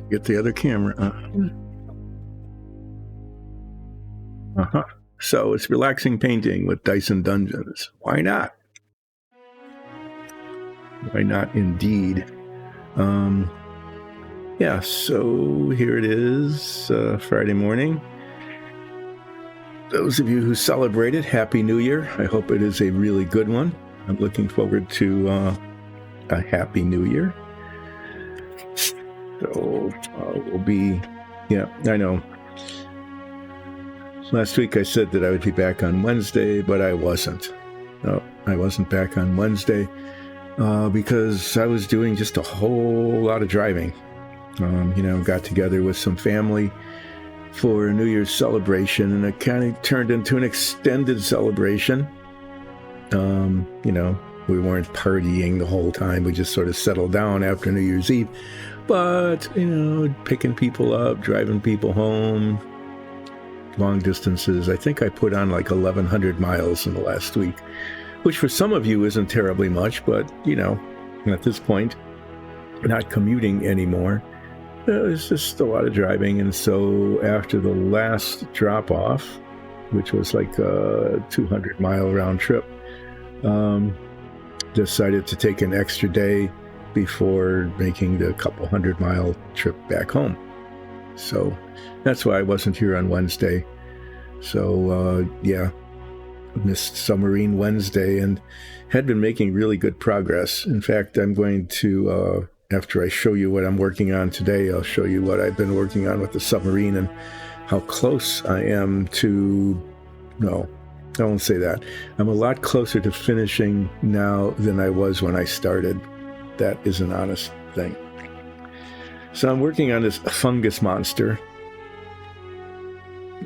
Get the other camera. So it's relaxing painting with Dyson Dungeons. Why not? Why not indeed? Yeah, so here it is, Friday morning. Those of you who celebrated, Happy New Year. I hope it is a really good one. I'm looking forward to a Happy New Year. So we'll be, yeah, I know. Last week I said that I would be back on Wednesday, but I wasn't. No, I wasn't back on Wednesday because I was doing just a whole lot of driving. Got together with some family for a New Year's celebration, and it kind of turned into an extended celebration. We weren't partying the whole time. We just sort of settled down after New Year's Eve. But, picking people up, driving people home, long distances. I think I put on like 1,100 miles in the last week, which for some of you isn't terribly much, but, at this point, not commuting anymore. It's just a lot of driving. And so after the last drop-off, which was like a 200-mile round trip, decided to take an extra day before making the couple 100-mile trip back home. So that's why I wasn't here on Wednesday. So, missed Submarine Wednesday and had been making really good progress. In fact, I'm going to, after I show you what I'm working on today, I'll show you what I've been working on with the submarine and how close I am to, no, I won't say that. I'm a lot closer to finishing now than I was when I started. That is an honest thing. So I'm working on this fungus monster.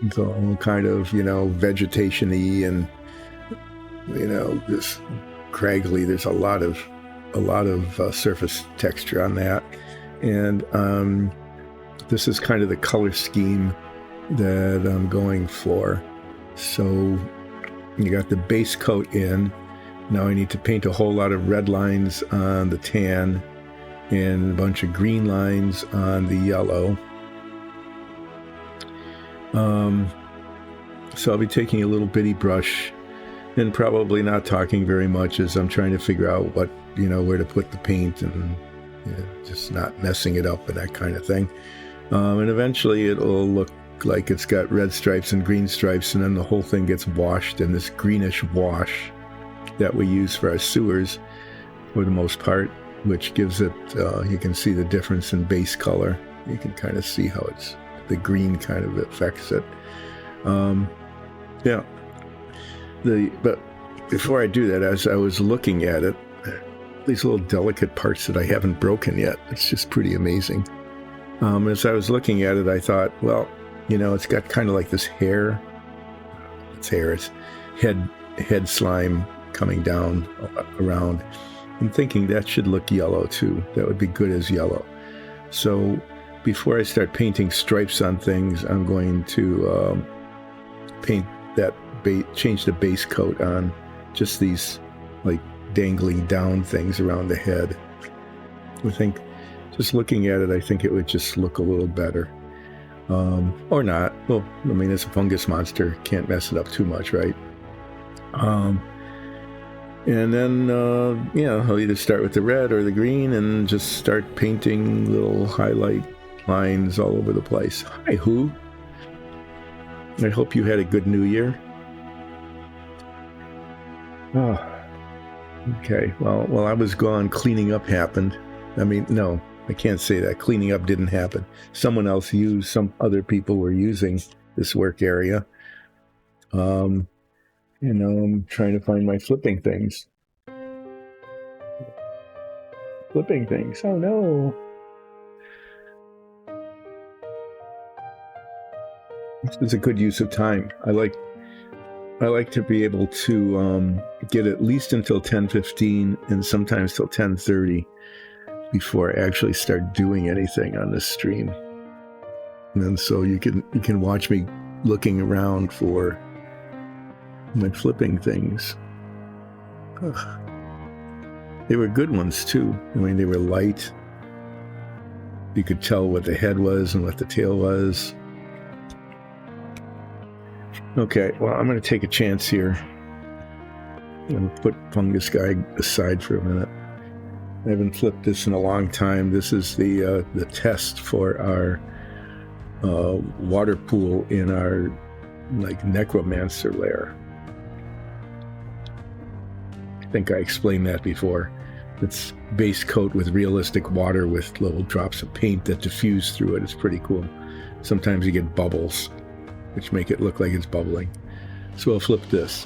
It's all kind of, vegetation-y and, this craggly. There's a lot of surface texture on that. And this is kind of the color scheme that I'm going for. So you got the base coat in. Now I need to paint a whole lot of red lines on the tan and a bunch of green lines on the yellow. So I'll be taking a little bitty brush and probably not talking very much as I'm trying to figure out what, where to put the paint and just not messing it up and that kind of thing. And eventually it'll look like it's got red stripes and green stripes, and then the whole thing gets washed in this greenish wash that we use for our sewers for the most part, which gives it, you can see the difference in base color. You can kind of see how the green kind of affects it. But before I do that, as I was looking at it, these little delicate parts that I haven't broken yet, it's just pretty amazing. As I was looking at it, I thought, well, it's got kind of like this hair. It's head slime coming down around. I'm thinking that should look yellow too. That would be good as yellow. So before I start painting stripes on things, I'm going to paint that, change the base coat on just these like dangling down things around the head. I think just looking at it, I think it would just look a little better. Or not. Well, I mean, it's a fungus monster. Can't mess it up too much, right? And then, I'll either start with the red or the green and just start painting little highlight lines all over the place. Hi, Who. I hope you had a good New Year. Oh, okay. Well, while I was gone, cleaning up happened. I mean, no, I can't say that. Cleaning up didn't happen. Someone else used, some other people were using this work area. I'm trying to find my flipping things. Oh no. This is a good use of time. I like to be able to get at least until 10:15 and sometimes till 10:30 before I actually start doing anything on this stream. And so you can watch me looking around for my flipping things. They were good ones too. I mean, they were light. you could tell what the head was and what the tail was. Okay, well, I'm going to take a chance here. I'm going to put Fungus Guy aside for a minute. I haven't flipped this in a long time. This is the test for our water pool in our necromancer lair. I think I explained that before. It's base coat with realistic water with little drops of paint that diffuse through it. It's pretty cool. Sometimes you get bubbles, which make it look like it's bubbling. So I'll flip this.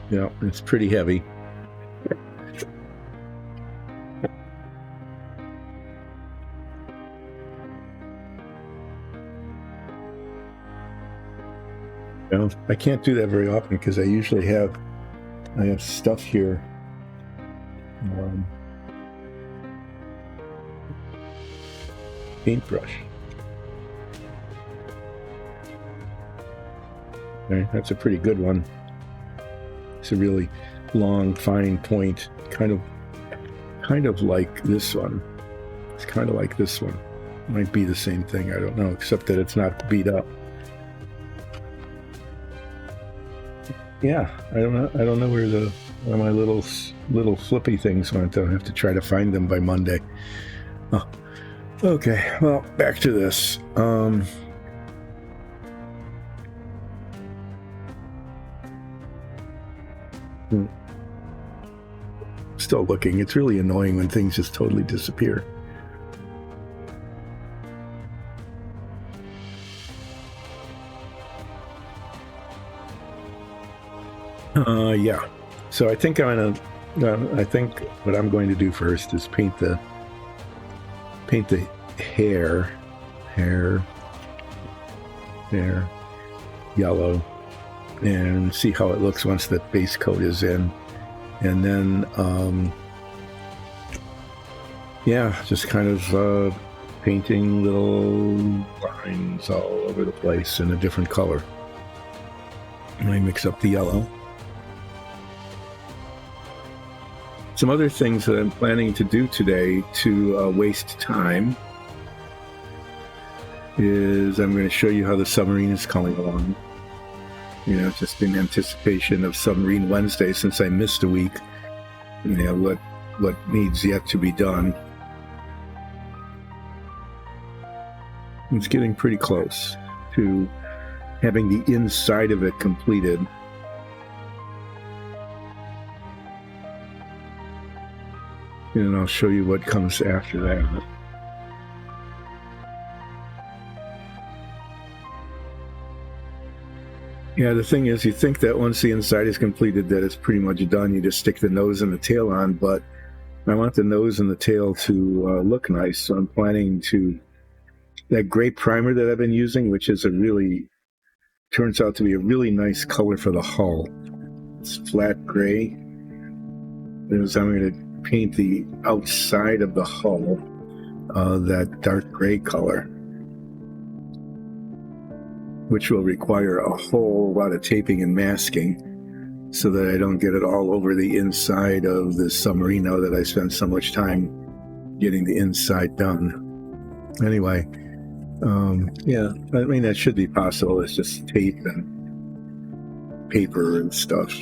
Yeah, it's pretty heavy. I can't do that very often because I usually have stuff here. Paintbrush. Okay, that's a pretty good one. It's a really long, fine point, kind of like this one. It's kind of like this one. Might be the same thing. I don't know, except that it's not beat up. Yeah, I don't know where my little flippy things went. I'll have to try to find them by Monday. Oh, okay. Well, back to this. Still looking. It's really annoying when things just totally disappear. Yeah. So I think I think what I'm going to do first is paint the hair yellow and see how it looks once the base coat is in. And then, yeah, just kind of painting little lines all over the place in a different color. And I mix up the yellow. Some other things that I'm planning to do today to waste time is I'm going to show you how the submarine is coming along. You know, just in anticipation of Submarine Wednesday, since I missed a week. You know, what needs yet to be done. It's getting pretty close to having the inside of it completed. And I'll show you what comes after that. Yeah, the thing is, you think that once the inside is completed that it's pretty much done. You just stick the nose and the tail on, but I want the nose and the tail to look nice, so I'm planning to... That gray primer that I've been using, which is turns out to be a really nice color for the hull. It's flat gray. Is I'm going to paint the outside of the hull that dark gray color, which will require a whole lot of taping and masking so that I don't get it all over the inside of the submarino that I spent so much time getting the inside done. Anyway, yeah, I mean, that should be possible. It's just tape and paper and stuff.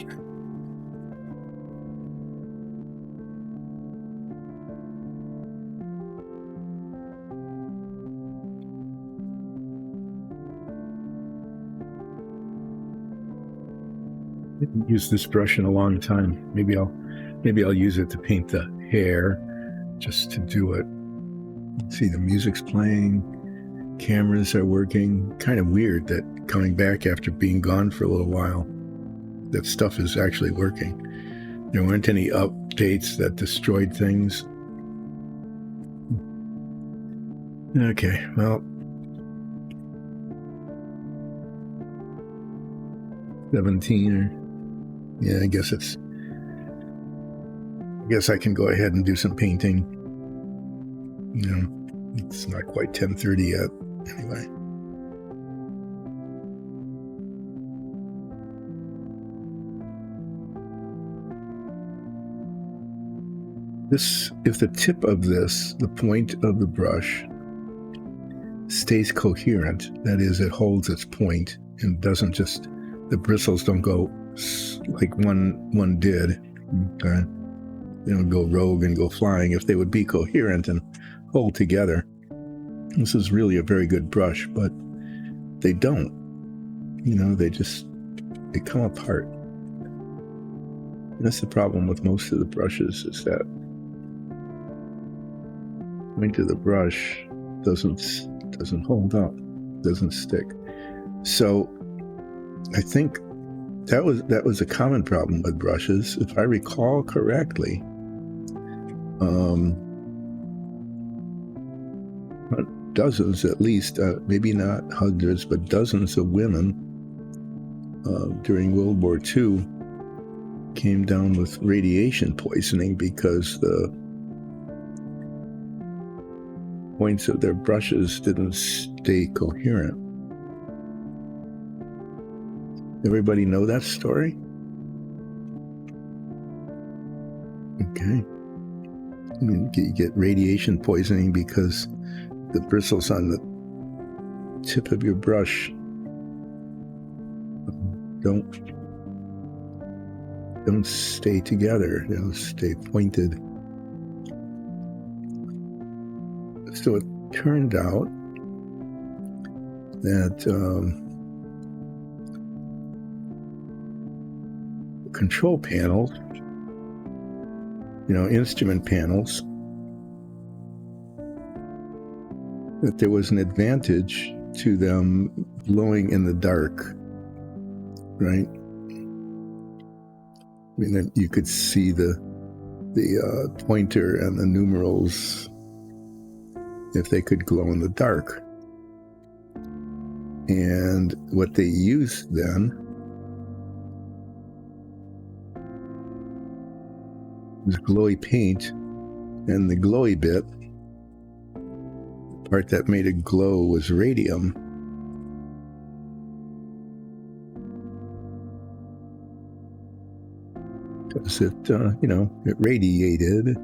I haven't used this brush in a long time. Maybe I'll use it to paint the hair, just to do it. See, the music's playing, cameras are working. Kind of weird that coming back after being gone for a little while, that stuff is actually working. There weren't any updates that destroyed things. Okay, well, 17 or... Yeah, I guess I can go ahead and do some painting. You know, it's not quite 10:30 yet. Anyway. if the tip of this, the point of the brush, stays coherent, that is, it holds its point and doesn't just, the bristles don't go like one did. Okay? They don't go rogue and go flying. If they would be coherent and hold together, this is really a very good brush, but they don't. They come apart. And that's the problem with most of the brushes, is that the point of the brush doesn't hold up, doesn't stick. So I think that was a common problem with brushes, if I recall correctly. Dozens, at least, maybe not hundreds, but dozens of women during World War II came down with radiation poisoning because the points of their brushes didn't stay coherent. Everybody know that story? Okay. You get radiation poisoning because the bristles on the tip of your brush don't stay together. They don't stay pointed. So it turned out that control panels, instrument panels, that there was an advantage to them glowing in the dark, right? That you could see the pointer and the numerals if they could glow in the dark. And what they used then was glowy paint, and the glowy bit, the part that made it glow, was radium. Because it radiated.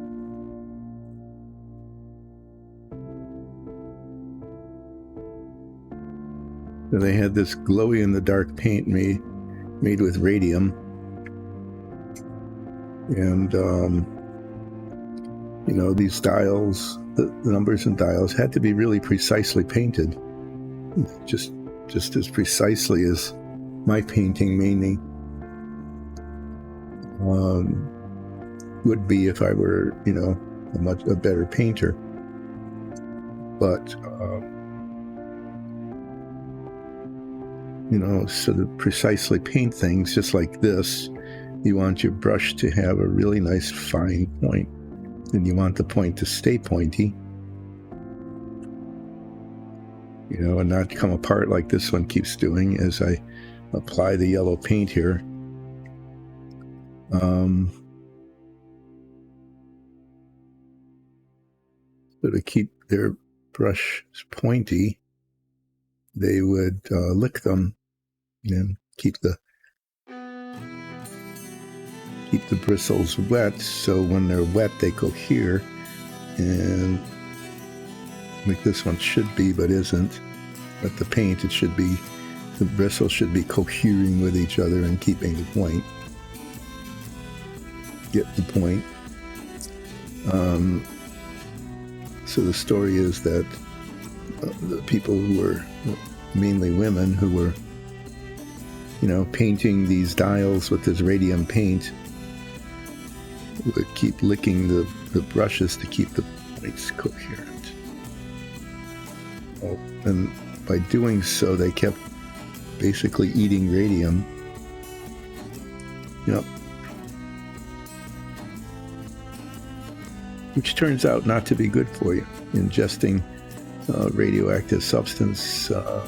So they had this glowy-in-the-dark paint made with radium, and these dials, the numbers and dials, had to be really precisely painted, just as precisely as my painting mainly would be if I were, a better painter. But so to precisely paint things just like this, you want your brush to have a really nice fine point, and you want the point to stay pointy, and not come apart like this one keeps doing as I apply the yellow paint here. So to keep their brush pointy, they would lick them and keep the bristles wet, so when they're wet they cohere, and like this one should be but isn't. But the paint, the bristles should be cohering with each other and keeping the point. Get the point. So the story is that the people who were, mainly women, who were painting these dials with this radium paint, would keep licking the brushes to keep the points coherent. And by doing so, they kept basically eating radium. Which turns out not to be good for you. Ingesting radioactive substance for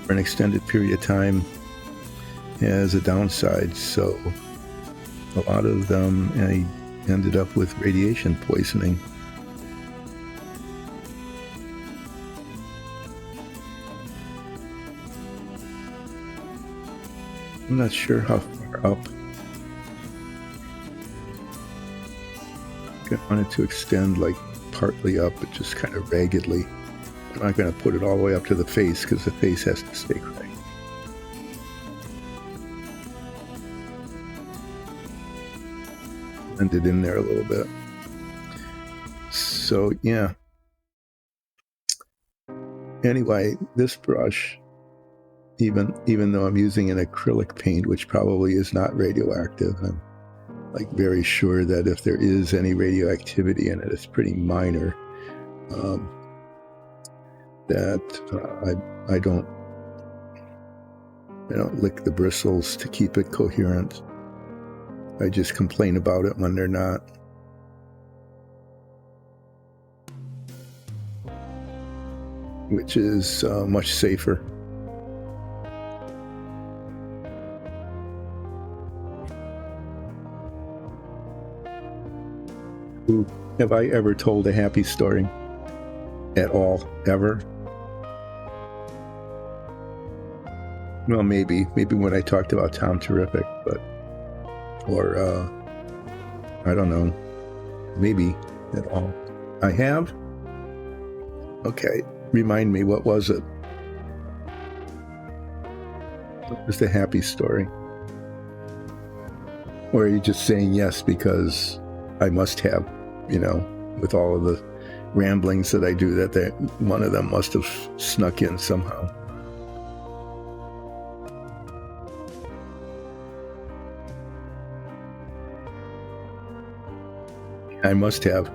an extended period of time has a downside. So a lot of them ended up with radiation poisoning. I'm not sure how far up I want it to extend like partly up, but just kind of raggedly. I'm not going to put it all the way up to the face because the face has to stay right. Blend it in there a little bit. So yeah. Anyway, this brush, even though I'm using an acrylic paint, which probably is not radioactive, I'm like very sure that if there is any radioactivity in it, it's pretty minor. I don't lick the bristles to keep it coherent. I just complain about it when they're not. Which is much safer. Ooh, have I ever told a happy story? At all? Ever? Well, maybe when I talked about Tom Terrific, or I don't know, maybe at all. I have? Okay, remind me, what was it? What was the happy story? Or are you just saying yes because I must have, with all of the ramblings that I do, that one of them must have snuck in somehow? I must have,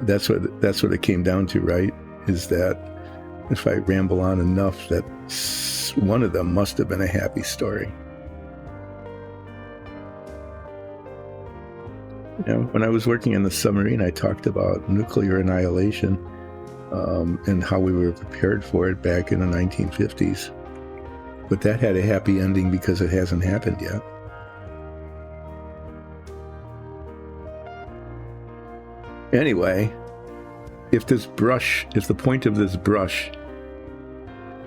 that's what it came down to, right? Is that if I ramble on enough, that one of them must have been a happy story. When I was working in the submarine, I talked about nuclear annihilation and how we were prepared for it back in the 1950s. But that had a happy ending because it hasn't happened yet. Anyway, if the point of this brush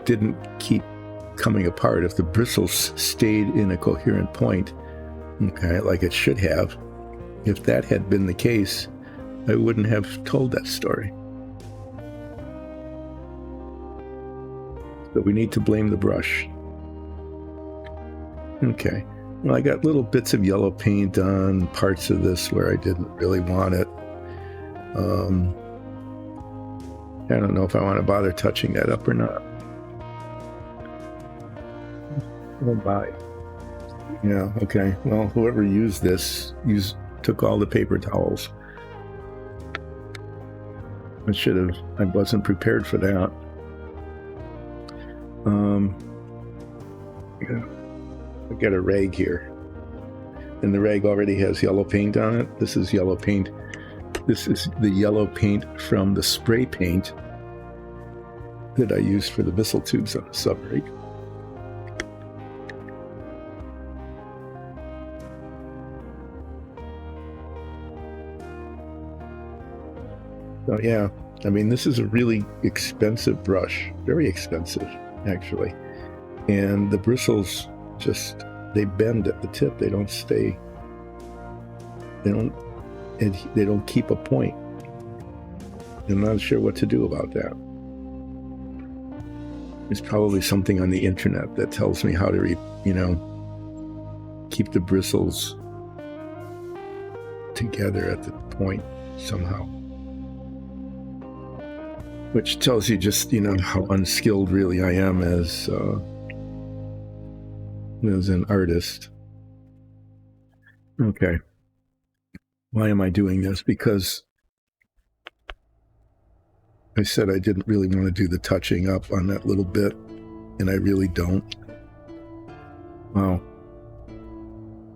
didn't keep coming apart, if the bristles stayed in a coherent point, okay, like it should have, if that had been the case, I wouldn't have told that story. So we need to blame the brush. Okay. Well, I got little bits of yellow paint on parts of this where I didn't really want it. I don't know if I want to bother touching that up or not. Oh, bye. Yeah, okay. Well, whoever used this took all the paper towels. I wasn't prepared for that. Yeah, I got a rag here. And the rag already has yellow paint on it. This is yellow paint. This is the yellow paint from the spray paint that I used for the missile tubes on the submarine. So yeah, this is a really expensive brush, very expensive, actually. And the bristles they bend at the tip. They don't stay. They don't keep a point. I'm not sure what to do about that. There's probably something on the internet that tells me how to, keep the bristles together at the point somehow. Which tells you just, how unskilled really I am as an artist. Okay. Why am I doing this? Because I said I didn't really want to do the touching up on that little bit, and I really don't. Wow.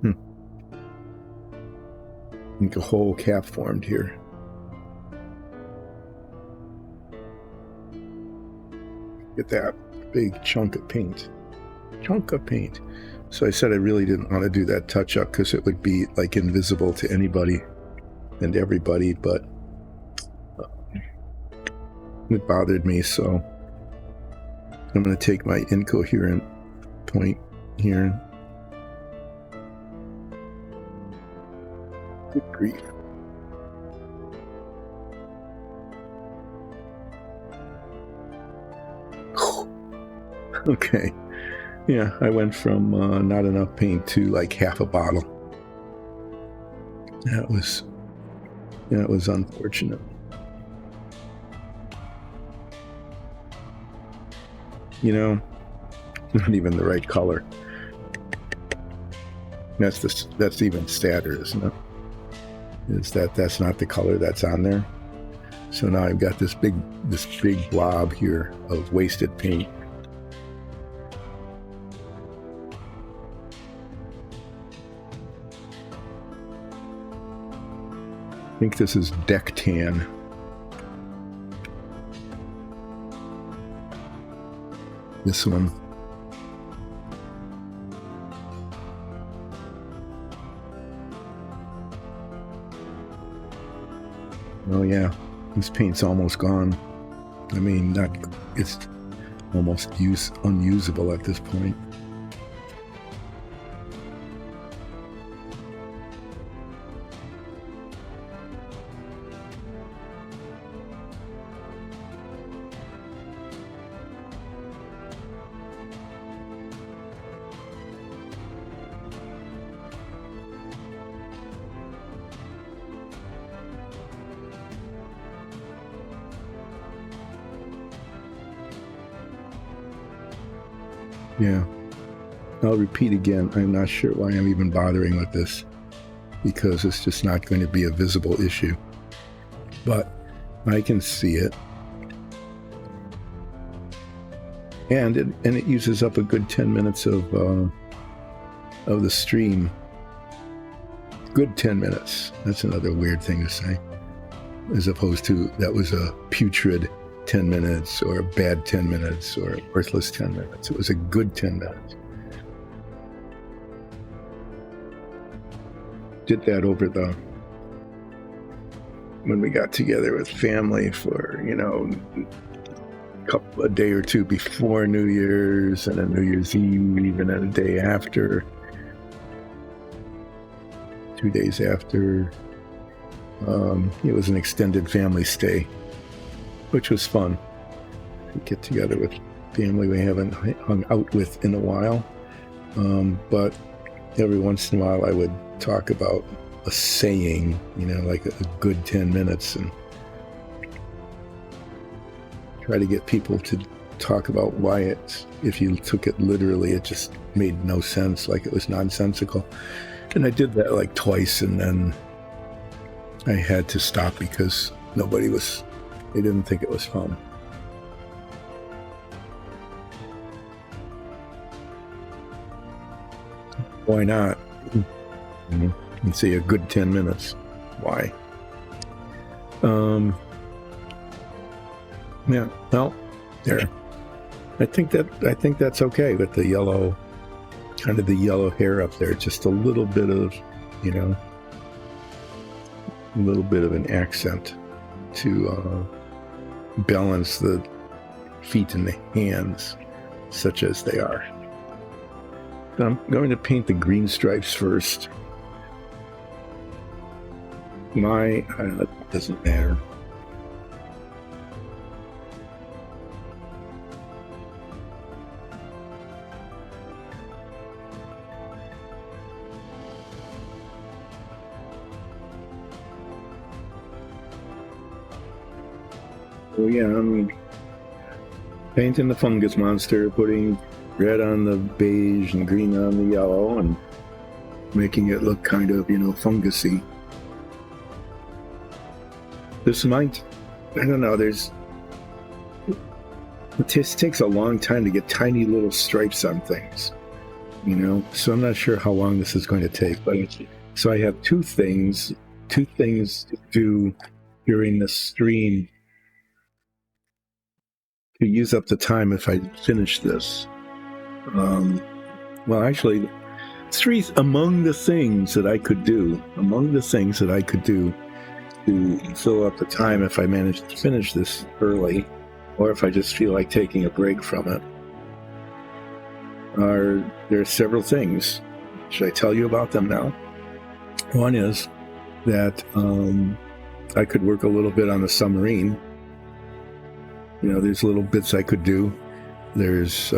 I think a whole cap formed here. Get that big chunk of paint. So I said I really didn't want to do that touch up because it would be like invisible to anybody and everybody, but it bothered me, so I'm going to take my incoherent point here. Good grief. Okay. Yeah, I went from not enough paint to like half a bottle. That was unfortunate. You know, not even the right color. That's even sadder, isn't it? That's not the color that's on there. So now I've got this big blob here of wasted paint. I think this is deck tan. This one. Oh yeah, this paint's almost gone. I mean, it's almost unusable at this point. Yeah, I'll repeat again, I'm not sure why I'm even bothering with this, because it's just not going to be a visible issue. But I can see it. And it uses up a good 10 minutes of the stream. Good 10 minutes. That's another weird thing to say. As opposed to that was a putrid 10 minutes or a bad 10 minutes or a worthless 10 minutes. It was a good 10 minutes. Did that over when we got together with family for, a day or two before New Year's and a New Year's Eve and then a day after. 2 days after. It was an extended family stay, which was fun. Get together with family we haven't hung out with in a while. But every once in a while I would talk about a saying, like a good 10 minutes and try to get people to talk about why if you took it literally, it just made no sense, like it was nonsensical. And I did that like twice, and then I had to stop because they didn't think it was fun. Why not? You say a good 10 minutes. Why? Yeah, well, there. I think that's okay with the yellow, kind of the yellow hair up there. Just a little bit of, a little bit of an accent to balance the feet and the hands, such as they are. I'm going to paint the green stripes first. It doesn't matter. Oh yeah, I'm painting the fungus monster, putting red on the beige and green on the yellow, and making it look kind of, fungusy. This might, I don't know, it just takes a long time to get tiny little stripes on things, so I'm not sure how long this is going to take. But so I have two things to do during the stream to use up the time if I finish this. Well, actually, three among the things that I could do to fill up the time if I manage to finish this early, or if I just feel like taking a break from it. There are several things. Should I tell you about them now? One is that I could work a little bit on the submarine. There's little bits I could do. There's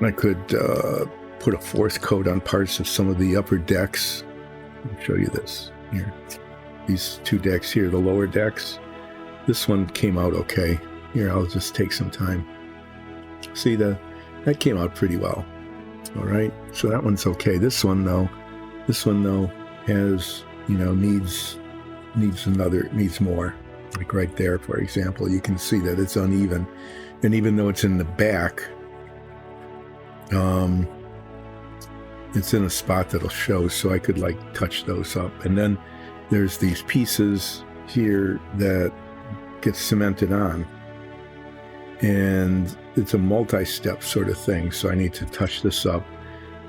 I could put a fourth coat on parts of some of the upper decks. I'll show you this here. These two decks here, the lower decks. This one came out okay. Here, I'll just take some time. See, that came out pretty well. All right, so that one's okay. This one though has, needs more. Like right there, for example, you can see that it's uneven. And even though it's in the back, it's in a spot that'll show, so I could like touch those up. And then there's these pieces here that get cemented on. And it's a multi-step sort of thing, so I need to touch this up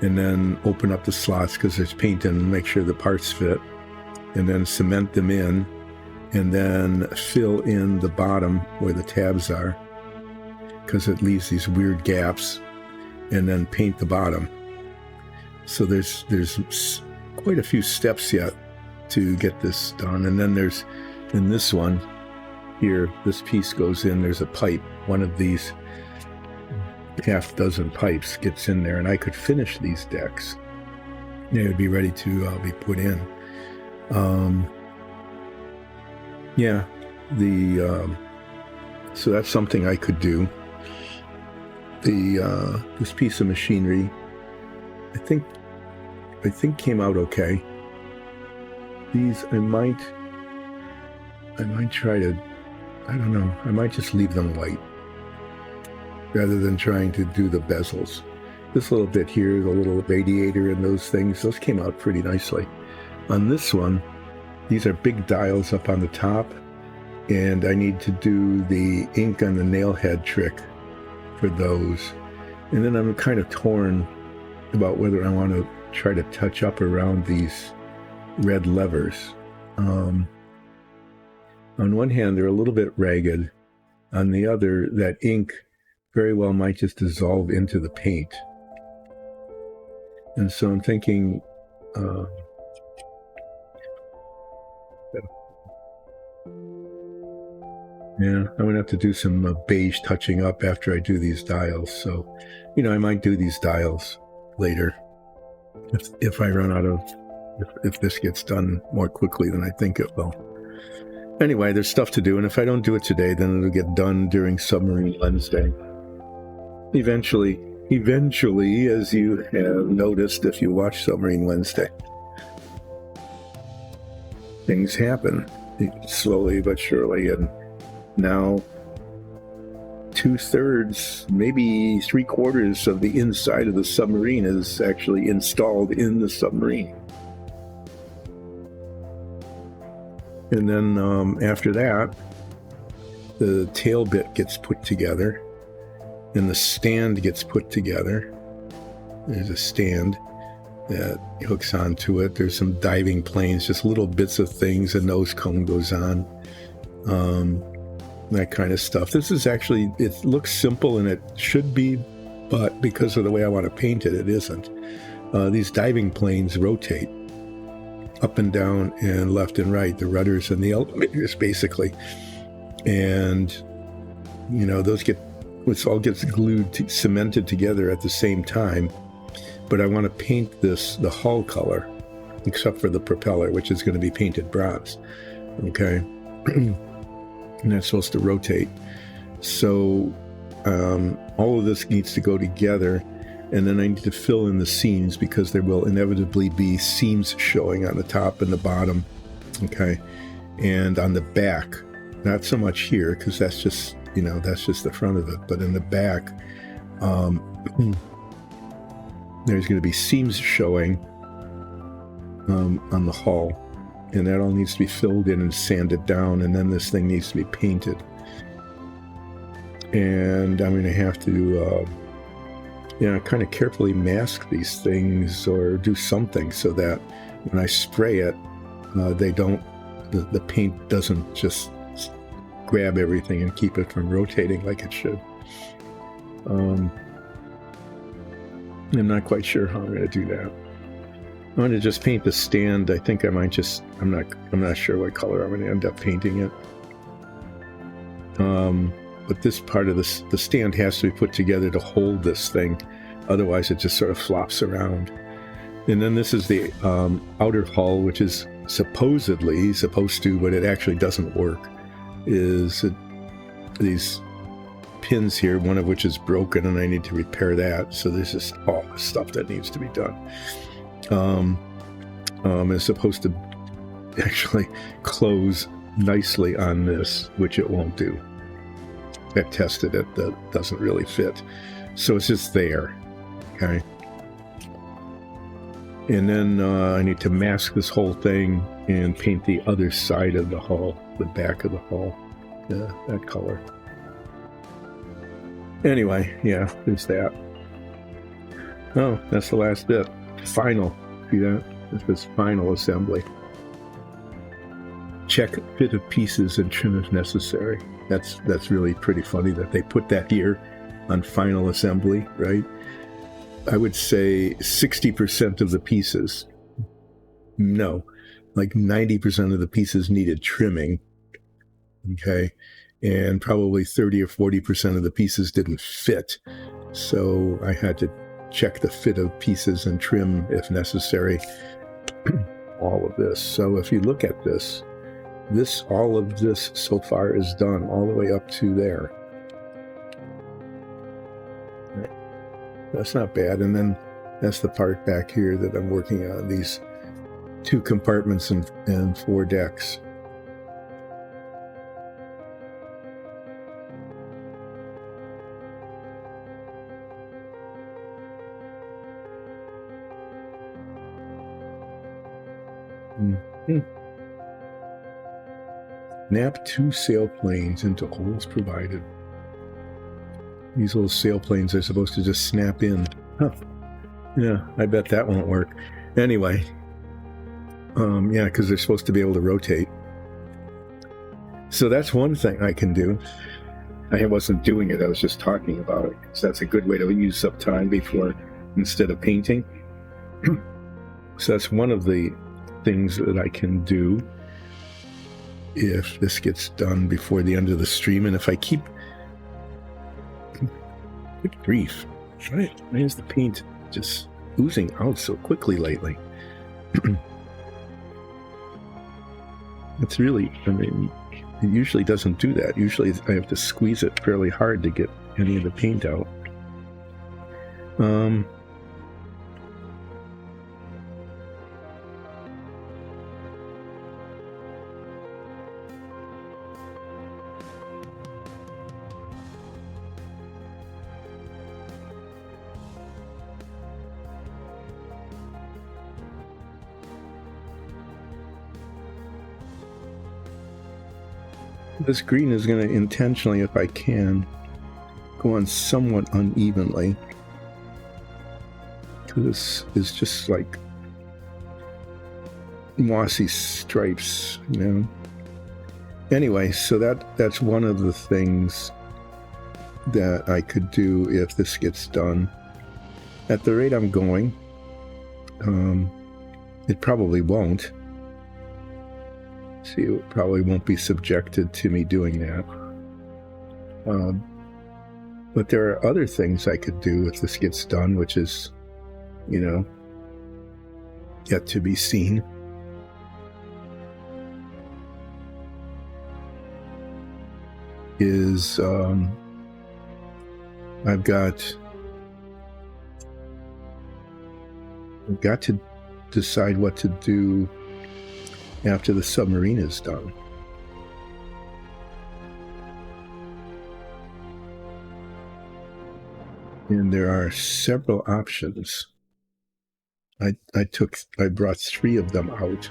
and then open up the slots because there's paint in and make sure the parts fit, and then cement them in, and then fill in the bottom where the tabs are because it leaves these weird gaps, and then paint the bottom. So there's quite a few steps yet to get this done. And then there's, in this one here, this piece goes in, there's a pipe. One of these half dozen pipes gets in there, and I could finish these decks. They would be ready to be put in. So that's something I could do. This piece of machinery, I think came out okay. These I might try to, I don't know, I might just leave them white rather than trying to do the bezels. This little bit here, the little radiator and those things, those came out pretty nicely. On this one, these are big dials up on the top, and I need to do the ink on the nail head trick for those. And then I'm kind of torn about whether I want to try to touch up around these red levers. On one hand, they're a little bit ragged. On the other, that ink very well might just dissolve into the paint. And so I'm thinking, I'm going to have to do some beige touching up after I do these dials. So, I might do these dials later if I run out of, if this gets done more quickly than I think it will. Anyway, there's stuff to do, and if I don't do it today, then it'll get done during Submarine Wednesday. Eventually, as you have noticed if you watch Submarine Wednesday, things happen slowly but surely, and now 2/3, maybe 3/4 of the inside of the submarine is actually installed in the submarine. And then after that, the tail bit gets put together and the stand gets put together. There's a stand that hooks onto it. There's some diving planes, just little bits of things. A nose cone goes on, that kind of stuff. This is actually, it looks simple and it should be, but because of the way I want to paint it, it isn't. These diving planes rotate up and down and left and right, the rudders and the elevators basically. And, this all gets glued, cemented together at the same time. But I want to paint the hull color, except for the propeller, which is going to be painted bronze. Okay. And that's supposed to rotate. So all of this needs to go together, and then I need to fill in the seams because there will inevitably be seams showing on the top and the bottom. Okay. And on the back, not so much here because that's just, that's just the front of it. But in the back, there's going to be seams showing on the hull, and that all needs to be filled in and sanded down, and then this thing needs to be painted. And I'm going to have to kind of carefully mask these things or do something so that when I spray it, the paint doesn't just grab everything and keep it from rotating like it should. I'm not quite sure how I'm going to do that. I'm going to just paint the stand. I think I might just, I'm not sure what color I'm going to end up painting it. But this part of the stand has to be put together to hold this thing. Otherwise, it just sort of flops around. And then this is the outer hull, which is supposedly supposed to, but it actually doesn't work, is these pins here, one of which is broken, and I need to repair that. So there's just all the stuff that needs to be done. It's supposed to actually close nicely on this, which it won't do. I tested it, that doesn't really fit. So it's just there, okay? And then I need to mask this whole thing and paint the other side of the hull, the back of the hull, that color. Anyway, yeah, there's that. Oh, that's the last bit. Final. See that? This is final assembly. Check fit of pieces and trim if necessary. That's really pretty funny that they put that here on final assembly, right? I would say 60% of the pieces, no, like 90% of the pieces needed trimming, okay? And probably 30 or 40% of the pieces didn't fit. So I had to check the fit of pieces and trim if necessary, all of this. So if you look at this, all of this so far is done all the way up to there. That's not bad. And then that's the part back here that I'm working on, these 2 compartments and 4 decks. Mm-hmm. Snap 2 sailplanes into holes provided. These little sailplanes are supposed to just snap in. Huh. Yeah, I bet that won't work. Anyway, yeah, because they're supposed to be able to rotate. So that's one thing I can do. I wasn't doing it, I was just talking about it. So that's a good way to use up time instead of painting. So that's one of the things that I can do if this gets done before the end of the stream. And if I keep... Good grief. Why is the paint just oozing out so quickly lately? It's really... I mean, it usually doesn't do that. Usually I have to squeeze it fairly hard to get any of the paint out. This green is going to intentionally, if I can, go on somewhat unevenly. Because this is just like mossy stripes, you know. Anyway, so that's one of the things that I could do if this gets done. At the rate I'm going, it probably won't. See, it probably won't be subjected to me doing that. But there are other things I could do if this gets done, which is, you know, yet to be seen. Is I've got to decide what to do after the submarine is done. And there are several options. I brought 3 of them out.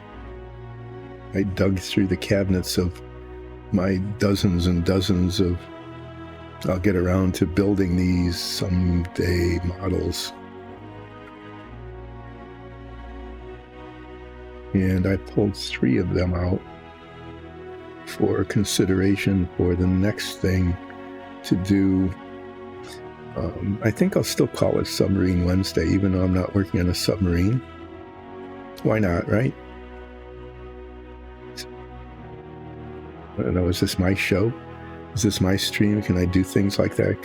I dug through the cabinets of my dozens and dozens of, I'll get around to building these someday models. And I pulled 3 of them out for consideration for the next thing to do. I think I'll still call it Submarine Wednesday, even though I'm not working on a submarine. Why not, right? I don't know, is this my show? Is this my stream? Can I do things like that?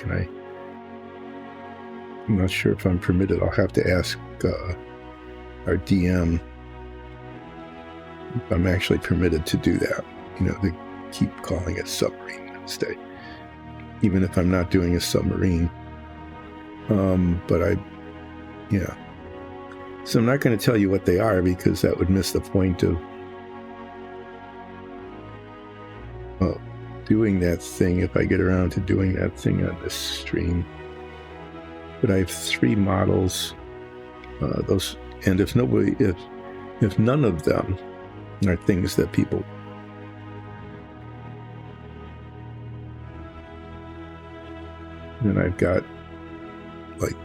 I'm not sure if I'm permitted. I'll have to ask our DM if I'm actually permitted to do that. To keep calling it Submarine Wednesday, even if I'm not doing a submarine. So I'm not going to tell you what they are because that would miss the point of doing that thing if I get around to doing that thing on this stream. But I have 3 models. And if none of them are things that people then I've got like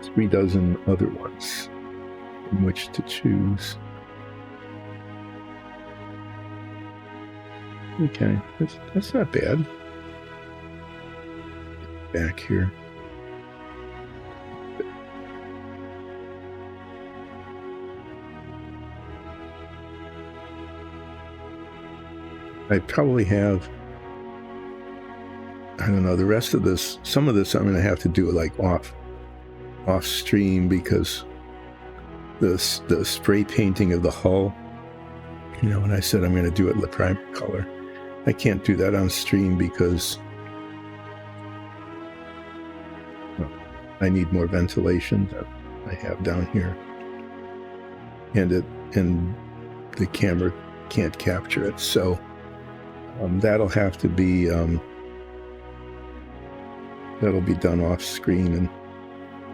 3 dozen other ones from which to choose. Okay, that's not bad. Back here. I probably have, I don't know, the rest of this, some of this I'm going to have to do like off stream because the spray painting of the hull, when I said I'm going to do it in the primer color, I can't do that on stream because I need more ventilation that I have down here, and the camera can't capture it. So that'll have to be that'll be done off screen, and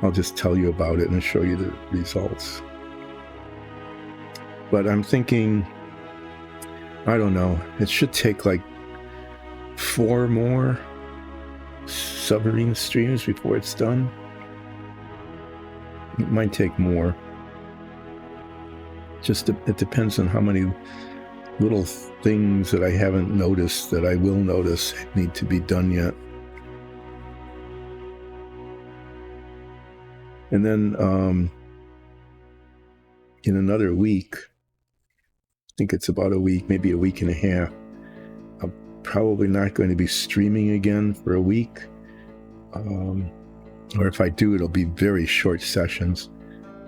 I'll just tell you about it and show you the results. But I'm thinking, I don't know, it should take like 4 more submarine streams before it's done. It might take more. It depends on how many little things that I haven't noticed that I will notice need to be done yet. And then in another week, I think it's about a week, maybe a week and a half, I'm probably not going to be streaming again for a week. Or if I do, it'll be very short sessions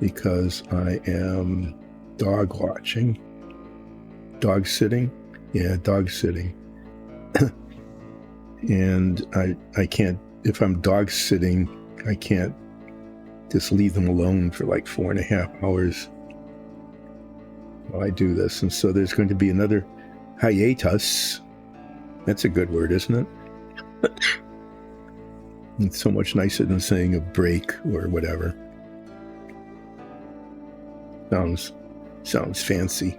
because I am dog sitting. And I can't, if I'm dog sitting, I can't just leave them alone for like 4.5 hours while I do this. And so there's going to be another hiatus. That's a good word, isn't it? It's so much nicer than saying a break or whatever. Sounds fancy.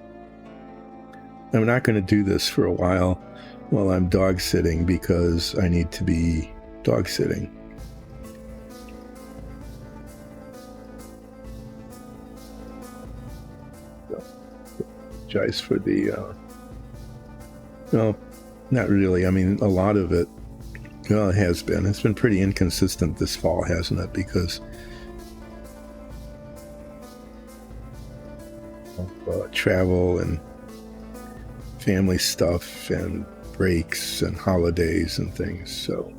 I'm not going to do this for a while I'm dog sitting because I need to be dog sitting. So, apologize for the, no, not really. I mean, a lot of it, well, it has been. It's been pretty inconsistent this fall, hasn't it? Because of travel and family stuff and breaks and holidays and things. So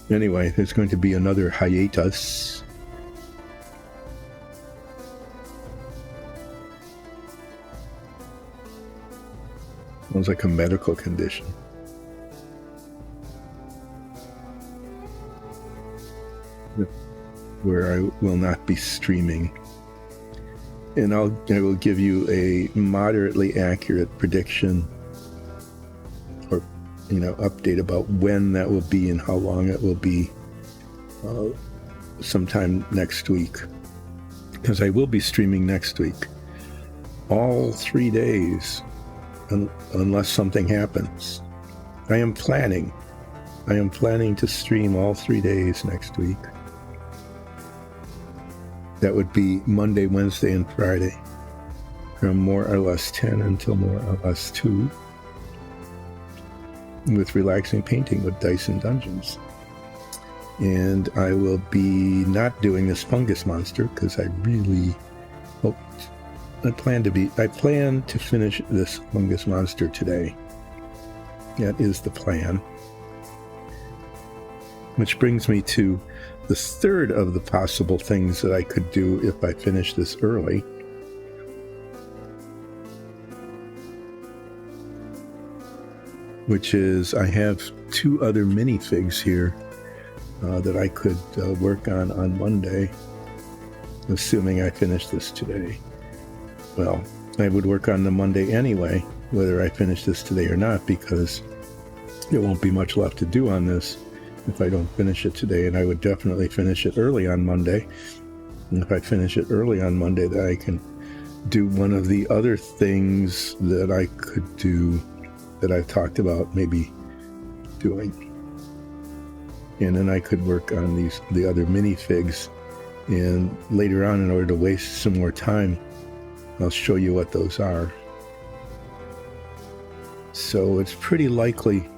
anyway, there's going to be another hiatus. Sounds like a medical condition. Where I will not be streaming. And I will give you a moderately accurate prediction or, update about when that will be and how long it will be sometime next week. Because I will be streaming next week. All 3 days. Unless something happens. I am planning to stream all 3 days next week. That would be Monday, Wednesday, and Friday from more or less 10 until more or less 2 with relaxing painting with Dice and Dungeons. And I will be not doing this fungus monster because I really Oh, I plan to finish this fungus monster today. That is the plan. Which brings me to the third of the possible things that I could do if I finish this early. Which is, I have 2 other minifigs here that I could work on Monday, assuming I finish this today. Well, I would work on them Monday anyway, whether I finish this today or not, because there won't be much left to do on this if I don't finish it today, and I would definitely finish it early on Monday. And if I finish it early on Monday, then I can do one of the other things that I could do that I've talked about maybe doing. And then I could work on the other minifigs, and later on, in order to waste some more time, I'll show you what those are. So it's pretty likely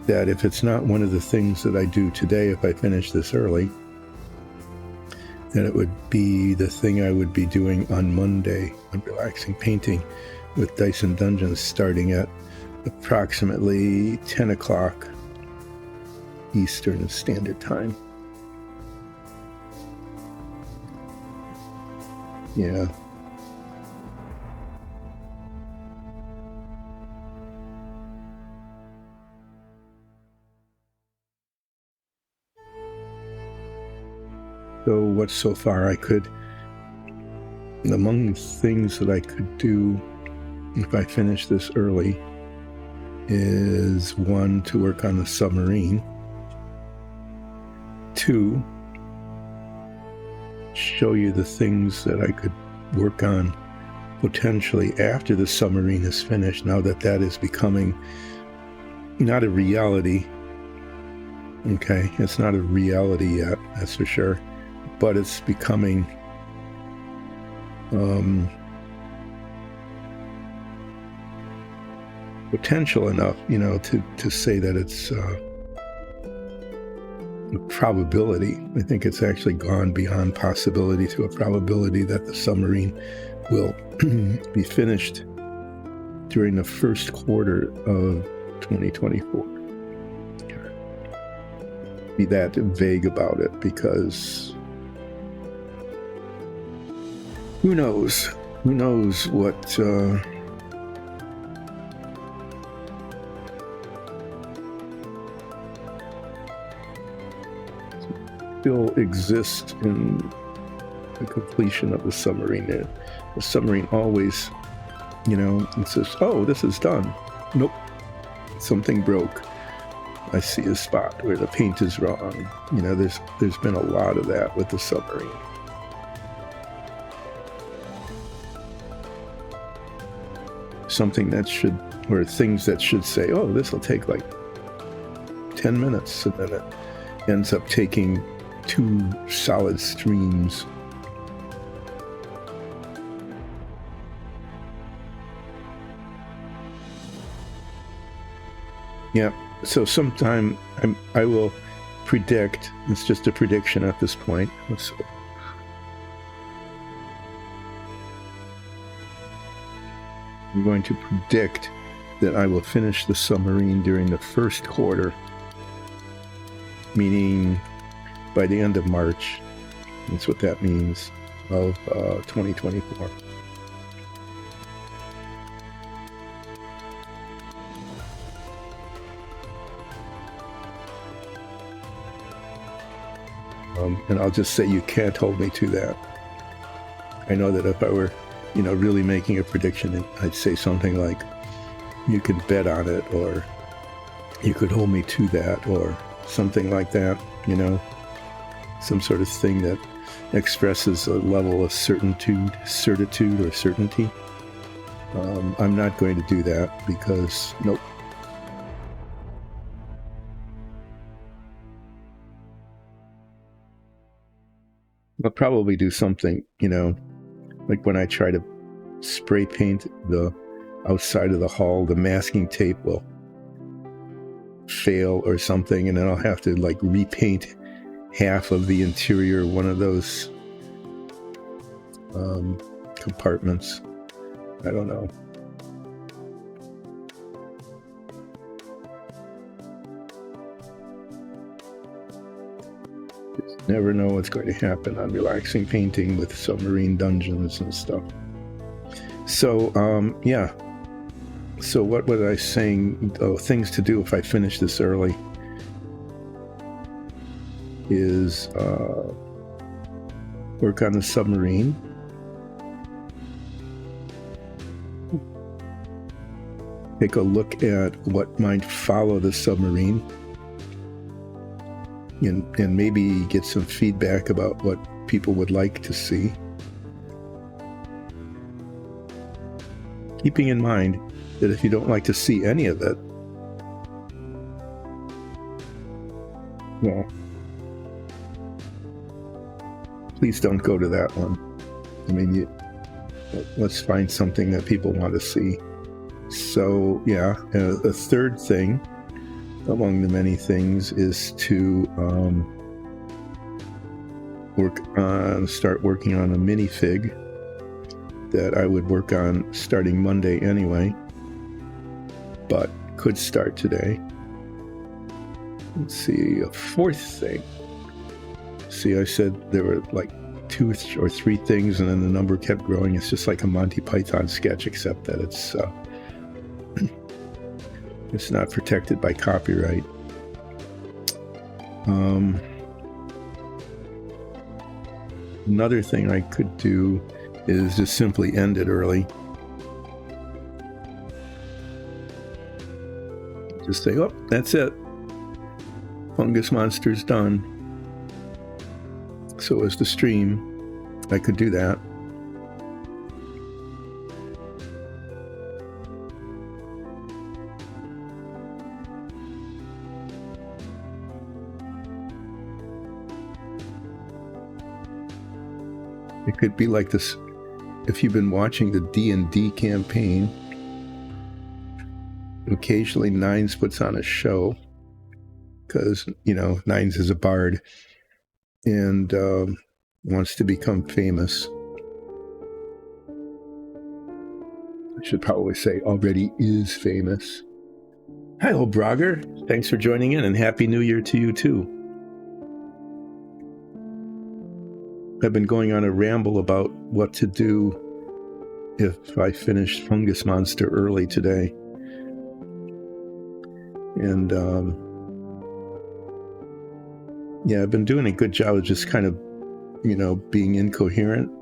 that if it's not one of the things that I do today, if I finish this early, then it would be the thing I would be doing on Monday, on relaxing painting with Dice and Dungeons, starting at approximately 10 o'clock Eastern Standard Time. Yeah. So what's so far I could, among the things that I could do if I finish this early is 1, to work on the submarine. 2, show you the things that I could work on potentially after the submarine is finished, now that that is becoming not a reality. Okay, it's not a reality yet, that's for sure, but it's becoming potential enough, to say that it's a probability. I think it's actually gone beyond possibility to a probability that the submarine will be finished during the first quarter of 2024. Be that vague about it, because who knows what still exists in the completion of the submarine. The submarine always, it says, oh, this is done. Nope, something broke. I see a spot where the paint is wrong. There's been a lot of that with the submarine. Something that should, or things that should say, oh, this will take like 10 minutes, and then it ends up taking 2 solid streams. Yeah, so sometime I will predict, it's just a prediction at this point. I'm going to predict that I will finish the submarine during the first quarter, meaning by the end of March. That's what that means, of 2024. And I'll just say you can't hold me to that. I know that if I were, really making a prediction, I'd say something like, you can bet on it, or you could hold me to that, or something like that, some sort of thing that expresses a level of certitude or certainty. I'm not going to do that, because nope. I'll probably do something, like when I try to spray paint the outside of the hull, the masking tape will fail or something, and then I'll have to repaint half of the interior, one of those compartments. I don't know. Just never know what's going to happen on relaxing painting with submarine dungeons and stuff. So, yeah. So what was I saying? Oh, things to do if I finish this early is work on the submarine. Take a look at what might follow the submarine and maybe get some feedback about what people would like to see. Keeping in mind that if you don't like to see any of it, well, please don't go to that one. I mean, let's find something that people want to see. So, yeah, a third thing among the many things is to start working on a minifig that I would work on starting Monday anyway, but could start today. Let's see, a fourth thing. See, I said there were like 2 or 3 things, and then the number kept growing. It's just like a Monty Python sketch, except that it's not protected by copyright. Another thing I could do is just simply end it early. Just say, oh, that's it. Fungus Monster's done. So is the stream. I could do that. It could be like this. If you've been watching the D&D campaign, occasionally Nines puts on a show because, Nines is a bard and wants to become famous. I should probably say already is famous. Hi, old Brogger. Thanks for joining in, and Happy New Year to you too. I've been going on a ramble about what to do if I finish Fungus Monster early today. And, yeah, I've been doing a good job of just kind of, being incoherent.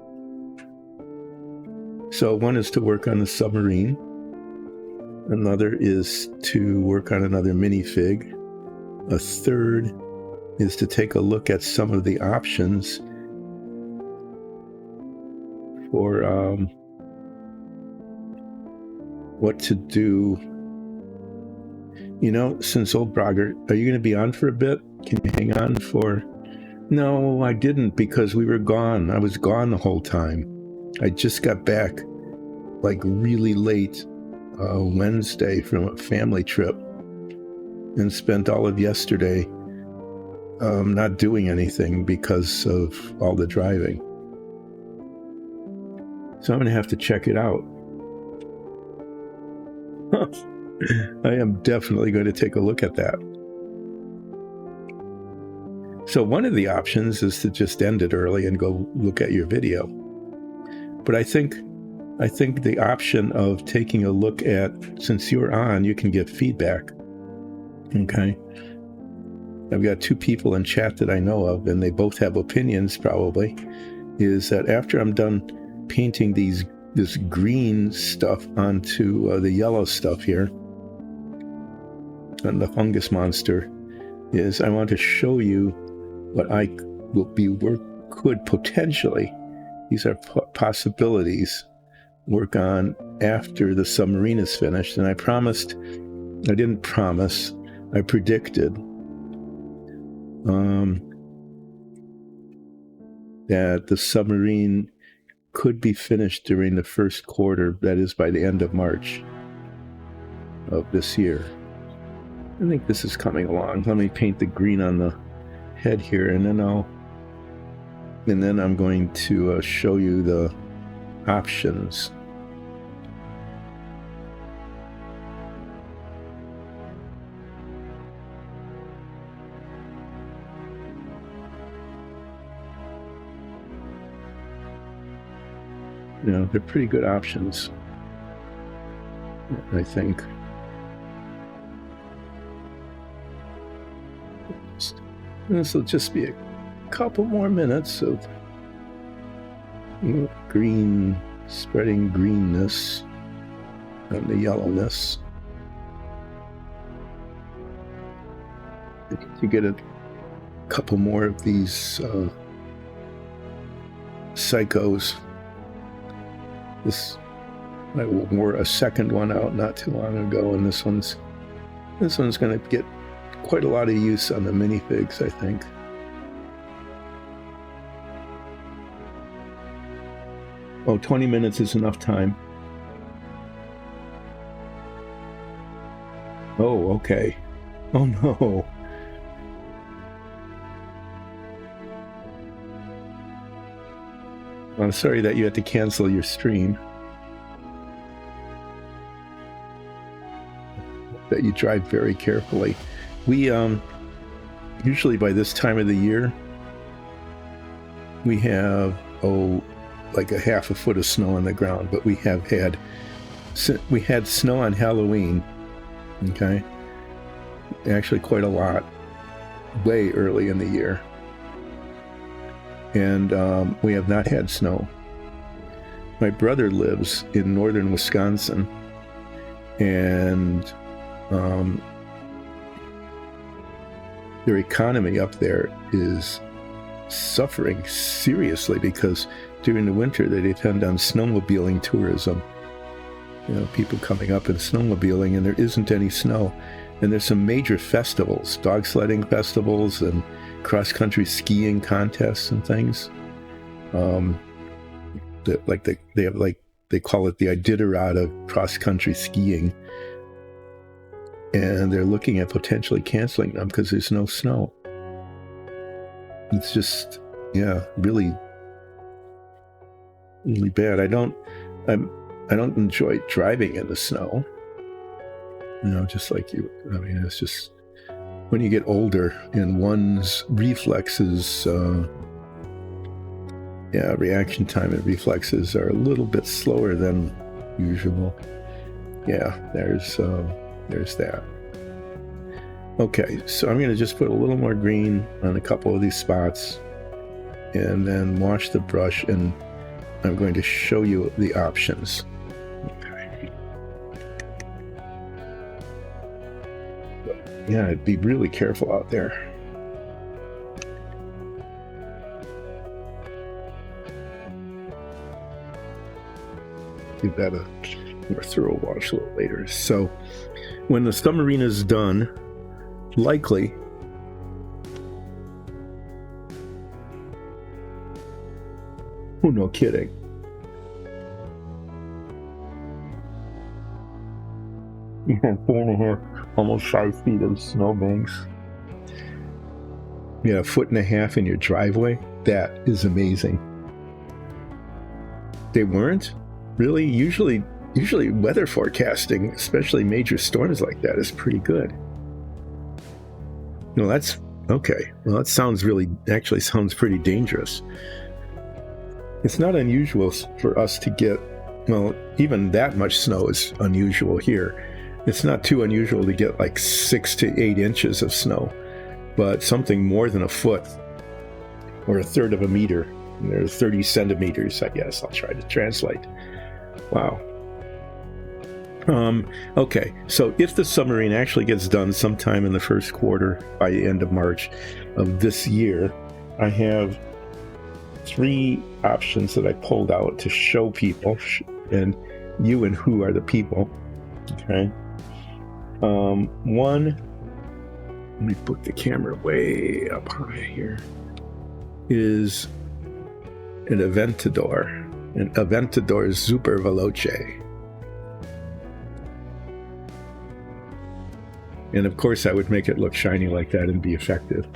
So one is to work on the submarine. Another is to work on another minifig. A third is to take a look at some of the options for what to do. Since old Brogger, are you going to be on for a bit? Can you hang on for... No, I didn't, because we were gone. I was gone the whole time. I just got back like really late Wednesday from a family trip and spent all of yesterday not doing anything because of all the driving. So I'm going to have to check it out. I am definitely going to take a look at that. So one of the options is to just end it early and go look at your video. But I think the option of taking a look at, since you're on, you can give feedback. Okay. I've got 2 people in chat that I know of, and they both have opinions probably, is that after I'm done painting this green stuff onto the yellow stuff here on the Fungus Monster, is I want to show you what I could potentially, these are possibilities, work on after the submarine is finished. And I predicted that the submarine could be finished during the first quarter, that is by the end of March of this year. I think this is coming along. Let me paint the green on the head here, and then I'm going to show you options. You know, they're pretty good options, I think. This will just be a couple more minutes of green, spreading greenness and the yellowness. You get a couple more of these psychos. I wore a second one out not too long ago, and this one's going to get quite a lot of use on the minifigs, I think. Oh, 20 minutes is enough time. Oh, okay. Oh no. I'm sorry that you had to cancel your stream. That you drive very carefully. We usually by this time of the year we have like a half a foot of snow on the ground, but we had snow on Halloween. Okay, actually quite a lot, way early in the year. And we have not had snow. My brother lives in northern Wisconsin, and their economy up there is suffering seriously because during the winter they depend on snowmobiling tourism. You know, people coming up and snowmobiling, and there isn't any snow. And there's some major festivals, dog sledding festivals and cross-country skiing contests and things. They call it the Iditarod of cross-country skiing. And they're looking at potentially canceling them because there's no snow. It's just, really, really bad. I don't enjoy driving in the snow. You know, just like you. I mean, it's just when you get older and one's reflexes, reaction time and reflexes are a little bit slower than usual. Yeah, there's that. Okay, so I'm going to just put a little more green on a couple of these spots and then wash the brush, and I'm going to show you the options. Okay. Yeah, be really careful out there. Give that a more thorough wash a little later. So when the submarine is done, likely no kidding. You have 4.5, almost 5 feet of snowbanks. You got 1.5 feet in your driveway. That is amazing. They weren't really. Usually weather forecasting, especially major storms like that, is pretty good. No, that's okay. Well, that sounds pretty dangerous. It's not unusual for us to get, even that much snow is unusual here. It's not too unusual to get like 6 to 8 inches of snow, but something more than a foot or 1/3 of a meter. And there's 30 centimeters, I guess. I'll try to translate. Wow. Okay, so if the submarine actually gets done sometime in the first quarter by the end of March of this year, I have 3 options that I pulled out to show people, and you and who are the people. Okay. One, let me put the camera way up high here, is an Aventador Super Veloce. And of course I would make it look shiny like that and be effective.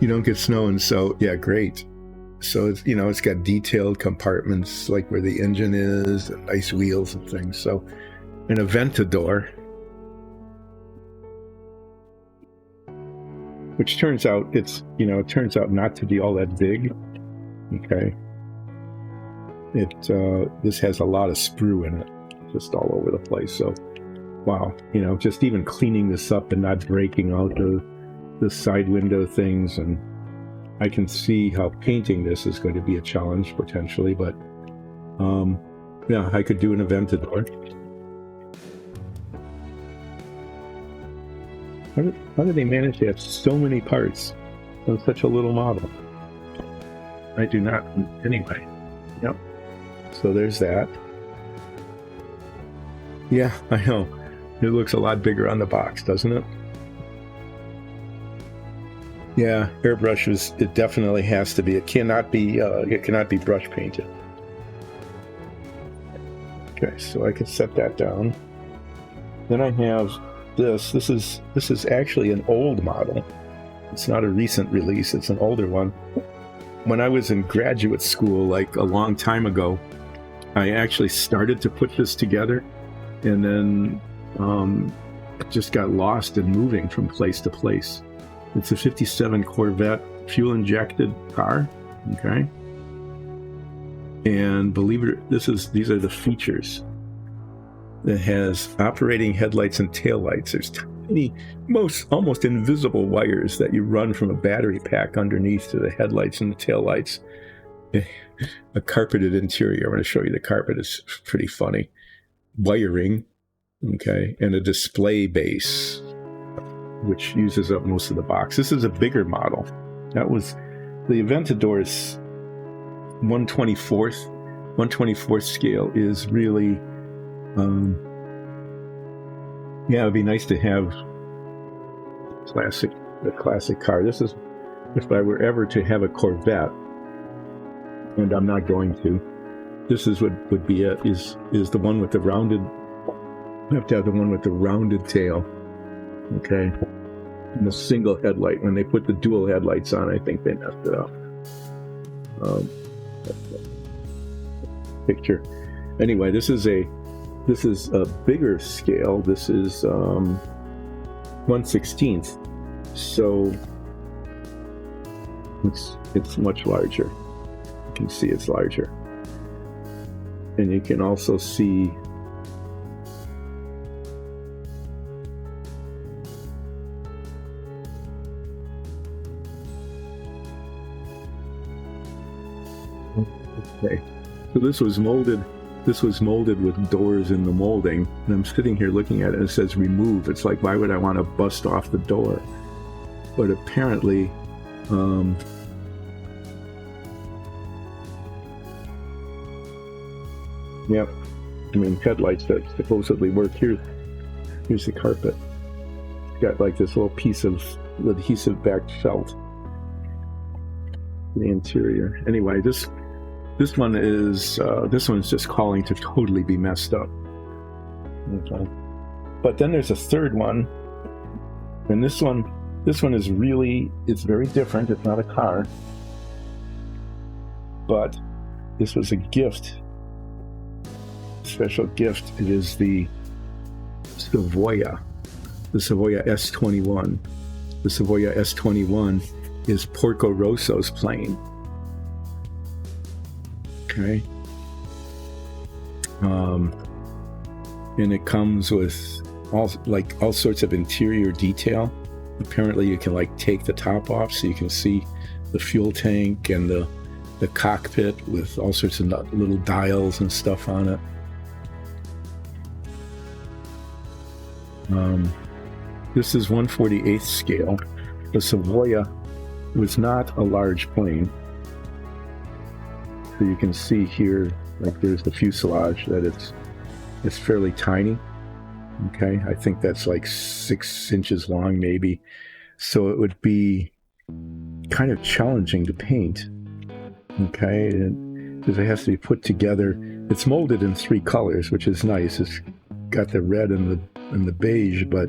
You don't get snow, and so, yeah, great. So it's, you know, it's got detailed compartments like where the engine is and nice wheels and things. So an Aventador, which turns out it turns out not to be all that big. Okay. This has a lot of sprue in it, just all over the place. So, wow, you know, just even cleaning this up and not breaking out the side window things, and I can see how painting this is going to be a challenge potentially, but yeah, I could do an Aventador. How did they manage to have so many parts on such a little model? I do not. Anyway, yep. So there's that. Yeah, I know. It looks a lot bigger on the box, doesn't it? Yeah, airbrush it definitely has to be. It cannot be brush painted. Okay, so I can set that down. Then I have this. This is actually an old model. It's not a recent release, it's an older one. When I was in graduate school, like a long time ago, I actually started to put this together, and then just got lost in moving from place to place. It's a 57 Corvette fuel-injected car, okay? And believe it, these are the features. It has operating headlights and taillights. There's tiny, almost invisible wires that you run from a battery pack underneath to the headlights and the taillights. A carpeted interior. I'm going to show you the carpet. It's pretty funny. Wiring, okay, and a display base, which uses up most of the box. This is a bigger model. That was the Aventador's 1/24th scale is really, yeah, it'd be nice to have the classic car. This is, if I were ever to have a Corvette, and I'm not going to, this is what would be it, is the one with the rounded, you have to have the one with the rounded tail, okay, and the single headlight. When they put the dual headlights on, I think they messed it up. Picture. Anyway, this is a bigger scale. This is 1/16th, so it's much larger. You can see it's larger, and you can also see okay. So this was molded with doors in the molding, and I'm sitting here looking at it, and it says remove. It's like, why would I want to bust off the door? But apparently, yep, I mean, headlights that supposedly work. Here's the carpet. It's got like this little piece of adhesive backed felt. The interior. Anyway, this one's just calling to totally be messed up. Okay. But then there's a third one, and this one is really, it's very different. It's not a car, but this was a gift, special gift. It is the Savoia S21. The Savoia S21 is Porco Rosso's plane. Okay. And it comes with all sorts of interior detail. Apparently you can like take the top off so you can see the fuel tank and the cockpit with all sorts of little dials and stuff on it. This is 1/48th scale. The Savoia was not a large plane. So you can see here, like there's the fuselage, that it's fairly tiny. Okay, I think that's like 6 inches long maybe. So it would be kind of challenging to paint. Okay, because it has to be put together. It's molded in 3 colors, which is nice. It's got the red and the beige, but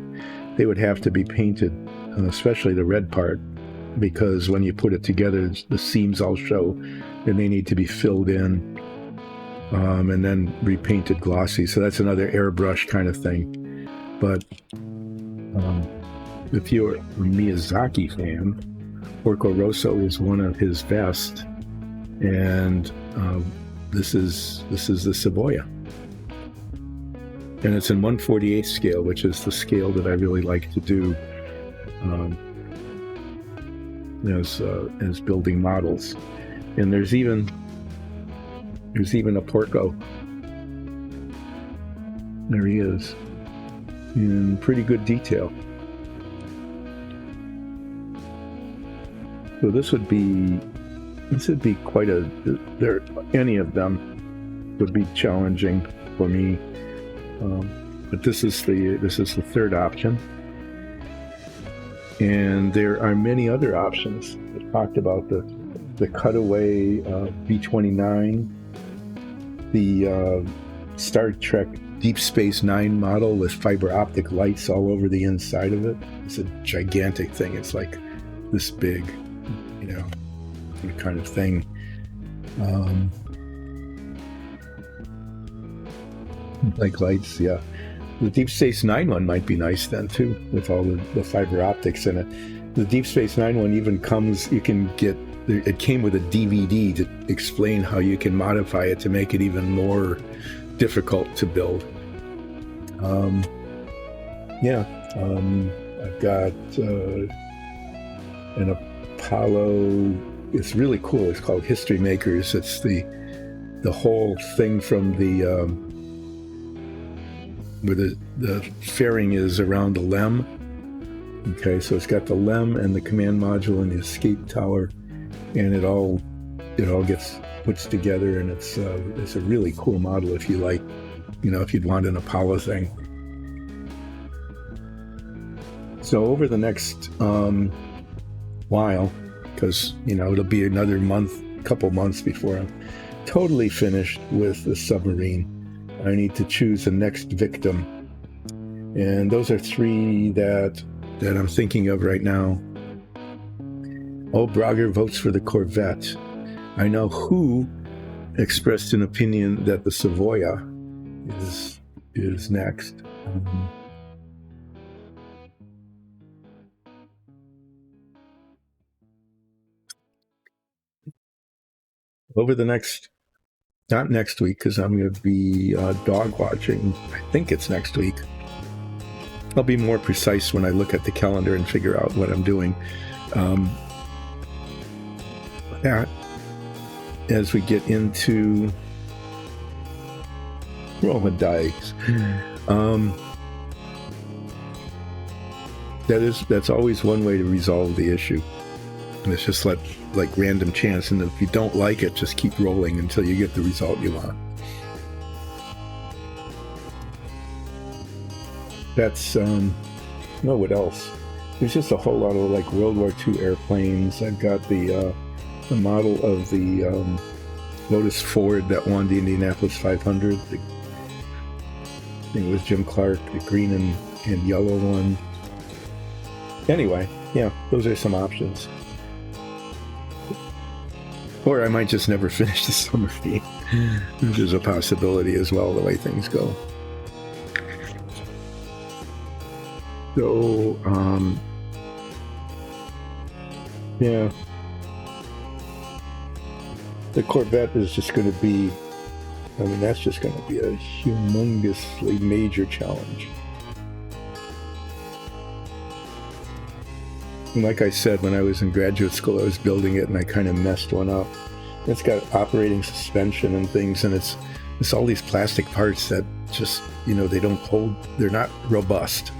they would have to be painted, especially the red part, because when you put it together, the seams all show, and they need to be filled in, and then repainted glossy. So that's another airbrush kind of thing. But if you're a Miyazaki fan, Porco Rosso is one of his best, and this is the Savoia, and it's in 1/48 scale, which is the scale that I really like to do as building models. And there's even a Porco. There he is, in pretty good detail. So this would be quite any of them would be challenging for me, but this is the third option, and there are many other options. I talked about the cutaway B-29, the Star Trek Deep Space Nine model with fiber optic lights all over the inside of it. It's a gigantic thing. It's like this big, kind of thing. Like lights, yeah. The Deep Space Nine one might be nice then too, with all the fiber optics in it. The Deep Space Nine one even comes, it came with a DVD to explain how you can modify it to make it even more difficult to build. I've got an Apollo. It's really cool. It's called History Makers. It's the whole thing from where the fairing is around the LEM. Okay, so it's got the LEM and the command module and the escape tower, and it all gets put together, and it's a really cool model if you like, if you'd want an Apollo thing. So over the next while, because it'll be another couple months before I'm totally finished with the submarine, I need to choose the next victim, and those are three that I'm thinking of right now. Oh, Brogger votes for the Corvette. I know who expressed an opinion that the Savoia is next. Over the not next week, because I'm going to be dog watching. I think it's next week. I'll be more precise when I look at the calendar and figure out what I'm doing. As we get into rolling dice, that's always one way to resolve the issue. And it's just like random chance, and if you don't like it, just keep rolling until you get the result you want. That's what else? There's just a whole lot of like World War II airplanes. I've got the model of the Lotus Ford that won the Indianapolis 500. I think it was Jim Clark, the green and yellow one. Anyway, yeah, those are some options. Or I might just never finish the summer theme, which is a possibility as well, the way things go. So, yeah. The Corvette is just going to be, that's just going to be a humongously major challenge. And like I said, when I was in graduate school, I was building it and I kind of messed one up. It's got operating suspension and things, and it's all these plastic parts that just, they don't hold, they're not robust.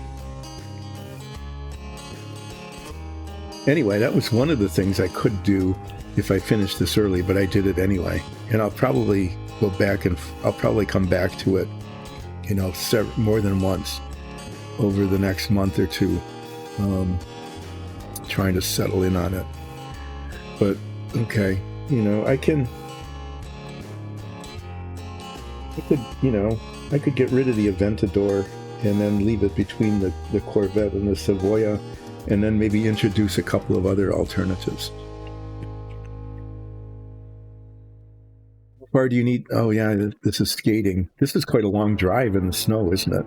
Anyway, that was one of the things I could do if I finished this early, but I did it anyway. And I'll probably go back and I'll probably come back to it, more than once over the next month or two, trying to settle in on it. But, okay, I could get rid of the Aventador and then leave it between the Corvette and the Savoia and then maybe introduce a couple of other alternatives. How far do you need? Oh yeah, this is skating. This is quite a long drive in the snow, isn't it?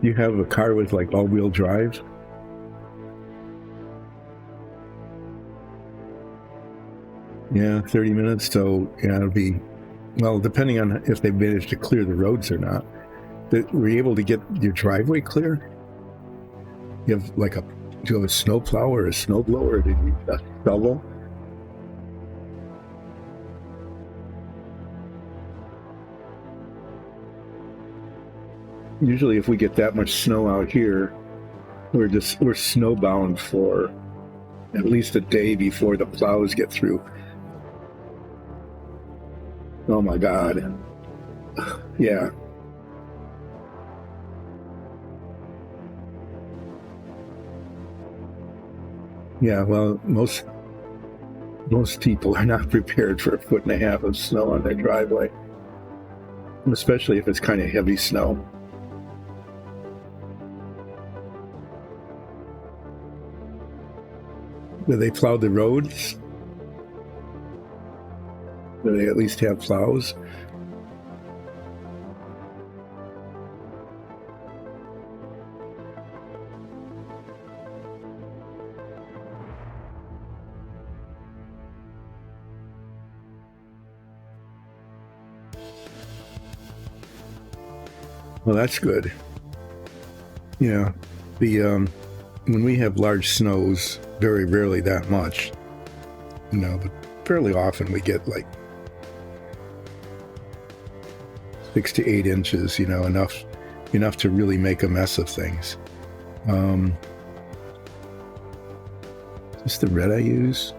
You have a car with like all-wheel drive? Yeah, 30 minutes. So yeah, it'll be, well, depending on if they manage to clear the roads or not. Were you able to get your driveway clear? You have like do you have a snow plow or a snow blower? Did you use a shovel? Usually if we get that much snow out here, we're snowbound for at least a day before the plows get through. Oh my God. Yeah. Yeah, well, most people are not prepared for 1.5 feet of snow on their driveway, especially if it's kind of heavy snow. Do they plow the roads? Do they at least have plows? Well, that's good. Yeah, when we have large snows, very rarely that much, but fairly often we get like 6 to 8 inches, enough to really make a mess of things. Is this the red I use?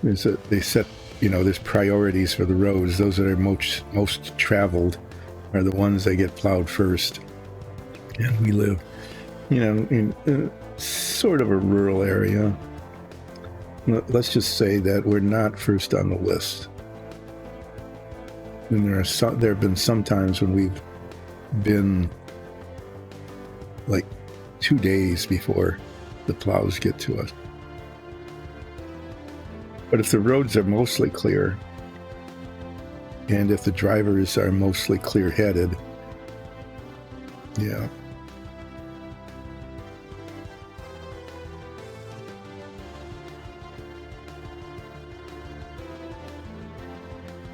They set, there's priorities for the roads. Those that are most traveled are the ones that get plowed first. And we live, in sort of a rural area. Let's just say that we're not first on the list. And there have been some times when we've been like 2 days before the plows get to us. But if the roads are mostly clear, and if the drivers are mostly clear-headed, yeah.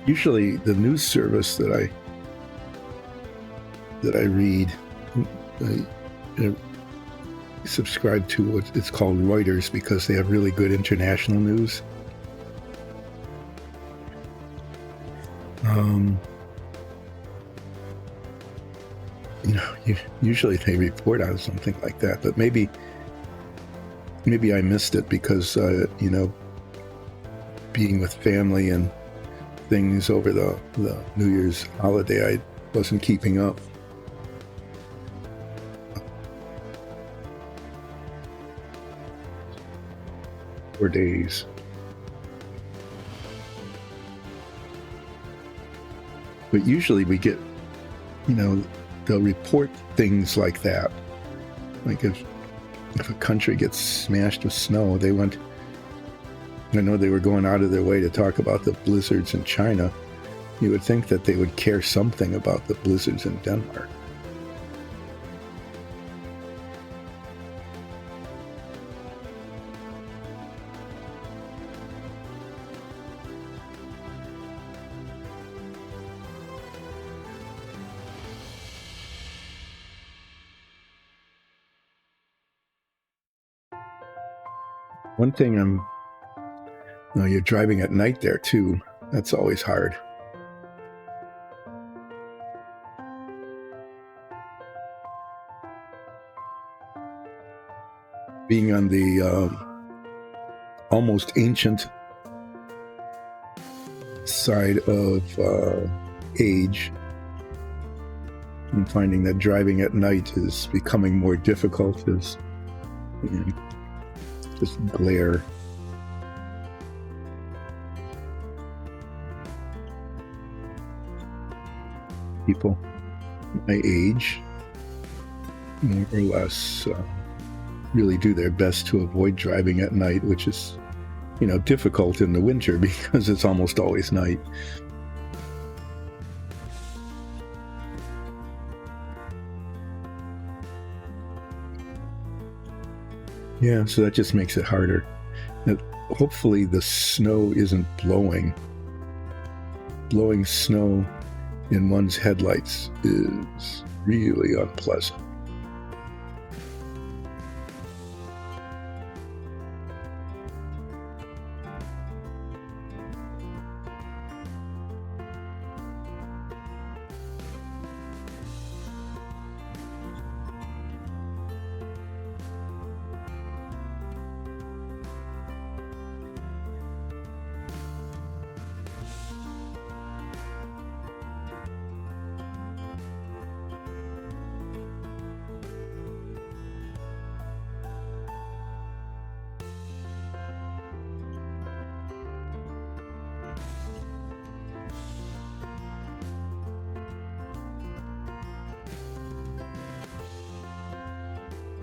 Usually the news service that I read, I subscribe to it's called Reuters because they have really good international news. Usually they report on something like that, but maybe I missed it because being with family and things over the New Year's holiday, I wasn't keeping up. For days. But usually we get, they'll report things like that. Like if a country gets smashed with snow, I know they were going out of their way to talk about the blizzards in China. You would think that they would care something about the blizzards in Denmark. One thing you're driving at night there too. That's always hard. Being on the almost ancient side of age, and finding that driving at night is becoming more difficult as just glare people my age, more or less, really do their best to avoid driving at night, which is, difficult in the winter because it's almost always night. Yeah, so that just makes it harder. Now, hopefully the snow isn't blowing. Blowing snow in one's headlights is really unpleasant.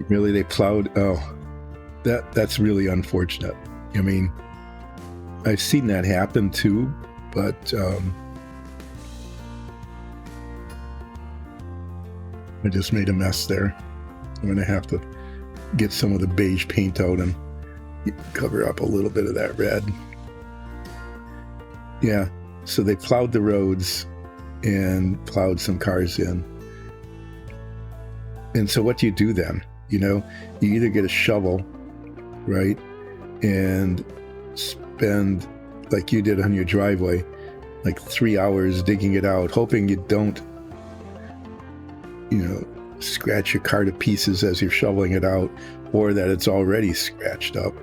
Really, they plowed. Oh, that's really unfortunate. I mean, I've seen that happen too, but I just made a mess there. I'm gonna have to get some of the beige paint out and cover up a little bit of that red. Yeah, so they plowed the roads and plowed some cars in. And so what do you do then? You either get a shovel, right, and spend, like you did on your driveway, like 3 hours digging it out, hoping you don't, scratch your car to pieces as you're shoveling it out, or that it's already scratched up.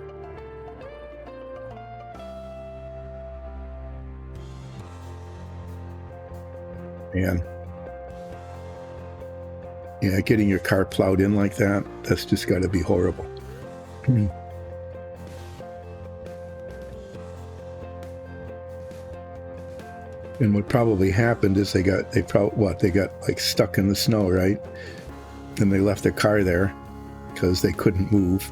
Man. Yeah, getting your car plowed in like that, that's just got to be horrible. And what probably happened is they got like stuck in the snow, right? And they left their car there because they couldn't move.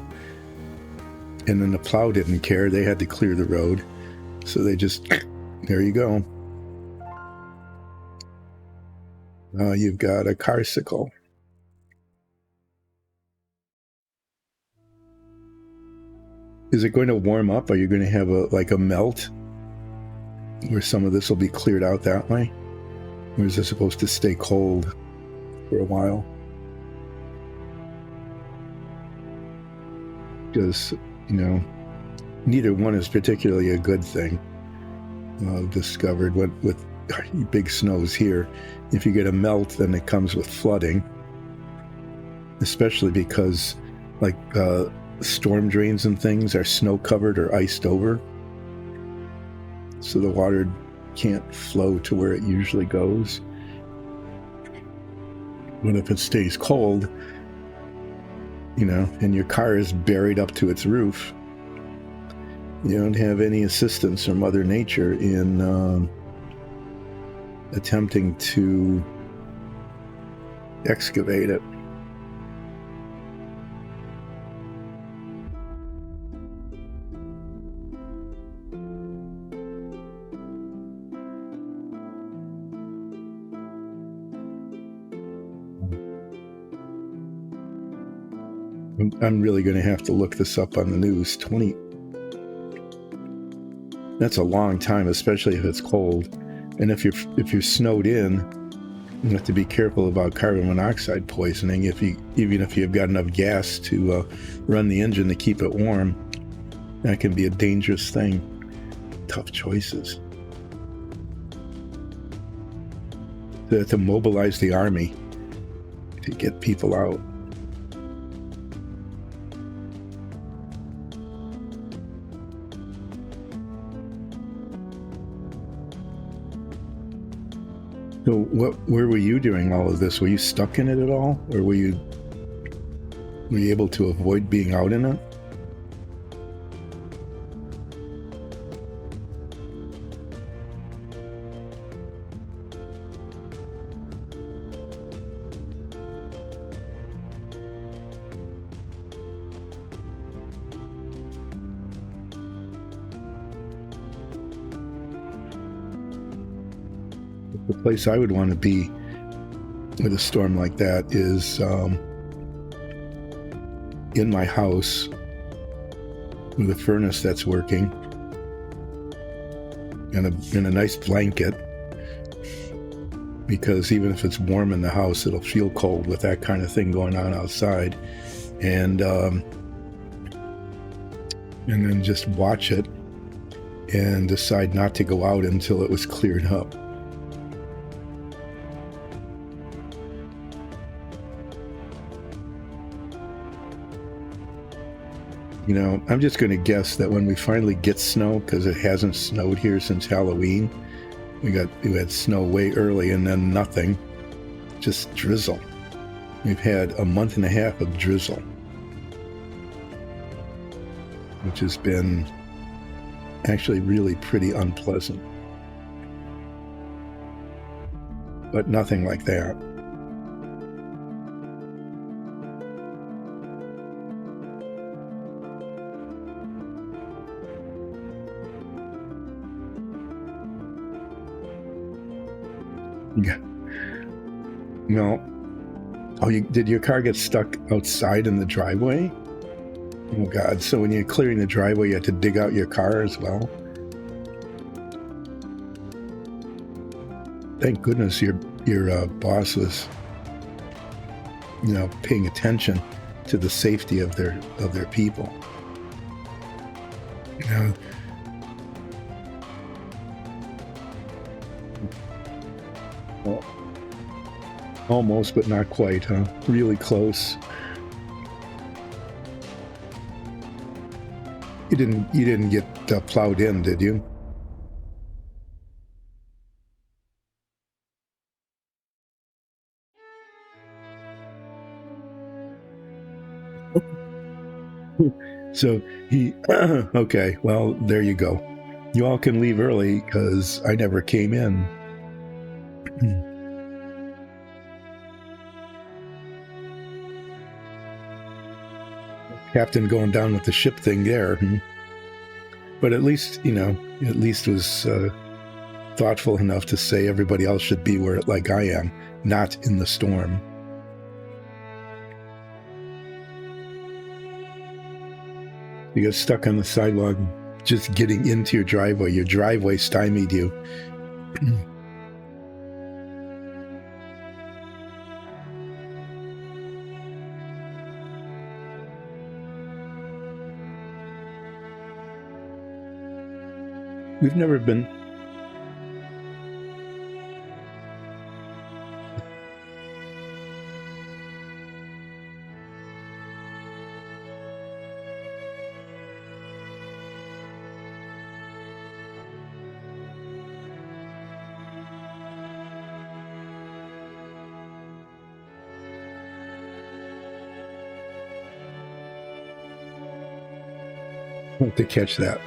And then the plow didn't care. They had to clear the road. So they just, there you go. You've got a carsicle. Is it going to warm up? Are you going to have a melt where some of this will be cleared out that way? Or is it supposed to stay cold for a while? Because, neither one is particularly a good thing. I've discovered with big snows here, if you get a melt, then it comes with flooding, especially because storm drains and things are snow covered or iced over, so the water can't flow to where it usually goes. But if it stays cold, and your car is buried up to its roof, you don't have any assistance from Mother Nature in attempting to excavate it. I'm really going to have to look this up on the news. 20. That's a long time, especially if it's cold. And if you're snowed in, you have to be careful about carbon monoxide poisoning. Even if you've got enough gas to run the engine to keep it warm, that can be a dangerous thing. Tough choices. They have to mobilize the army to get people out. So where were you during all of this? Were you stuck in it at all? Or were you able to avoid being out in it? the place I would want to be with a storm like that is in my house with a furnace that's working and a nice blanket, because even if it's warm in the house, it'll feel cold with that kind of thing going on outside. And then just watch it and decide not to go out until it was cleared up. You know, I'm just going to guess that when we finally get snow, because it hasn't snowed here since Halloween, we had snow way early and then nothing, just drizzle. We've had a month and a half of drizzle, which has been actually really pretty unpleasant. But nothing like that. Yeah. No. Oh, did your car get stuck outside in the driveway? Oh God! So when you're clearing the driveway, you had to dig out your car as well. Thank goodness your boss was, you know, paying attention to the safety of their people. You know, well, almost, but not quite, huh? Really close. You didn't get plowed in, did you? So he, okay, well, there you go. You all can leave early because I never came in. Captain going down with the ship thing there. But at least, you know, was thoughtful enough to say everybody else should be where, like I am, not in the storm. You got stuck on the sidewalk just getting into your driveway. Your driveway stymied you. We've never been. I have to catch that.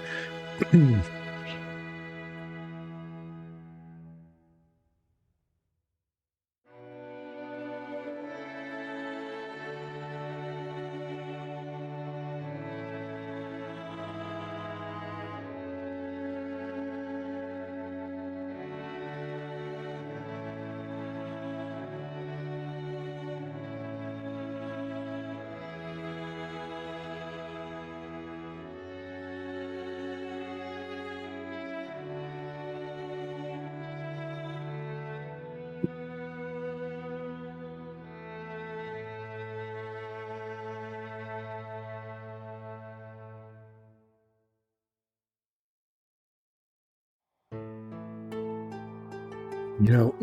You know,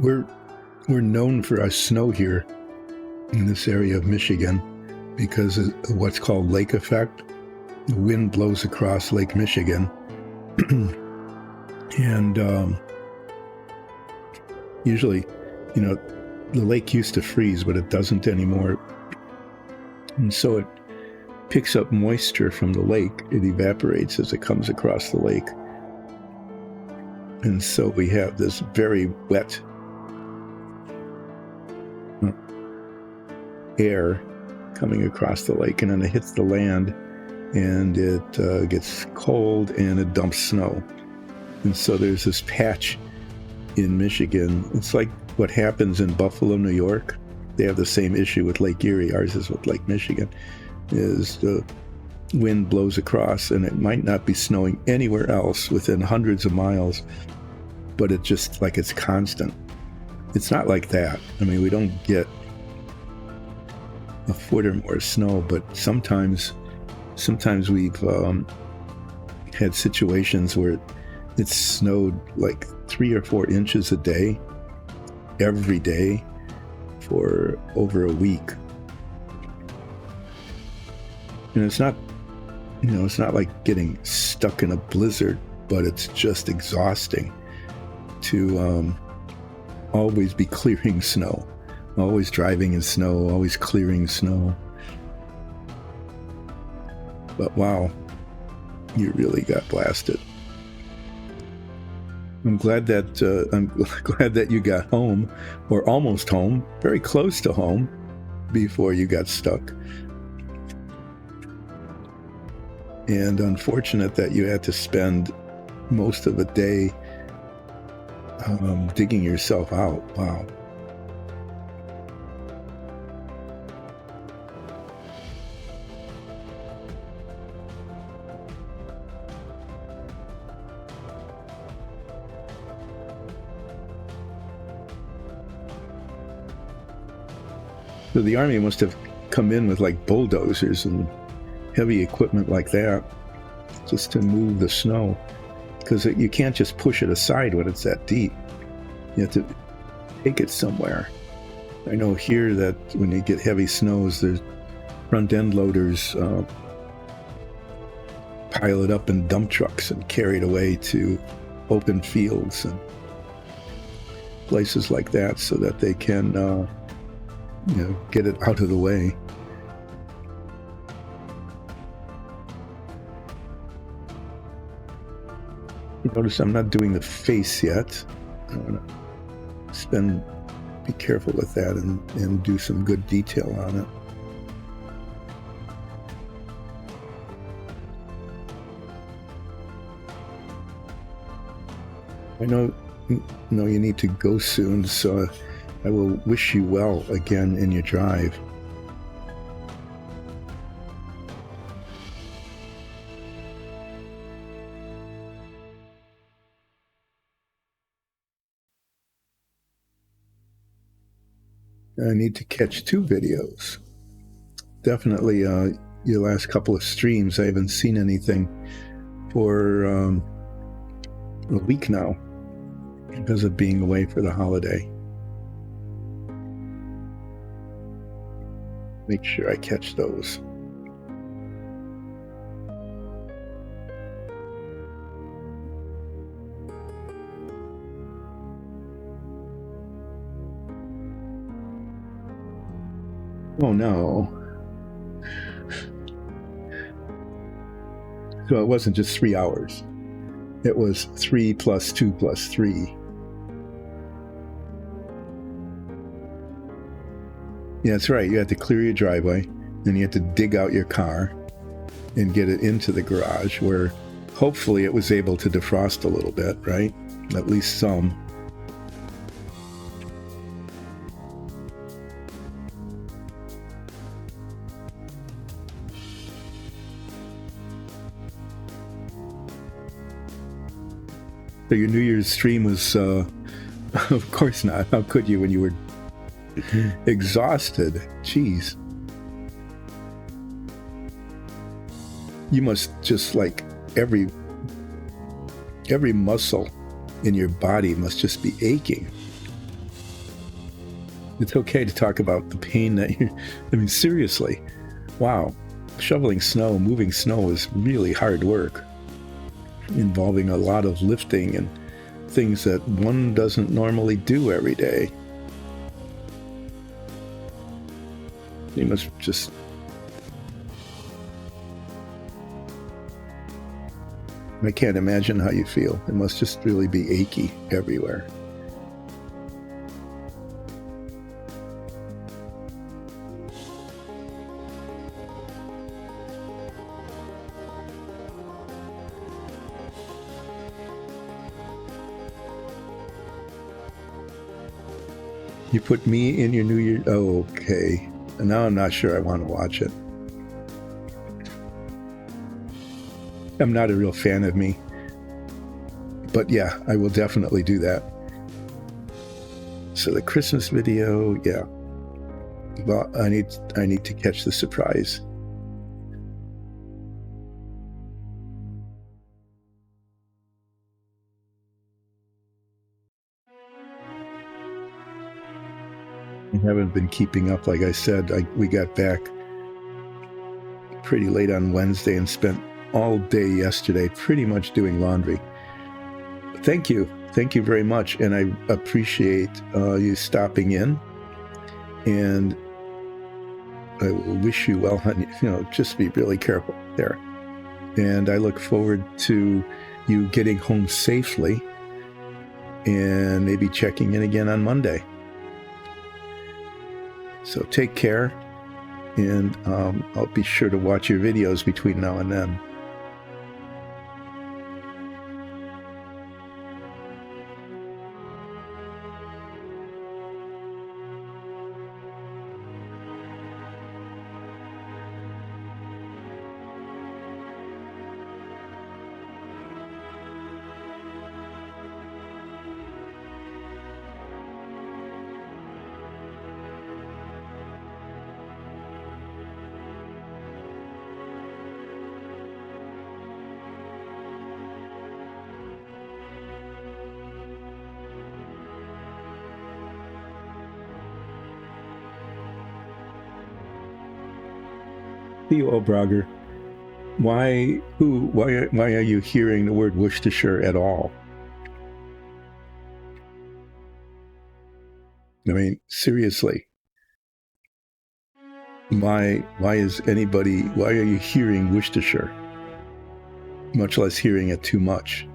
we're known for our snow here in this area of Michigan because of what's called lake effect. The wind blows across Lake Michigan, and usually, you know, the lake used to freeze, but it doesn't anymore, and so it picks up moisture from the lake. It evaporates as it comes across the lake. And so we have this very wet air coming across the lake, and then it hits the land, and it gets cold, and it dumps snow. And so there's this patch in Michigan. It's like what happens in Buffalo, New York. They have the same issue with Lake Erie. Ours is with Lake Michigan, is the wind blows across, and it might not be snowing anywhere else within hundreds of miles, but it's just like it's constant. It's not like that. I mean, we don't get a foot or more snow, but sometimes we've had situations where it snowed like 3 or 4 inches a day, every day, for over a week. And it's not, it's not like getting stuck in a blizzard, but it's just exhausting to always be clearing snow, always driving in snow, always clearing snow. But wow, you really got blasted. I'm glad that you got home, or almost home, very close to home, before you got stuck. And unfortunate that you had to spend most of the day digging yourself out. Wow. So the Army must have come in with like bulldozers and heavy equipment like that just to move the snow, because you can't just push it aside when it's that deep. You have to take it somewhere. I know here that when you get heavy snows, there's front end loaders pile it up in dump trucks and carry it away to open fields and places like that so that they can get it out of the way. You notice I'm not doing the face yet. I want to be careful with that and do some good detail on it. I know you need to go soon, so I will wish you well again in your drive. I need to catch 2 videos. Definitely your last couple of streams, I haven't seen anything for a week now because of being away for the holiday. Make sure I catch those. Oh no. So it wasn't just 3 hours. It was 3 plus 2 plus 3. Yeah, that's right. You had to clear your driveway, then you had to dig out your car and get it into the garage, where hopefully it was able to defrost a little bit, right? At least some. So your New Year's stream was, of course not. How could you when you were exhausted? Jeez. You must just like every muscle in your body must just be aching. It's okay to talk about the pain that I mean, seriously. Wow. Shoveling snow, moving snow is really hard work, involving a lot of lifting and things that one doesn't normally do every day. You must just... I can't imagine how you feel. It must just really be achy everywhere. You put me in your New Year. Oh, okay. And now I'm not sure I want to watch it. I'm not a real fan of me. But yeah, I will definitely do that. So the Christmas video, yeah. Well, I need to catch the surprise. I haven't been keeping up. Like I said, we got back pretty late on Wednesday and spent all day yesterday pretty much doing laundry. Thank you very much, and I appreciate you stopping in, and I wish you well, honey. Just be really careful there, and I look forward to you getting home safely and maybe checking in again on Monday. So take care, and I'll be sure to watch your videos between now and then. Theo Obrogger, why are you hearing the word Worcestershire at all? I mean, seriously. Why are you hearing Worcestershire? Much less hearing it too much.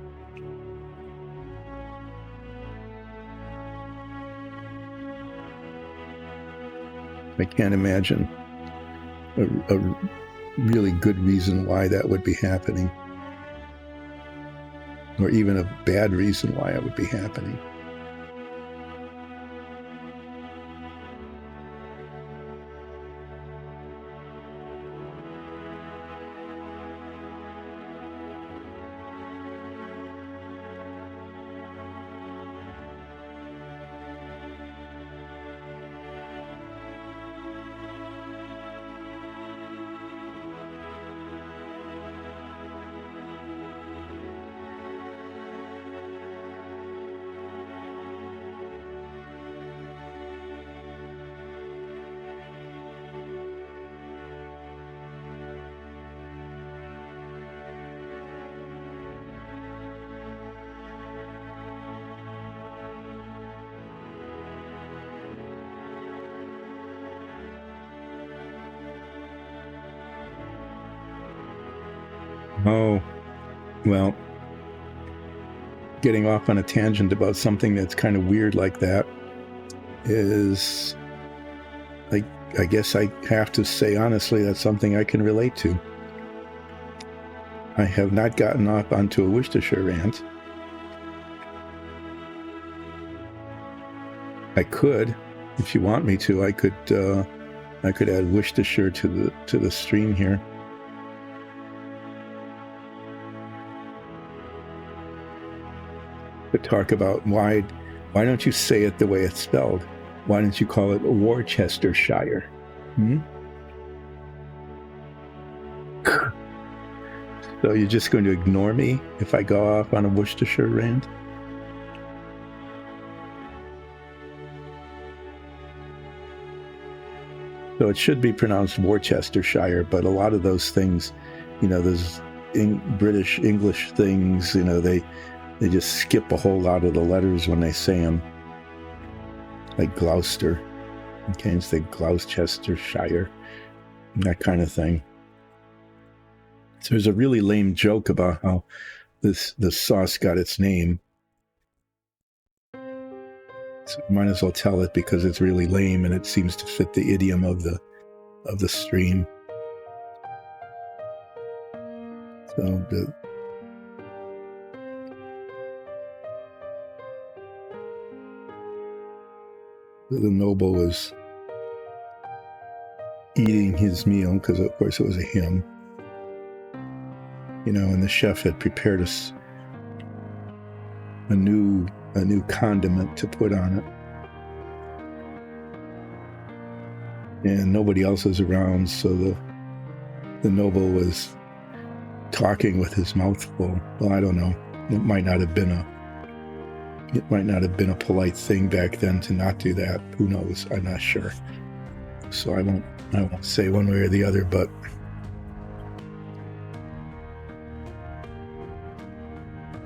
I can't imagine a really good reason why that would be happening, or even a bad reason why it would be happening. Oh, well, getting off on a tangent about something that's kind of weird like that is, I guess I have to say honestly, that's something I can relate to. I have not gotten off onto a Worcestershire rant. I could, if you want me to. I could add Worcestershire to the stream here. To talk about why don't you say it the way it's spelled? Why don't you call it Worcestershire? So you're just going to ignore me if I go off on a Worcestershire rant? So it should be pronounced Worcestershire, but a lot of those things, those British English things, they just skip a whole lot of the letters when they say them. Like Gloucester. Okay, it's like Gloucestershire. That kind of thing. So there's a really lame joke about how the sauce got its name. So might as well tell it because it's really lame and it seems to fit the idiom of the stream. So the noble was eating his meal, because of course it was a him, and the chef had prepared us a new condiment to put on it. And nobody else was around, so the noble was talking with his mouth full. Well, I don't know. It might not have been a polite thing back then to not do that. Who knows? I'm not sure. So I won't say one way or the other, but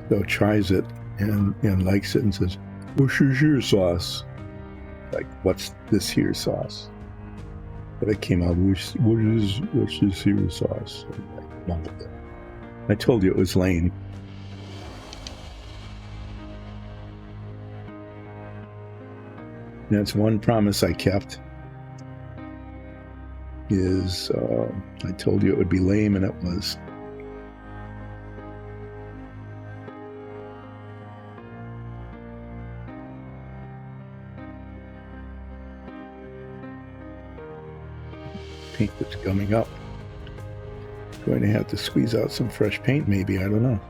so tries it and likes it and says, "What's your here sauce?" Like, what's this here sauce? But it came out, what's this here sauce? I told you it was lame. That's one promise I kept, is I told you it would be lame, and it was. Paint that's gumming up. Going to have to squeeze out some fresh paint, maybe. I don't know.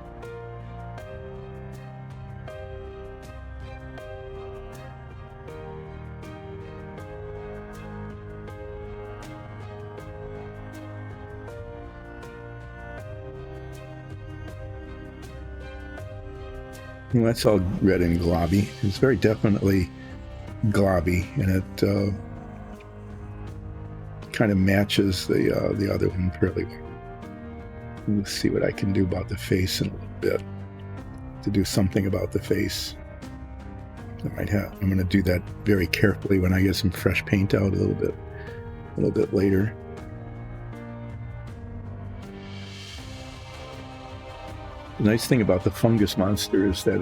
Well, that's all red and globby. It's very definitely globby, and it kind of matches the other one fairly well. Let's see what I can do about the face in a little bit. To do something about the face, I'm going to do that very carefully when I get some fresh paint out a little bit later. The nice thing about the fungus monster is that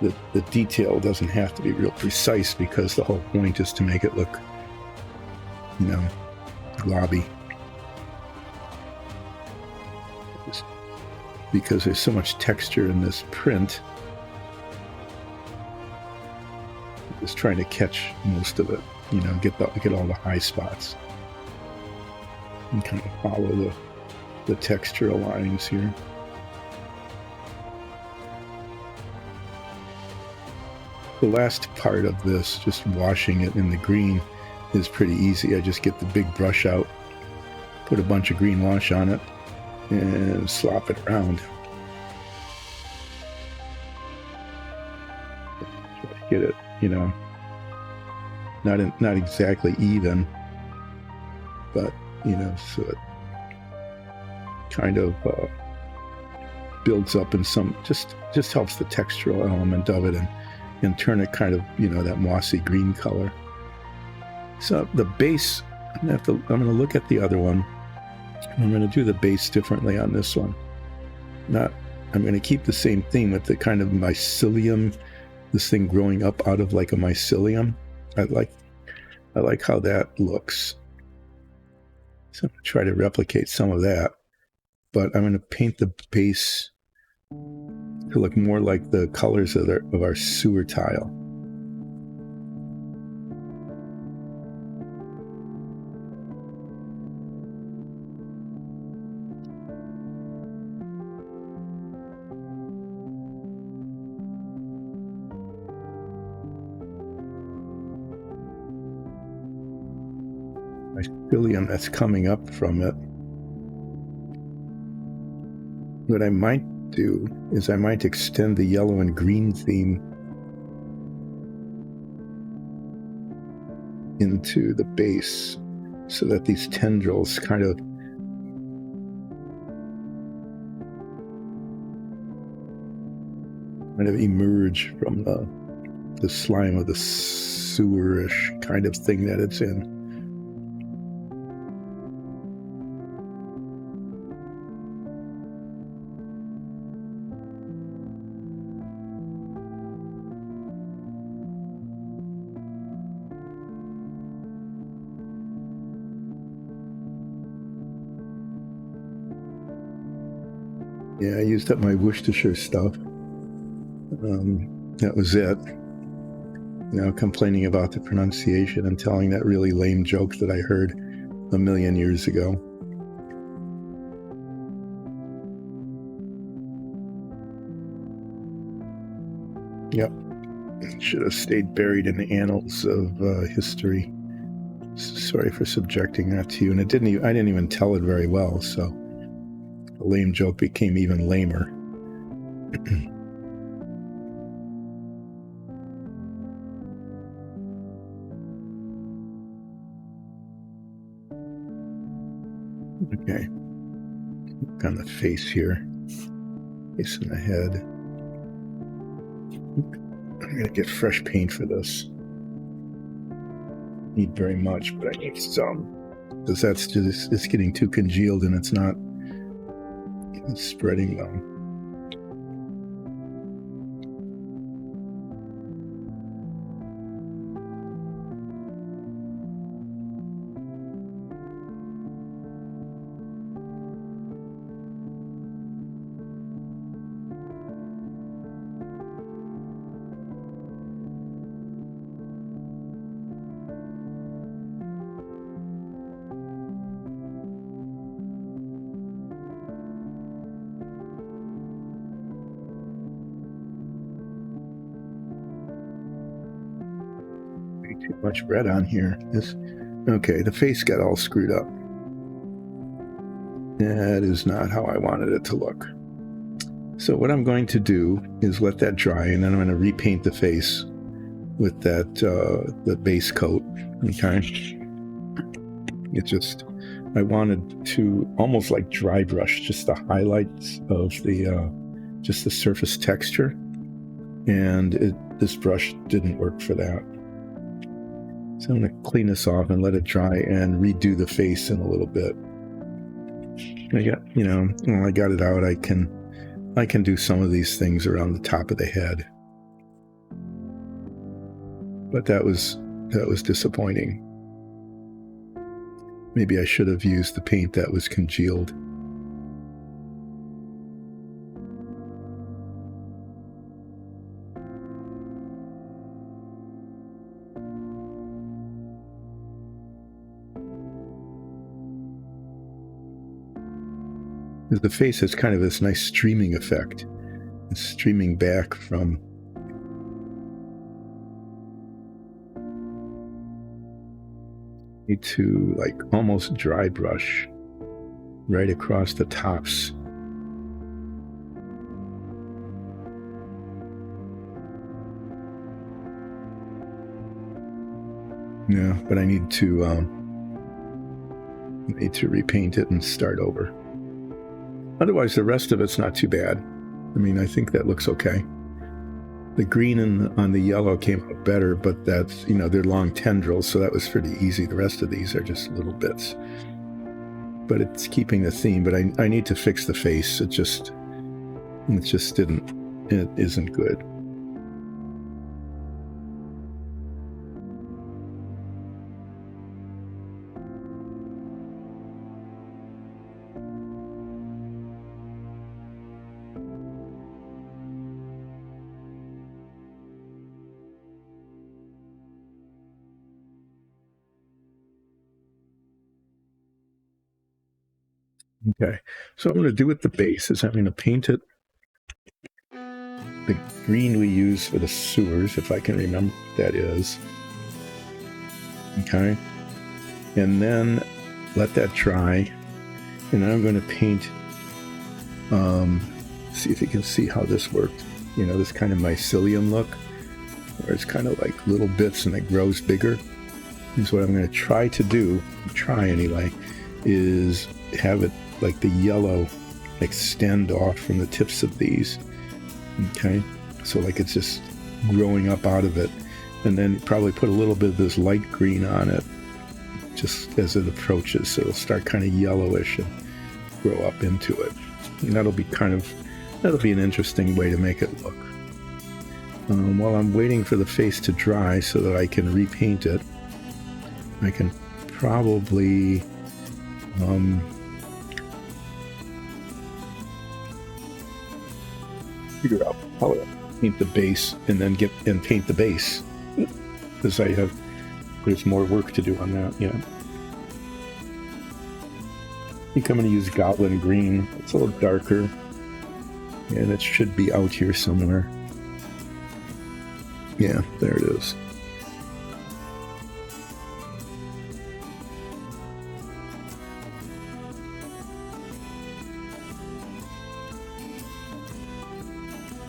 the detail doesn't have to be real precise, because the whole point is to make it look, globby. Because there's so much texture in this print, I'm just trying to catch most of it, get all the high spots, and kind of follow the textural lines here. The last part of this, just washing it in the green, is pretty easy. I just get the big brush out, put a bunch of green wash on it, and slop it around. Get it, not exactly even, but so it kind of builds up in some, just helps the textural element of it, and turn it kind of, that mossy green color. So the base, I'm going to look at the other one. I'm going to do the base differently on this one. I'm going to keep the same theme with the kind of mycelium, this thing growing up out of like a mycelium. I like how that looks. So I'm going to try to replicate some of that, but I'm going to paint the base to look more like the colors of our sewer tile. Mycelium that's coming up from it. What I might do is I might extend the yellow and green theme into the base, so that these tendrils kind of emerge from the slime of the sewerish kind of thing that it's in. Yeah, I used up my Worcestershire stuff. That was it. complaining about the pronunciation and telling that really lame joke that I heard a million years ago. Yep. Should have stayed buried in the annals of history. Sorry for subjecting that to you. And I didn't even tell it very well, so the lame joke became even lamer. Okay. Look on the face here. Face and the head. I'm going to get fresh paint for this. Need very much, but I need some. Because it's getting too congealed and it's not spreading well. Too much red on here. Okay, the face got all screwed up. That is not how I wanted it to look. So what I'm going to do is let that dry, and then I'm going to repaint the face with that the base coat. Okay. I wanted to almost like dry brush just the highlights of the just the surface texture, and this brush didn't work for that. So I'm going to clean this off and let it dry and redo the face in a little bit. I got it out. I can do some of these things around the top of the head. But that was disappointing. Maybe I should have used the paint that was congealed. The face has kind of this nice streaming effect. It's streaming back from to like almost dry brush right across the tops. Yeah, but I need to repaint it and start over. Otherwise, the rest of it's not too bad. I mean, I think that looks okay. The green on the yellow came out better, but that's, they're long tendrils, so that was pretty easy. The rest of these are just little bits. But it's keeping the theme, but I need to fix the face. It isn't good. Okay, so what I'm going to do with the base is I'm going to paint it the green we use for the sewers, if I can remember what that is. Okay, and then let that dry, and then I'm going to paint, see if you can see how this worked. This kind of mycelium look, where it's kind of like little bits and it grows bigger. And so what I'm going to try to do, is have it like the yellow extend off from the tips of these. Okay, so like it's just growing up out of it, and then probably put a little bit of this light green on it just as it approaches, so it'll start kind of yellowish and grow up into it. And that'll be an interesting way to make it look. While I'm waiting for the face to dry so that I can repaint it, I can probably figure out how to paint the base and then paint the base. because there's more work to do on that yet. I think I'm going to use Goblin Green. It's a little darker, and it should be out here somewhere. Yeah, there it is.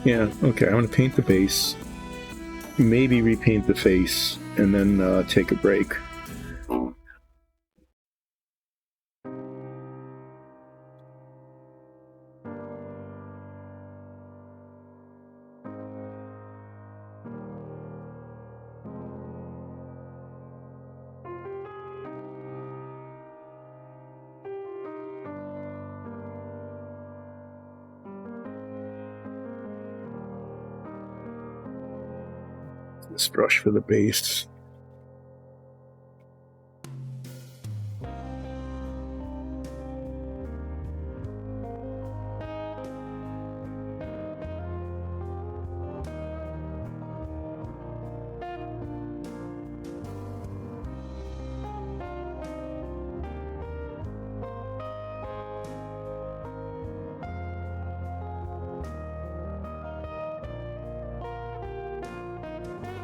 Yeah, okay, I'm going to paint the base, maybe repaint the face, and then take a break. This brush for the base.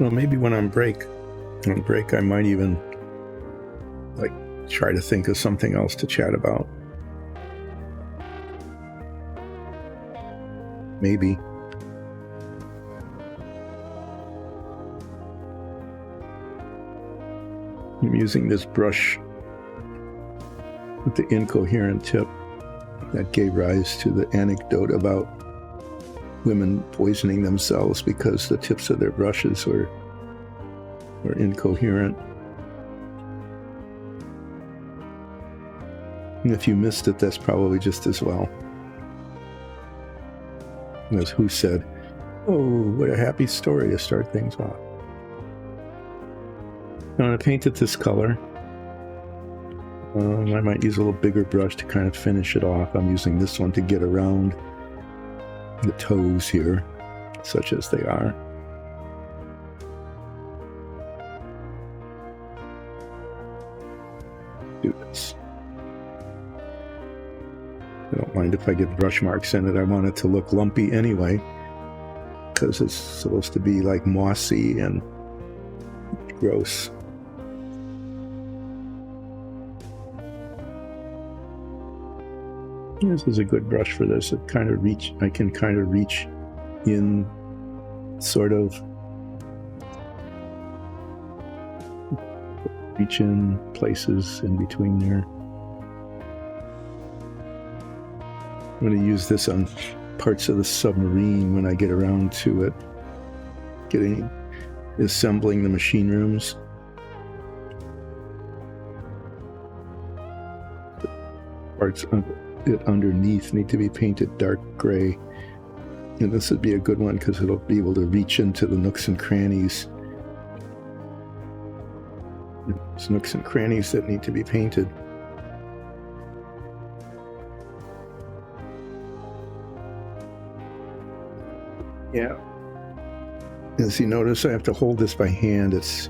Well, maybe when on break I might even try to think of something else to chat about. Maybe. I'm using this brush with the incoherent tip that gave rise to the anecdote about women poisoning themselves because the tips of their brushes were incoherent. And if you missed it, that's probably just as well. As who said, "Oh, what a happy story to start things off." I'm going to paint it this color. I might use a little bigger brush to kind of finish it off. I'm using this one to get around the toes here, such as they are. Do this. I don't mind if I get brush marks in it. I want it to look lumpy anyway, because it's supposed to be like mossy and gross. This is a good brush for this. I can kind of reach in, sort of reach in places in between there. I'm going to use this on parts of the submarine when I get around to it, assembling the machine rooms. Parts of it underneath need to be painted dark gray, and this would be a good one because it'll be able to reach into the nooks and crannies. There's nooks and crannies that need to be painted. Yeah. As you notice, I have to hold this by hand. This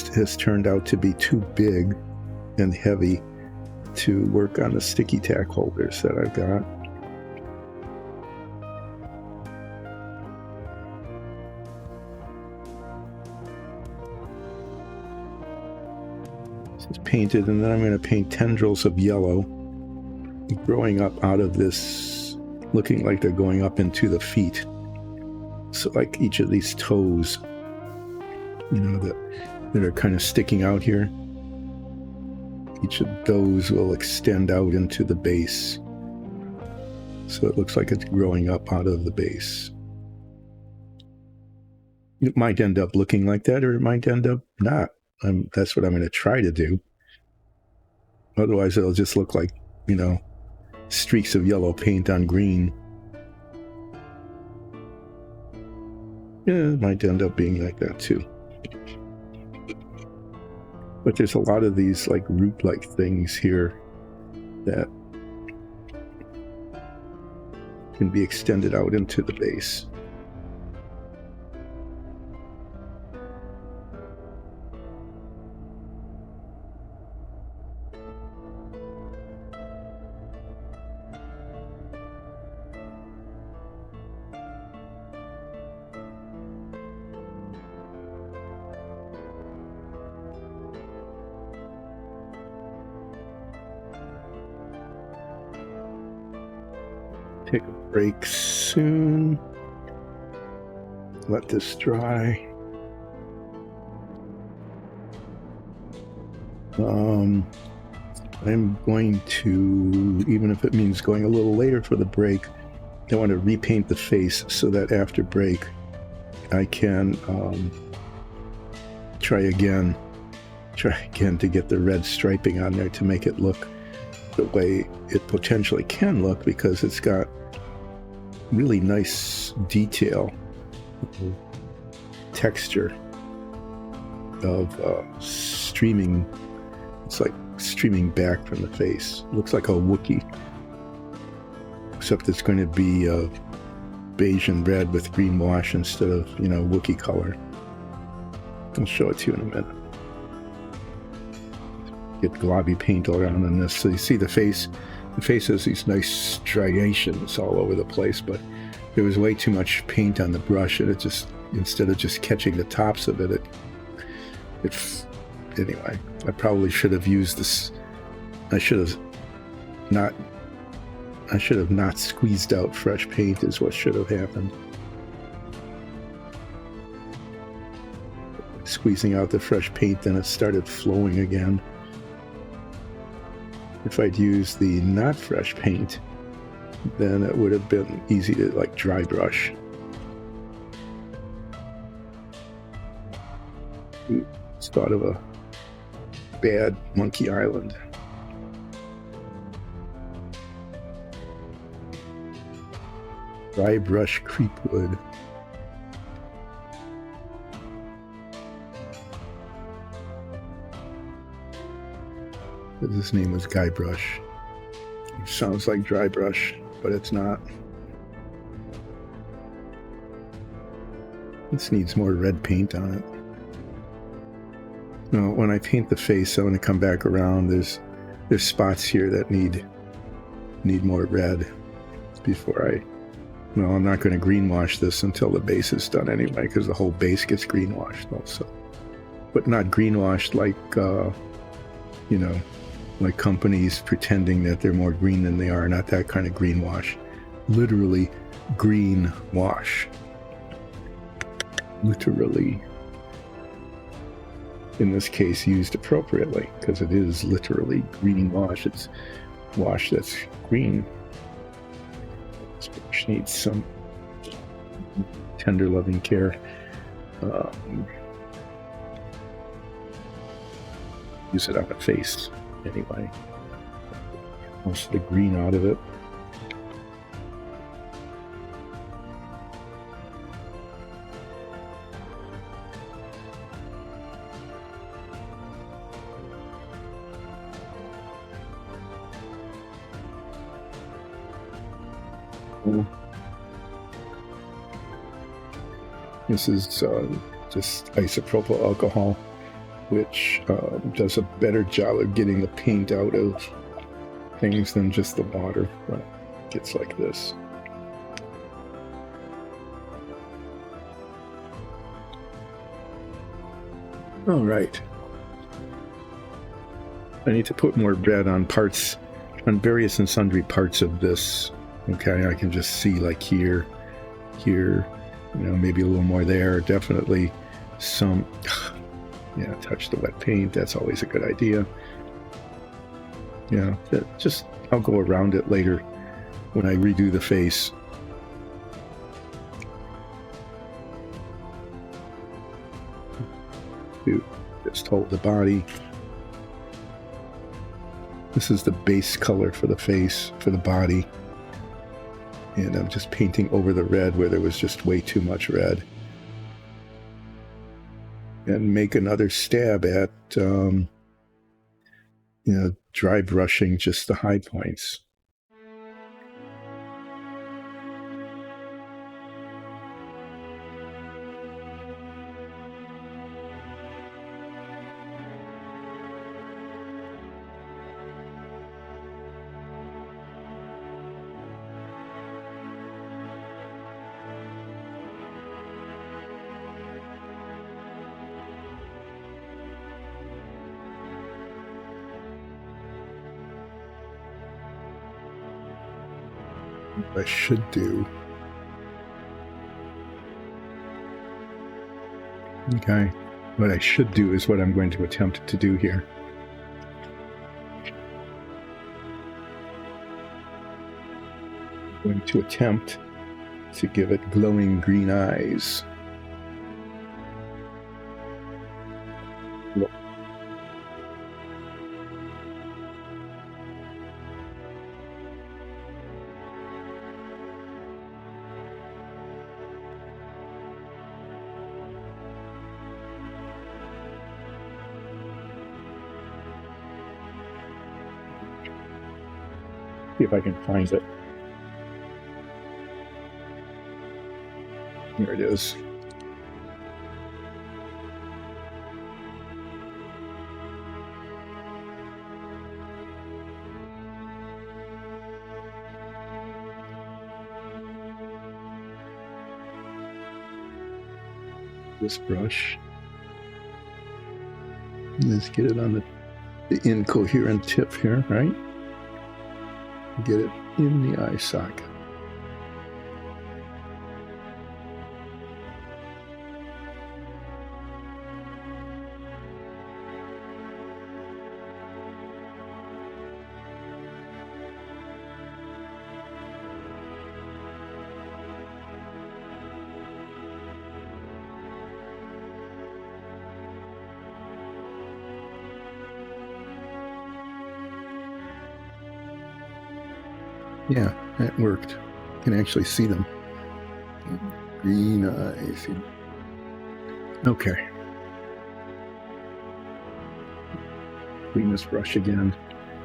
has turned out to be too big and heavy to work on the sticky tack holders that I've got. This is painted, and then I'm going to paint tendrils of yellow growing up out of this, looking like they're going up into the feet. So like each of these toes, that are kind of sticking out here, each of those will extend out into the base. So it looks like it's growing up out of the base. It might end up looking like that, or it might end up not. That's what I'm going to try to do. Otherwise, it'll just look like, streaks of yellow paint on green. Yeah, it might end up being like that too. But there's a lot of these like root-like things here that can be extended out into the base. take a break soon. Let this dry. I'm going to, even if it means going a little later for the break, I want to repaint the face so that after break I can try again to get the red striping on there to make it look the way it potentially can look, because it's got really nice detail, texture of streaming. It's like streaming back from the face. It looks like a Wookiee, except it's going to be beige and red with green wash instead of, Wookiee color. I'll show it to you in a minute. Get globby paint all around on this. So you see the face has these nice striations all over the place, but there was way too much paint on the brush, and it just, instead of just catching the tops of it, anyway, I probably should have used this. I should have not squeezed out fresh paint is what should have happened. Squeezing out the fresh paint, then it started flowing again. If I'd used the not fresh paint, then it would have been easy to dry brush. Ooh, it's thought of a bad Monkey Island. Dry brush creepwood. His name was Guybrush. It sounds like dry brush, but it's not. This needs more red paint on it. Now, when I paint the face, I'm going to come back around. There's spots here that need more red before I'm not going to green wash this until the base is done anyway, because the whole base gets green washed also. But not green washed like companies pretending that they're more green than they are. Not that kind of green wash. Literally green wash. Literally. In this case, used appropriately, because it is literally green wash. It's wash that's green. This brush needs some tender, loving care. Use it on the face anyway. Most of the green out of it. This is just isopropyl alcohol, which does a better job of getting the paint out of things than just the water. But it gets like this. All right. I need to put more red on various and sundry parts of this. Okay, I can just see here, maybe a little more there. Definitely some, touch the wet paint. That's always a good idea. Yeah, I'll go around it later when I redo the face. Just hold the body. This is the base color for the face, for the body. And I'm just painting over the red where there was just way too much red. And make another stab at, dry brushing just the high points. What I should do. Okay. What I should do is what I'm going to attempt to do here. I'm going to attempt to give it glowing green eyes. Look. See if I can find it. Here it is. This brush. Let's get it on the incoherent tip here, right? Get it in the eye socket. Yeah, that worked. You can actually see them. Green eyes. Okay. Clean this brush again.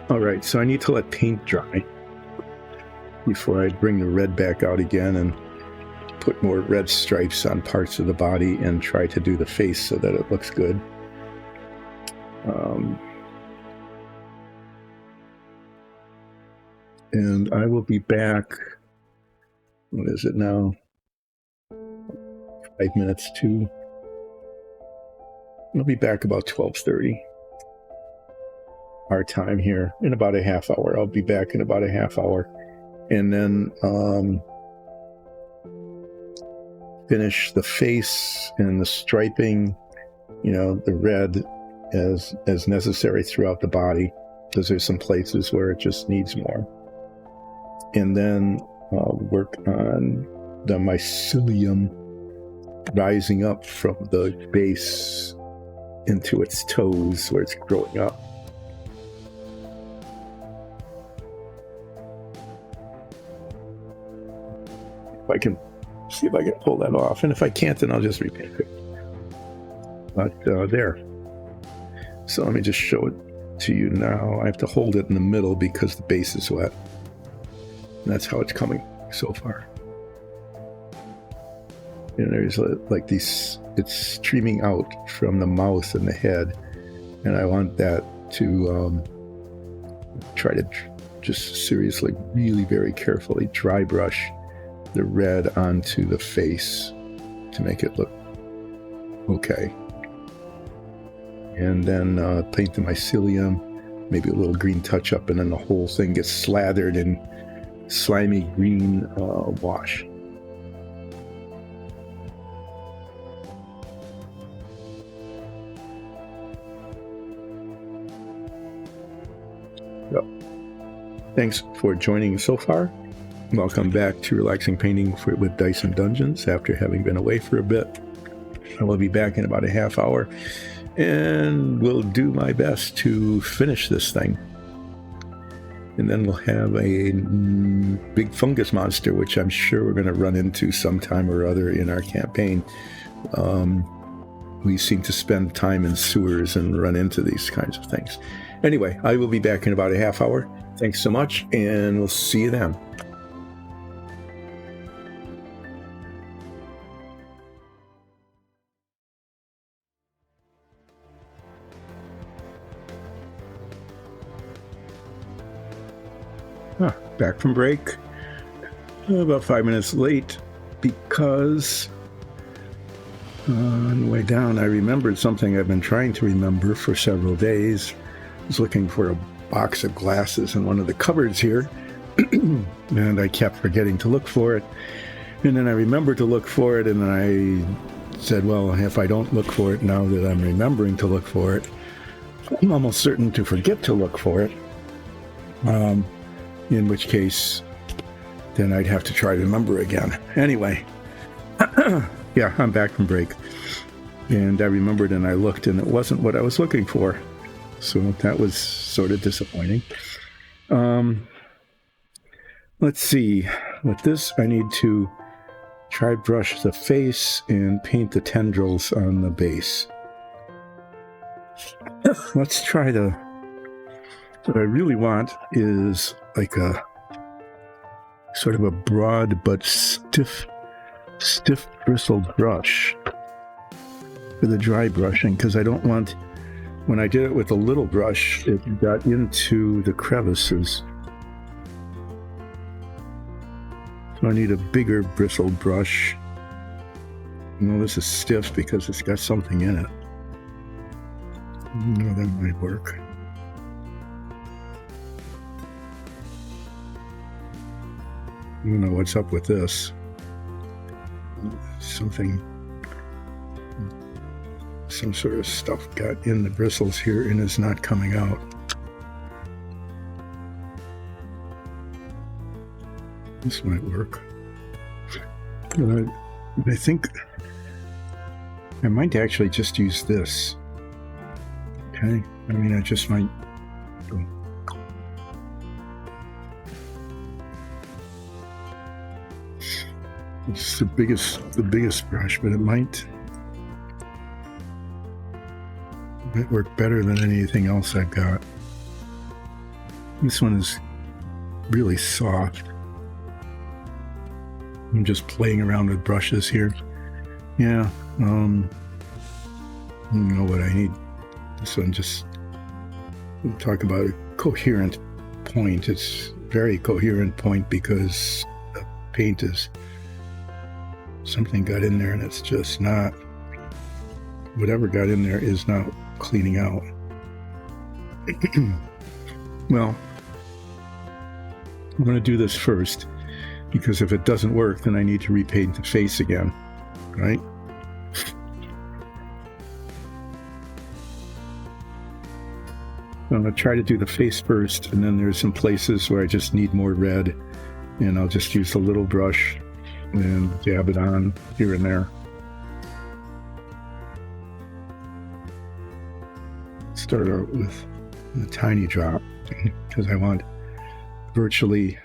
All right, so I need to let paint dry before I bring the red back out again and put more red stripes on parts of the body and try to do the face so that it looks good. And I will be back, what is it now? 5 minutes to, I'll be back about 12:30 our time here, in about a half hour. I'll be back in about a half hour. And then finish the face and the striping, you know, the red as necessary throughout the body, because there's some places where it just needs more. And then work on the mycelium rising up from the base into its toes where it's growing up. If I can see if I can pull that off, and if I can't, then I'll just repaint it. But there. So let me just show it to you now. I have to hold it in the middle because the base is wet. And that's how it's coming so far. And there's like these, it's streaming out from the mouth and the head. And I want that to try to just seriously, really very carefully dry brush the red onto the face to make it look okay. And then paint the mycelium, maybe a little green touch up, and then the whole thing gets slathered in slimy green wash. So, thanks for joining so far. Welcome back to Relaxing Painting with Dice and Dungeons after having been away for a bit. I will be back in about a half hour and will do my best to finish this thing. And then we'll have a big fungus monster, which I'm sure we're going to run into sometime or other in our campaign. We seem to spend time in sewers and run into these kinds of things. Anyway, I will be back in about a half hour. Thanks so much, and we'll see you then. Back from break, about 5 minutes late, because on the way down I remembered something I've been trying to remember for several days. I was looking for a box of glasses in one of the cupboards here, And I kept forgetting to look for it. And then I remembered to look for it, and then I said, well, if I don't look for it now that I'm remembering to look for it, I'm almost certain to forget to look for it. In which case, then I'd have to try to remember again. Anyway, yeah, I'm back from break. And I remembered and I looked, and it wasn't what I was looking for. So that was sort of disappointing. Let's see. With this, I need to try brush the face and paint the tendrils on the base. Let's try what I really want is like a sort of a broad but stiff bristled brush for the dry brushing, because I don't want, when I did it with a little brush, it got into the crevices. So I need a bigger bristled brush. This is stiff because it's got something in it. That might work. I don't know what's up with this. Some sort of stuff got in the bristles here and is not coming out. This might work. But I think I might actually just use this. Okay, I mean, I just might. It's the biggest brush, but it might work better than anything else I've got. This one is really soft. I'm just playing around with brushes here. Yeah, I don't know what I need. This one just, we'll talk about a coherent point. It's very coherent point because the paint is, something got in there and it's just not, whatever got in there is not cleaning out. Well, I'm going to do this first, because if it doesn't work, then I need to repaint the face again, right? I'm going to try to do the face first, and then there's some places where I just need more red, and I'll just use a little brush and dab it on here and there. Start out with a tiny drop, because I want virtually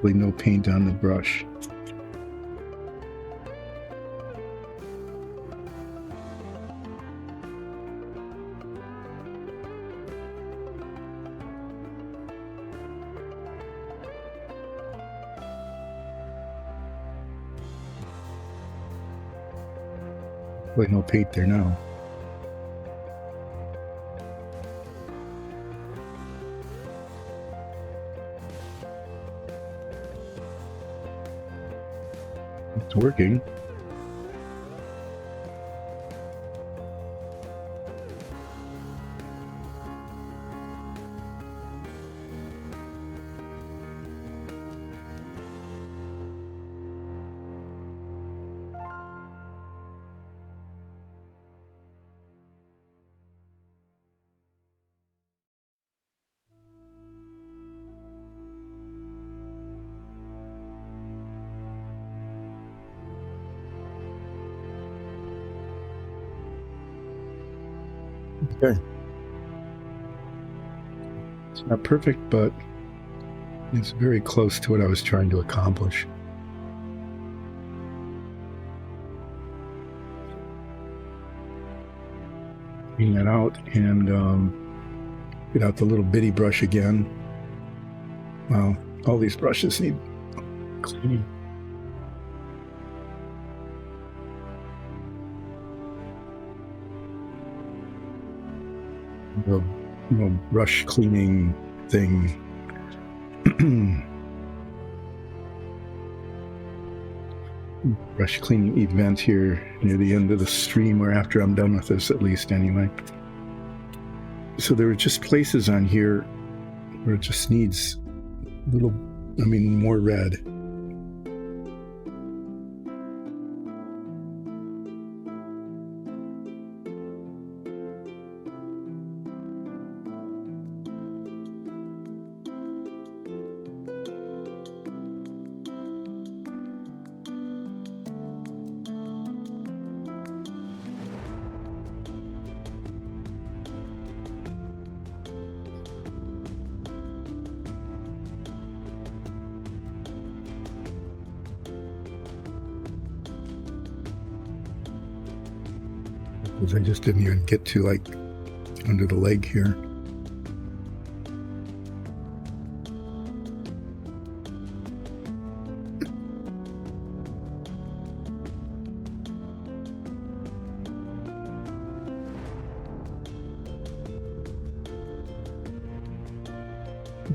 no paint on the brush. Like no paint there now. It's working. Okay. It's not perfect, but it's very close to what I was trying to accomplish. Clean that out and get out the little bitty brush again. Wow, all these brushes need cleaning. The brush cleaning thing. Brush cleaning event here near the end of the stream, or after I'm done with this, at least, anyway. So there are just places on here where it just needs more red. Because I just didn't even get to like under the leg here.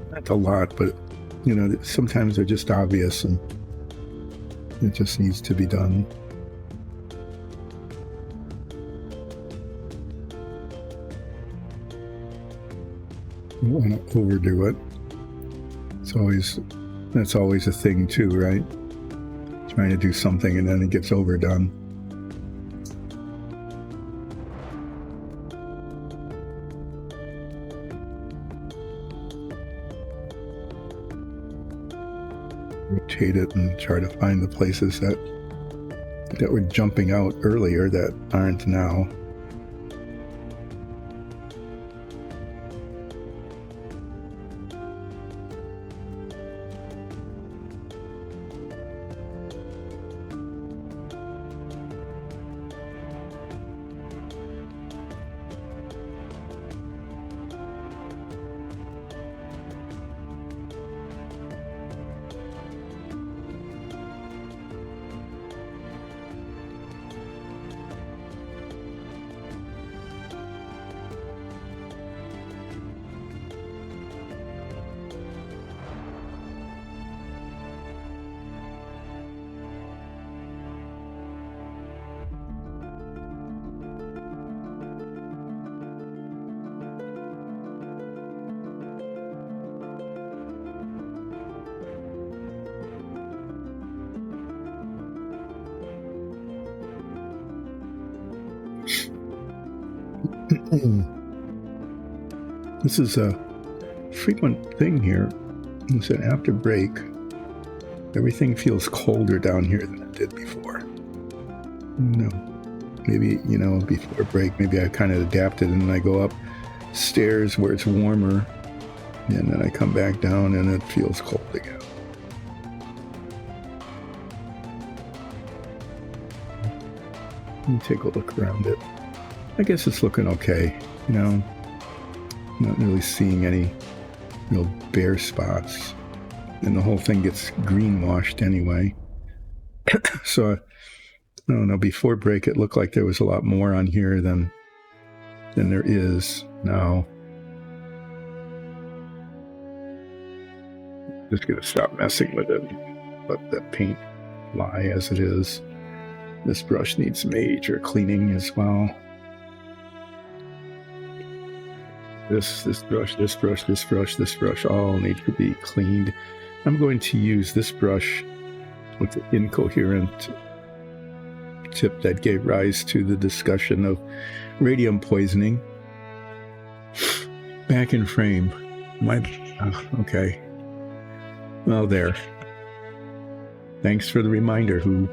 Not a lot, but sometimes they're just obvious and it just needs to be done. You don't want to overdo it. That's always a thing too, right? Trying to do something and then it gets overdone. Rotate it and try to find the places that were jumping out earlier that aren't now. This is a frequent thing here. Is that after break, everything feels colder down here than it did before. Maybe, before break, maybe I kind of adapted and then I go upstairs where it's warmer and then I come back down and it feels cold again. Let me take a look around it. I guess it's looking okay, not really seeing any real bare spots, and the whole thing gets greenwashed anyway. So, I don't know, before break it looked like there was a lot more on here than there is now. Just gonna stop messing with it, let that paint lie as it is. This brush needs major cleaning as well. This brush all need to be cleaned. I'm going to use this brush with the incoherent tip that gave rise to the discussion of radium poisoning. Back in frame. Okay. Well, there. Thanks for the reminder, Who.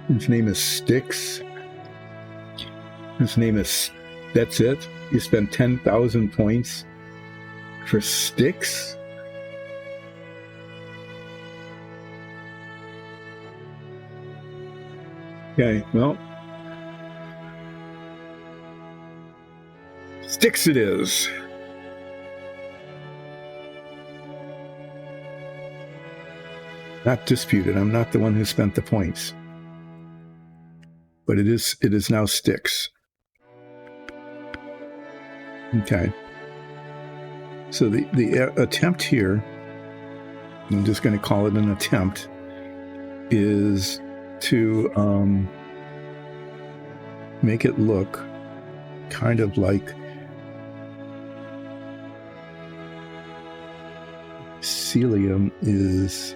His name is Styx. That's it? You spent 10,000 points for Styx? Okay, well. Styx it is. Not disputed. I'm not the one who spent the points. But it is now Styx. Okay. So the attempt here, I'm just going to call it an attempt, is to make it look kind of like cilium is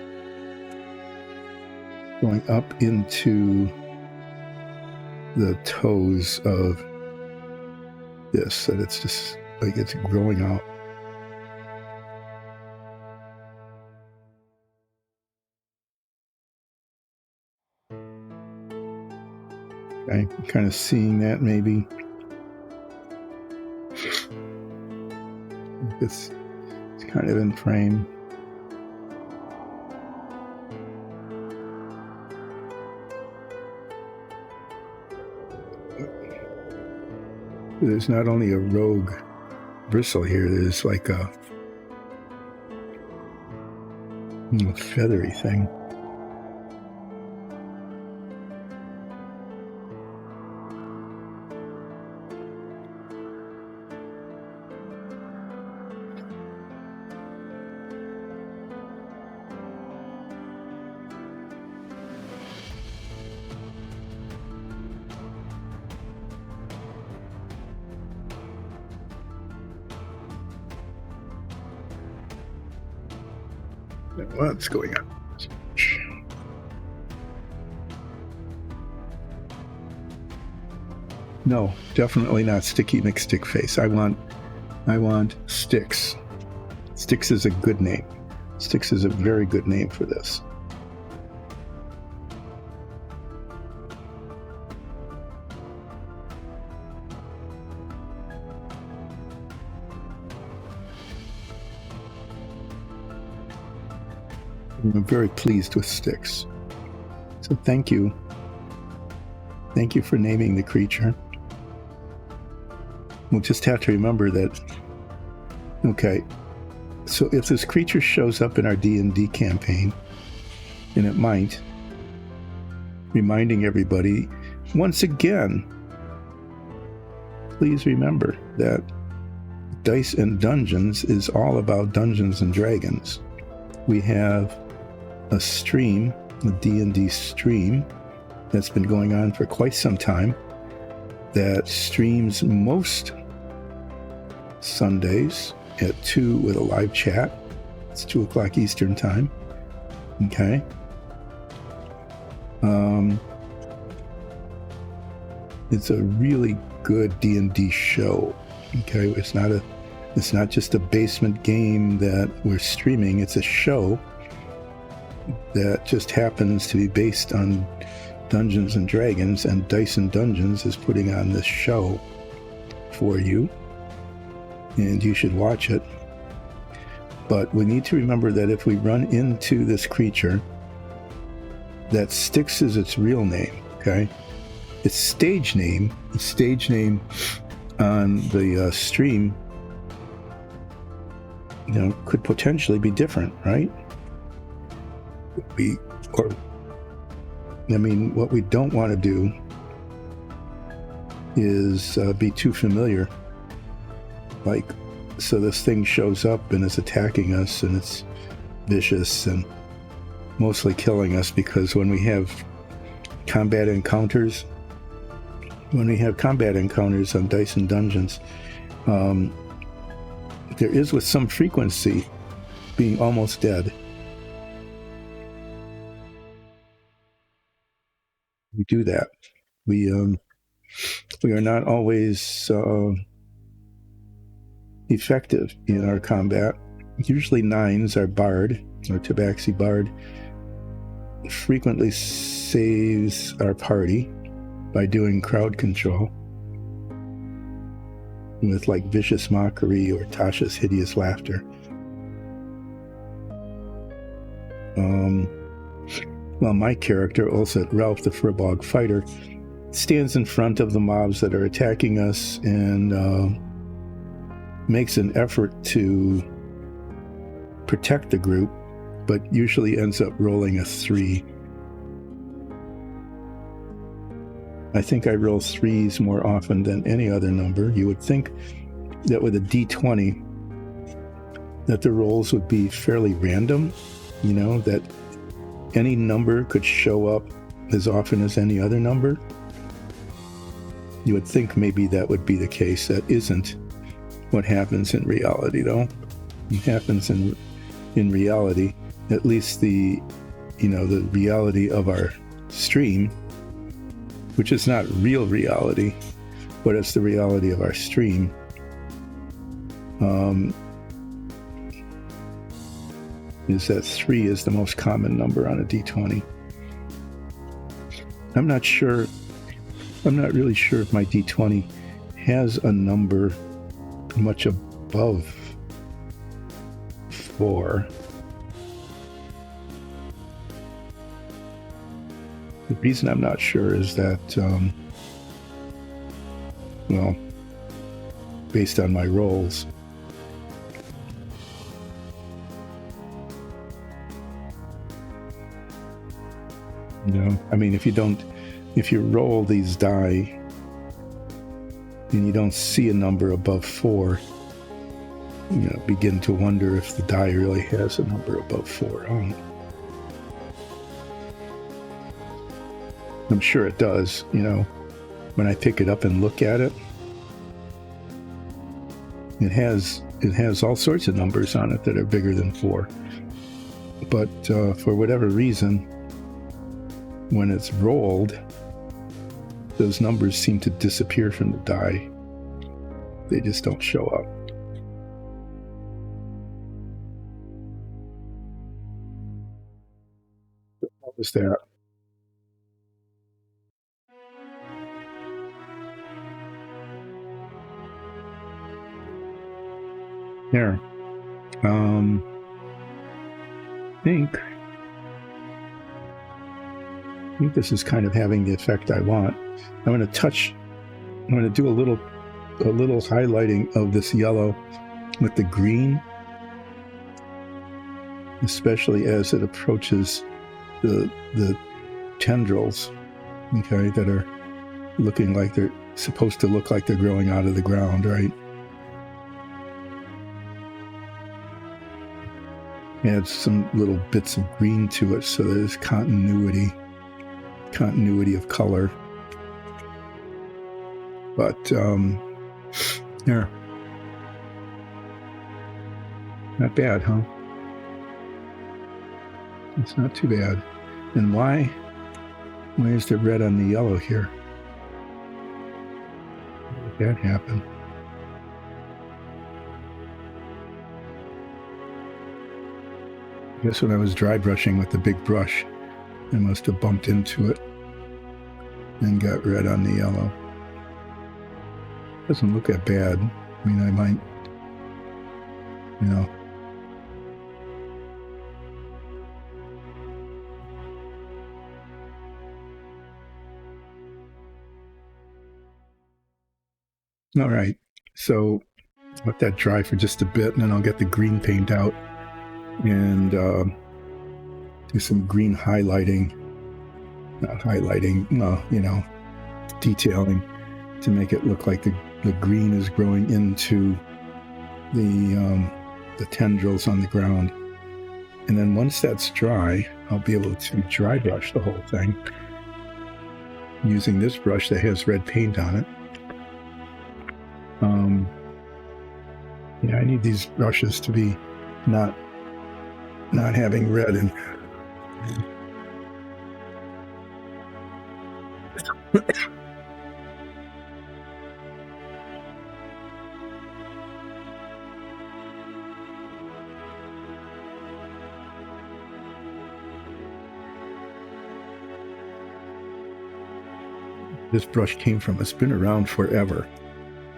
going up into the toes of this, that it's just like it's growing out. Okay, kind of seeing that maybe. It's kind of in frame. There's not only a rogue bristle here, there's like a feathery thing. What's going on? No, definitely not Sticky McStickface. I want Sticks. Sticks is a good name. Sticks is a very good name for this. I'm very pleased with Sticks. So thank you. Thank you for naming the creature. We'll just have to remember that, okay, so if this creature shows up in our D&D campaign, and it might, reminding everybody, once again, please remember that Dice and Dungeons is all about Dungeons and Dragons. We have a stream, a D&D stream, that's been going on for quite some time, that streams most Sundays at 2 with a live chat. It's 2 o'clock Eastern time. Okay. It's a really good D&D show. Okay, it's not just a basement game that we're streaming. It's a show that just happens to be based on Dungeons and Dragons, and Dice and Dungeons is putting on this show for you, and you should watch it. But we need to remember that if we run into this creature, that Styx is its real name, okay? Its stage name on the stream, could potentially be different, right? What we don't want to do is be too familiar. Like, so this thing shows up and is attacking us, and it's vicious and mostly killing us, because when we have combat encounters on Dice and Dungeons, there is, with some frequency, being almost dead. We do that. We are not always effective in our combat. Usually 9s, our bard, our Tabaxi bard, frequently saves our party by doing crowd control with like Vicious Mockery or Tasha's Hideous Laughter. Well, my character, also Ralph the Furbog Fighter, stands in front of the mobs that are attacking us and makes an effort to protect the group, but usually ends up rolling a 3. I think I roll 3s more often than any other number. You would think that with a D20, that the rolls would be fairly random, that any number could show up as often as any other number. You would think maybe that would be the case. That isn't what happens in reality, though. What happens in reality, at least the reality of our stream, which is not real reality, but it's the reality of our stream, is that 3 is the most common number on a D20. I'm not really sure if my D20 has a number much above 4. The reason I'm not sure is that, based on my rolls, if you roll these die and you don't see a number above 4, begin to wonder if the die really has a number above 4 on it. I'm sure it does, when I pick it up and look at it. It has all sorts of numbers on it that are bigger than 4. But for whatever reason, when it's rolled, those numbers seem to disappear from the die. They just don't show up. What was that? There. I think this is kind of having the effect I want. I'm going to do a little highlighting of this yellow with the green, especially as it approaches the tendrils, okay, that are looking like they're supposed to look like they're growing out of the ground, right? Add some little bits of green to it so there's continuity of color. But there. Not bad, huh? It's not too bad. And why is there red on the yellow here? How did that happen? I guess when I was dry brushing with the big brush, I must have bumped into it and got red on the yellow. Doesn't look that bad. I mean, I might, All right, so let that dry for just a bit, and then I'll get the green paint out and do some green highlighting. Not highlighting, detailing to make it look like the green is growing into the tendrils on the ground. And then once that's dry, I'll be able to dry brush the whole thing using this brush that has red paint on it. I need these brushes to be not having red in. This brush came from, it's been around forever.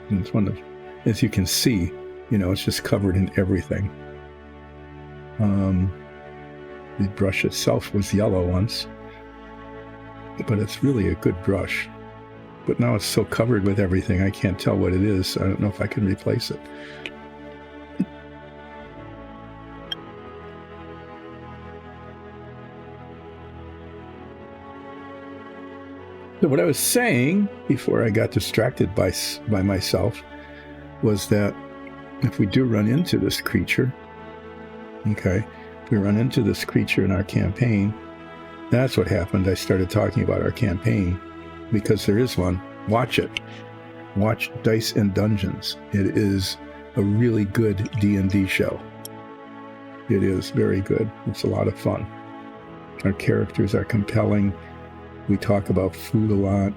And it's one of, as you can see, it's just covered in everything. The brush itself was yellow once, but it's really a good brush. But now it's so covered with everything, I can't tell what it is. I don't know if I can replace it. So what I was saying before I got distracted by myself was that if we do run into this creature, Okay, we run into this creature in our campaign. That's what happened. I started talking about our campaign because there is one. Watch it. Watch Dice and Dungeons. It is a really good D&D show. It is very good. It's a lot of fun. Our characters are compelling. We talk about food a lot.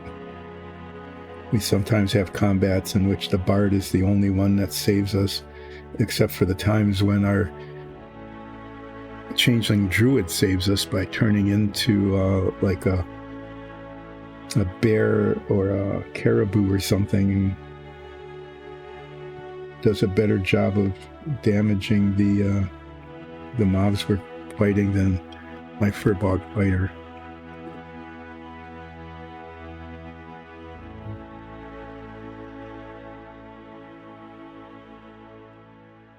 We sometimes have combats in which the bard is the only one that saves us, except for the times when our changeling druid saves us by turning into like a bear or a caribou or something, and does a better job of damaging the mobs we're fighting than my furbog fighter.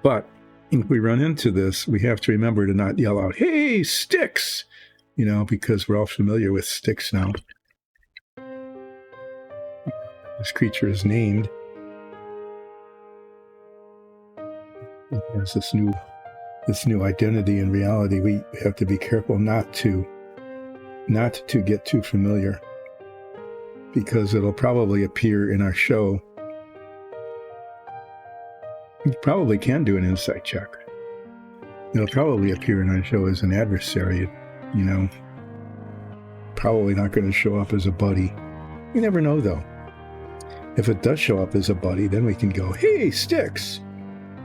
But if we run into this, we have to remember to not yell out, "Hey, sticks!" Because we're all familiar with sticks now. This creature is named. It has this new identity and reality. We have to be careful not to get too familiar, because it'll probably appear in our show. You probably can do an insight check. It'll probably appear in our show as an adversary, Probably not going to show up as a buddy. You never know, though. If it does show up as a buddy, then we can go, "Hey, sticks!"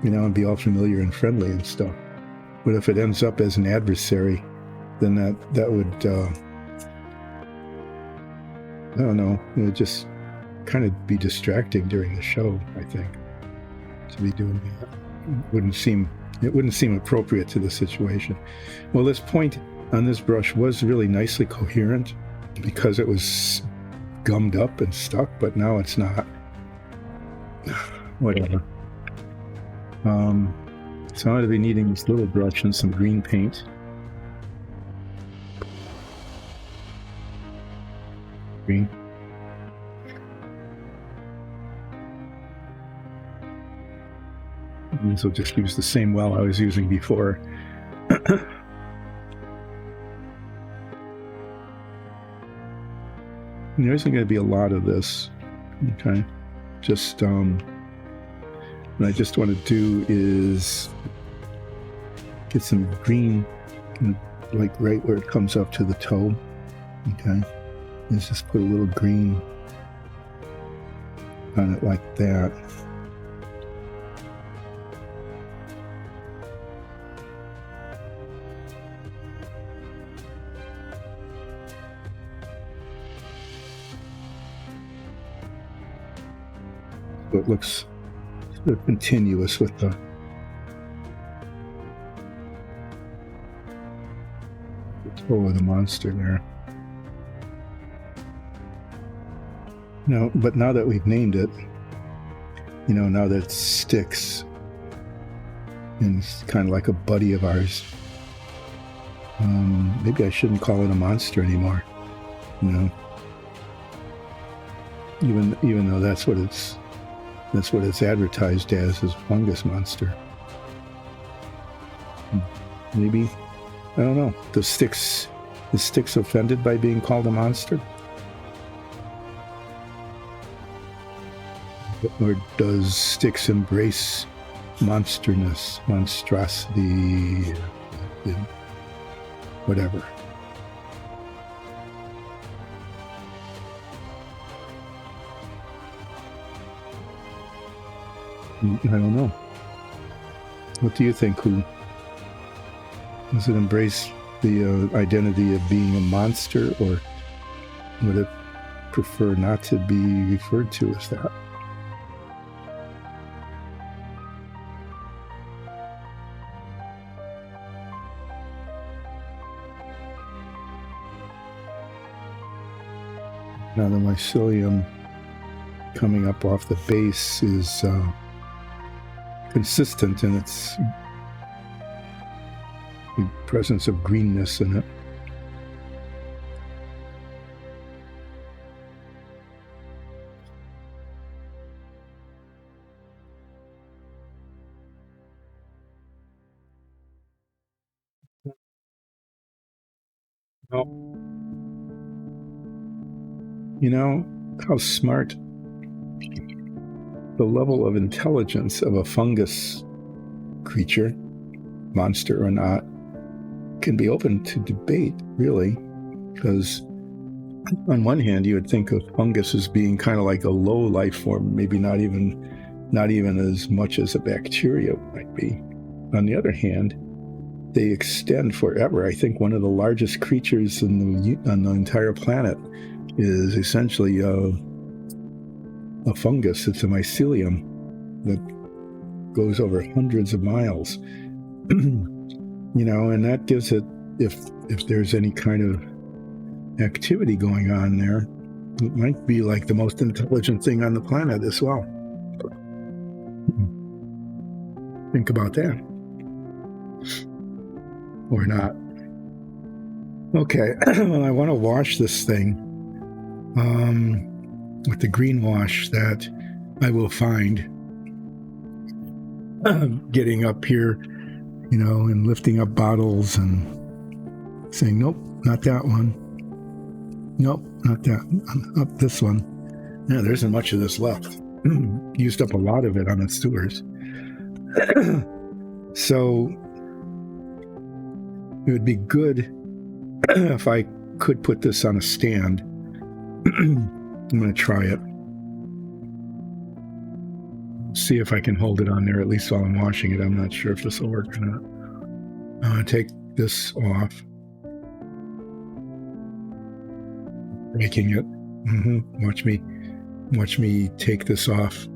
And be all familiar and friendly and stuff. But if it ends up as an adversary, then that would, I don't know, it would just kind of be distracting during the show, I think, to be doing that. It wouldn't seem appropriate to the situation. Well, this point on this brush was really nicely coherent because it was gummed up and stuck, but now it's not. Whatever. So I'm going to be needing this little brush and some green paint. Green. And so just use the same well I was using before. There isn't going to be a lot of this. Okay. Just, what I just want to do is get some green, like right where it comes up to the toe. Okay. Let's just put a little green on it like that. So it looks sort of continuous with the toe of the monster there. No, but now that we've named it, now that it sticks and it's kind of like a buddy of ours, maybe I shouldn't call it a monster anymore. Even though that's what it's advertised as a fungus monster. Maybe, I don't know. Is Styx offended by being called a monster? Or does Styx embrace monstrosity, whatever? I don't know. What do you think? Does it embrace the identity of being a monster, or would it prefer not to be referred to as that? Now the mycelium coming up off the base is consistent in its presence of greenness in it. Well, you know how smart the level of intelligence of a fungus creature, monster or not, can be open to debate, really, because on one hand, you would think of fungus as being kind of like a low life form, maybe not even as much as a bacteria might be. On the other hand, they extend forever. I think one of the largest creatures on the entire planet is essentially a fungus. It's a mycelium that goes over hundreds of miles. And that gives it, if there's any kind of activity going on there, it might be like the most intelligent thing on the planet as well. Think about that. Or not. Okay, well, I want to wash this thing with the green wash that I will find getting up here, and lifting up bottles and saying, nope, not that one. Nope, not that. Up this one. Yeah, there isn't much of this left. Used up a lot of it on the sewers. So it would be good if I could put this on a stand. I'm going to try it. See if I can hold it on there, at least while I'm washing it. I'm not sure if this will work or not. I'm going to take this off. Breaking it. Watch me take this off.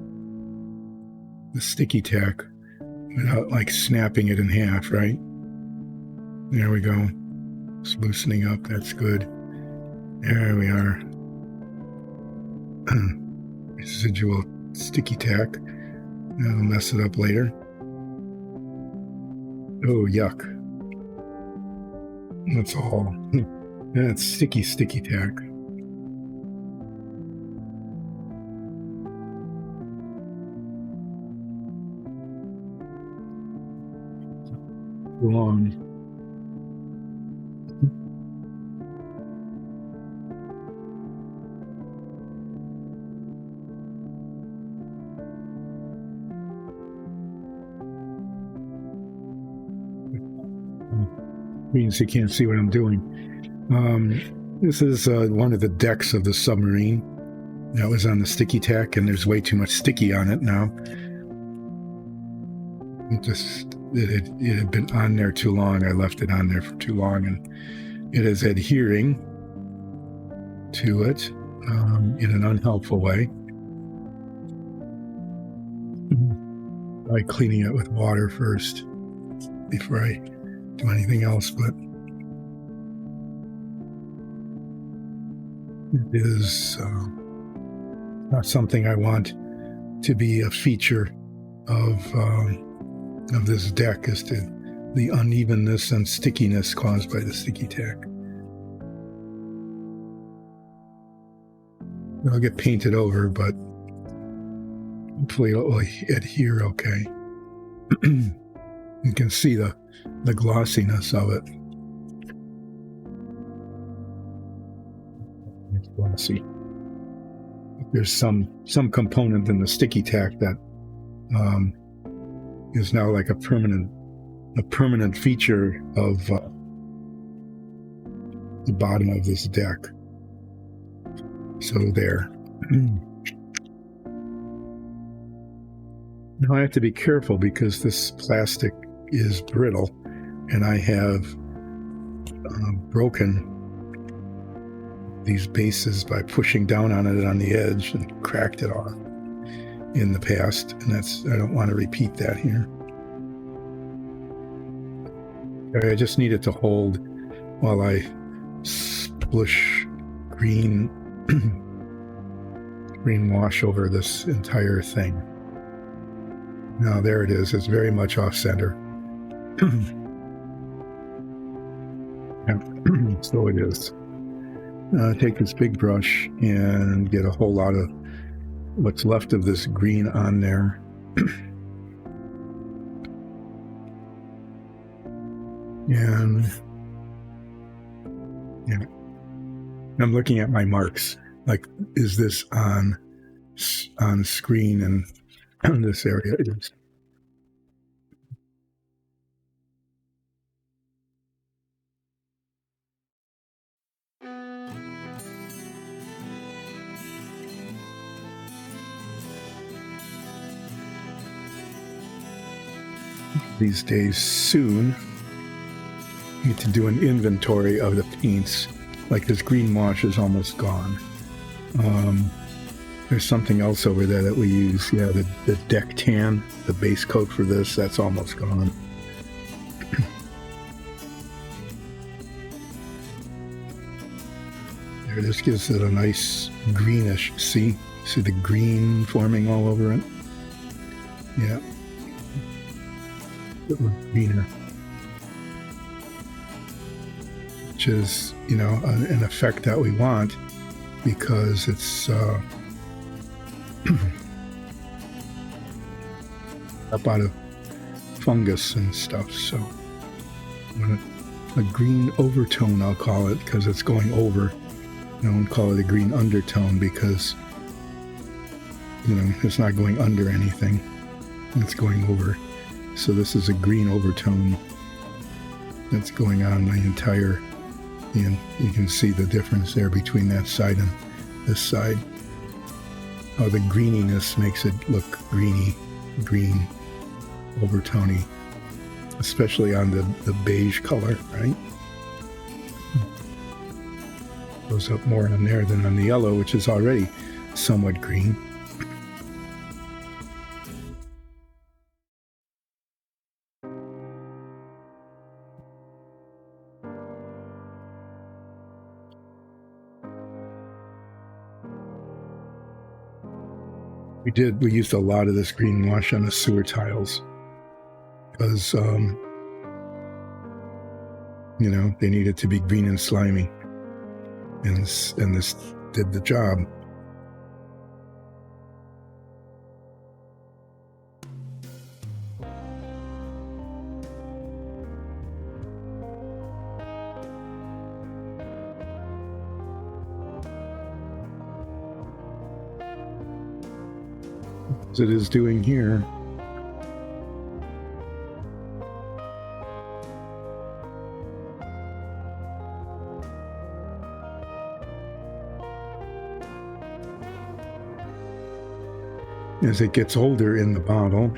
The sticky tack without like snapping it in half, right? There we go. It's loosening up. That's good. There we are. Residual sticky tack. I'll mess it up later. Oh, yuck. That's all. That's sticky tack. Long. Means you can't see what I'm doing. This is one of the decks of the submarine that was on the sticky tack, and there's way too much sticky on it now. It had been on there too long. I left it on there for too long, and it is adhering to it in an unhelpful way. By cleaning it with water first before I do anything else, but it is not something I want to be a feature of this deck, as to the unevenness and stickiness caused by the sticky tack. It'll get painted over, but hopefully it will adhere okay. You can see the glossiness of it. It's glossy. There's some component in the sticky tack that is now like a permanent feature of the bottom of this deck. So there. Now I have to be careful because this plastic is brittle, and I have broken these bases by pushing down on it on the edge and cracked it off in the past, and I don't want to repeat that here. I just need it to hold while I splish green wash over this entire thing. Now there it is. It's very much off center. So it is. Take this big brush and get a whole lot of what's left of this green on there. Yeah. I'm looking at my marks. Like, is this on screen and in this area? It is. These days soon, I need to do an inventory of the paints. Like this green wash is almost gone. There's something else over there that we use. Yeah, the deck tan, the base coat for this, that's almost gone. There, this gives it a nice greenish. See the green forming all over it? Yeah. It was greener. Which is, an effect that we want because it's up out of fungus and stuff. So a green overtone, I'll call it, because it's going over. I won't call it a green undertone because it's not going under anything. It's going over. So this is a green overtone that's going on the entire. And you can see the difference there between that side and this side. How the greeniness makes it look green, overtony, especially on the beige color, right? Goes up more on there than on the yellow, which is already somewhat green. We used a lot of this green wash on the sewer tiles because, they needed to be green and slimy, and this did the job. As it is doing here. As it gets older in the bottle,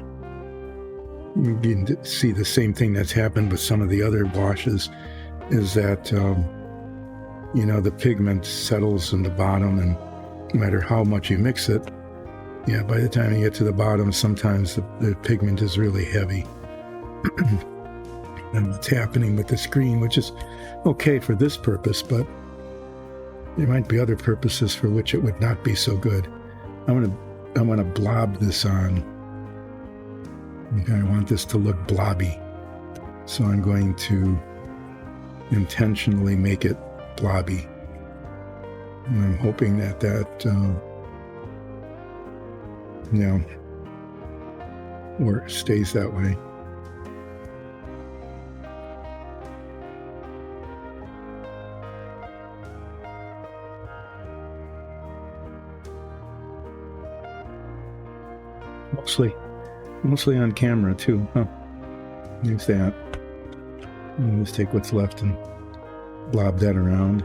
you can see the same thing that's happened with some of the other washes, is that, the pigment settles in the bottom, and no matter how much you mix it, by the time you get to the bottom, sometimes the pigment is really heavy. And it's happening with this green, which is okay for this purpose, but there might be other purposes for which it would not be so good. I want to blob this on. I want this to look blobby. So I'm going to intentionally make it blobby. And I'm hoping that or stays that way. Mostly on camera too, huh? Use that. I'll just take what's left and blob that around.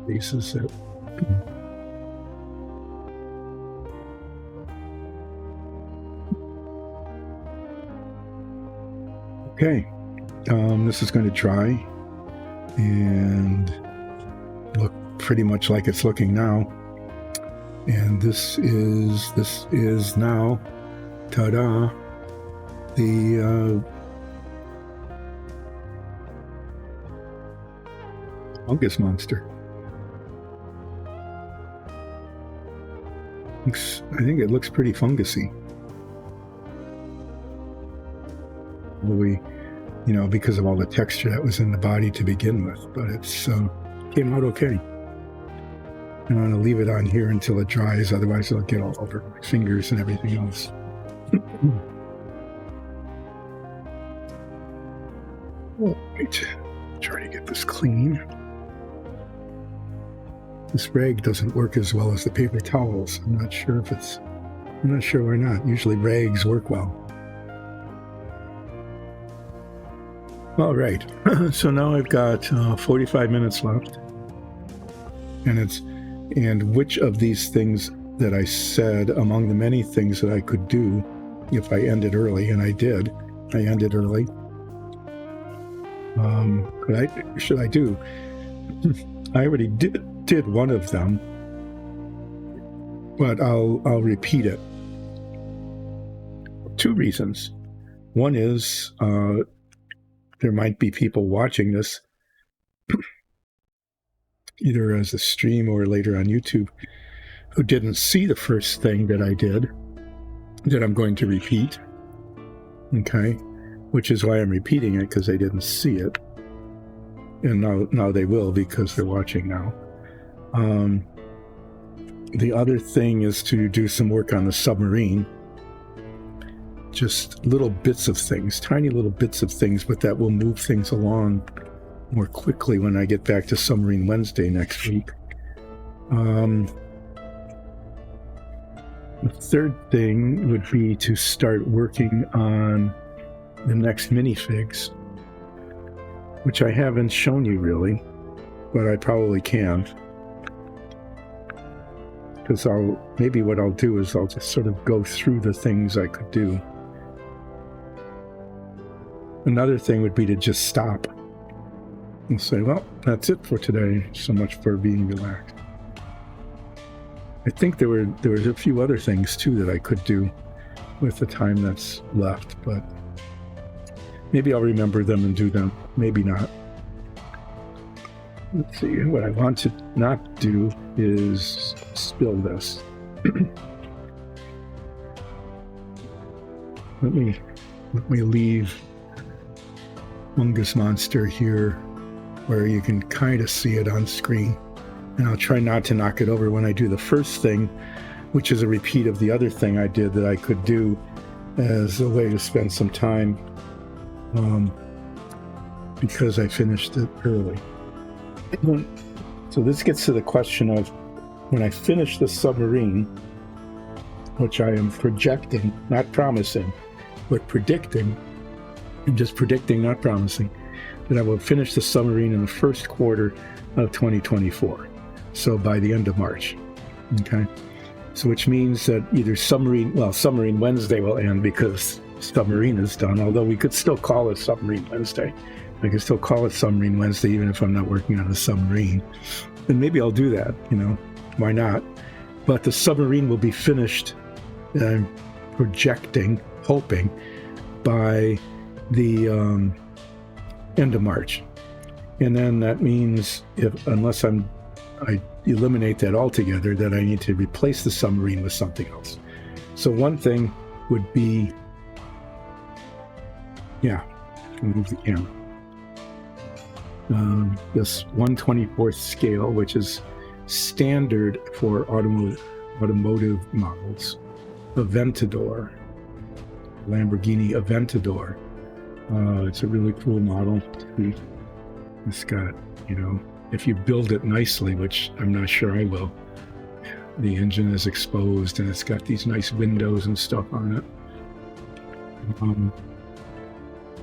Pieces it. Okay, this is going to dry and look pretty much like it's looking now. And this is now, ta-da, the fungus monster. I think it looks pretty fungusy. Because of all the texture that was in the body to begin with, but it's came out okay. I'm going to leave it on here until it dries, otherwise it'll get all over my fingers and everything else. All right, try to get this clean. This rag doesn't work as well as the paper towels. I'm not sure why not. Usually rags work well. All right, so now I've got 45 minutes left, and which of these things that I said, among the many things that I could do if I ended early, and I did. I ended early. What should I do? I already did one of them, but I'll repeat it. Two reasons. One is there might be people watching this either as a stream or later on YouTube who didn't see the first thing that I did that I'm going to repeat. Okay, which is why I'm repeating it, because they didn't see it, and now they will because they're watching now. The other thing is to do some work on the submarine. Just little bits of things, tiny little bits of things, but that will move things along more quickly when I get back to Submarine Wednesday next week. The third thing would be to start working on the next minifigs, which I haven't shown you really, but I probably can. Because maybe what I'll do is I'll just sort of go through the things I could do. Another thing would be to just stop and say, well, that's it for today. So much for being relaxed. I think there was a few other things too that I could do with the time that's left, but maybe I'll remember them and do them. Maybe not. Let's see. What I want to not do is spill this. Let me leave Fungus Monster here where you can kind of see it on screen, and I'll try not to knock it over when I do the first thing, which is a repeat of the other thing I did that I could do as a way to spend some time because I finished it early. So this gets to the question of when I finish the submarine, which I am projecting, not promising, but predicting, and just predicting, not promising, that I will finish the submarine in the first quarter of 2024. So by the end of March. Okay. So which means that either Submarine Wednesday will end because submarine is done, although we could still call it Submarine Wednesday. I can still call it Submarine Wednesday even if I'm not working on the submarine. And maybe I'll do that, why not? But the submarine will be finished, I'm projecting, hoping, by the end of March. And then that means unless I eliminate that altogether, that I need to replace the submarine with something else. So one thing would be, move the camera. This 1/24th scale, which is standard for automotive models. Aventador, Lamborghini Aventador. It's a really cool model. It's got, if you build it nicely, which I'm not sure I will, the engine is exposed and it's got these nice windows and stuff on it.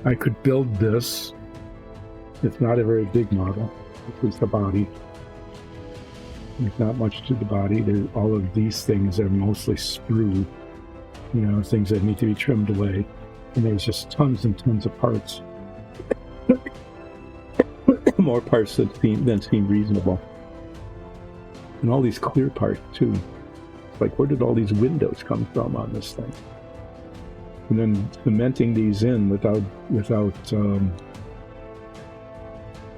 I could build this. It's not a very big model. This is the body. There's not much to the body. All of these things are mostly sprue, things that need to be trimmed away. And there's just tons and tons of parts. More parts than seem reasonable. And all these clear parts too. It's like, where did all these windows come from on this thing? And then cementing these in without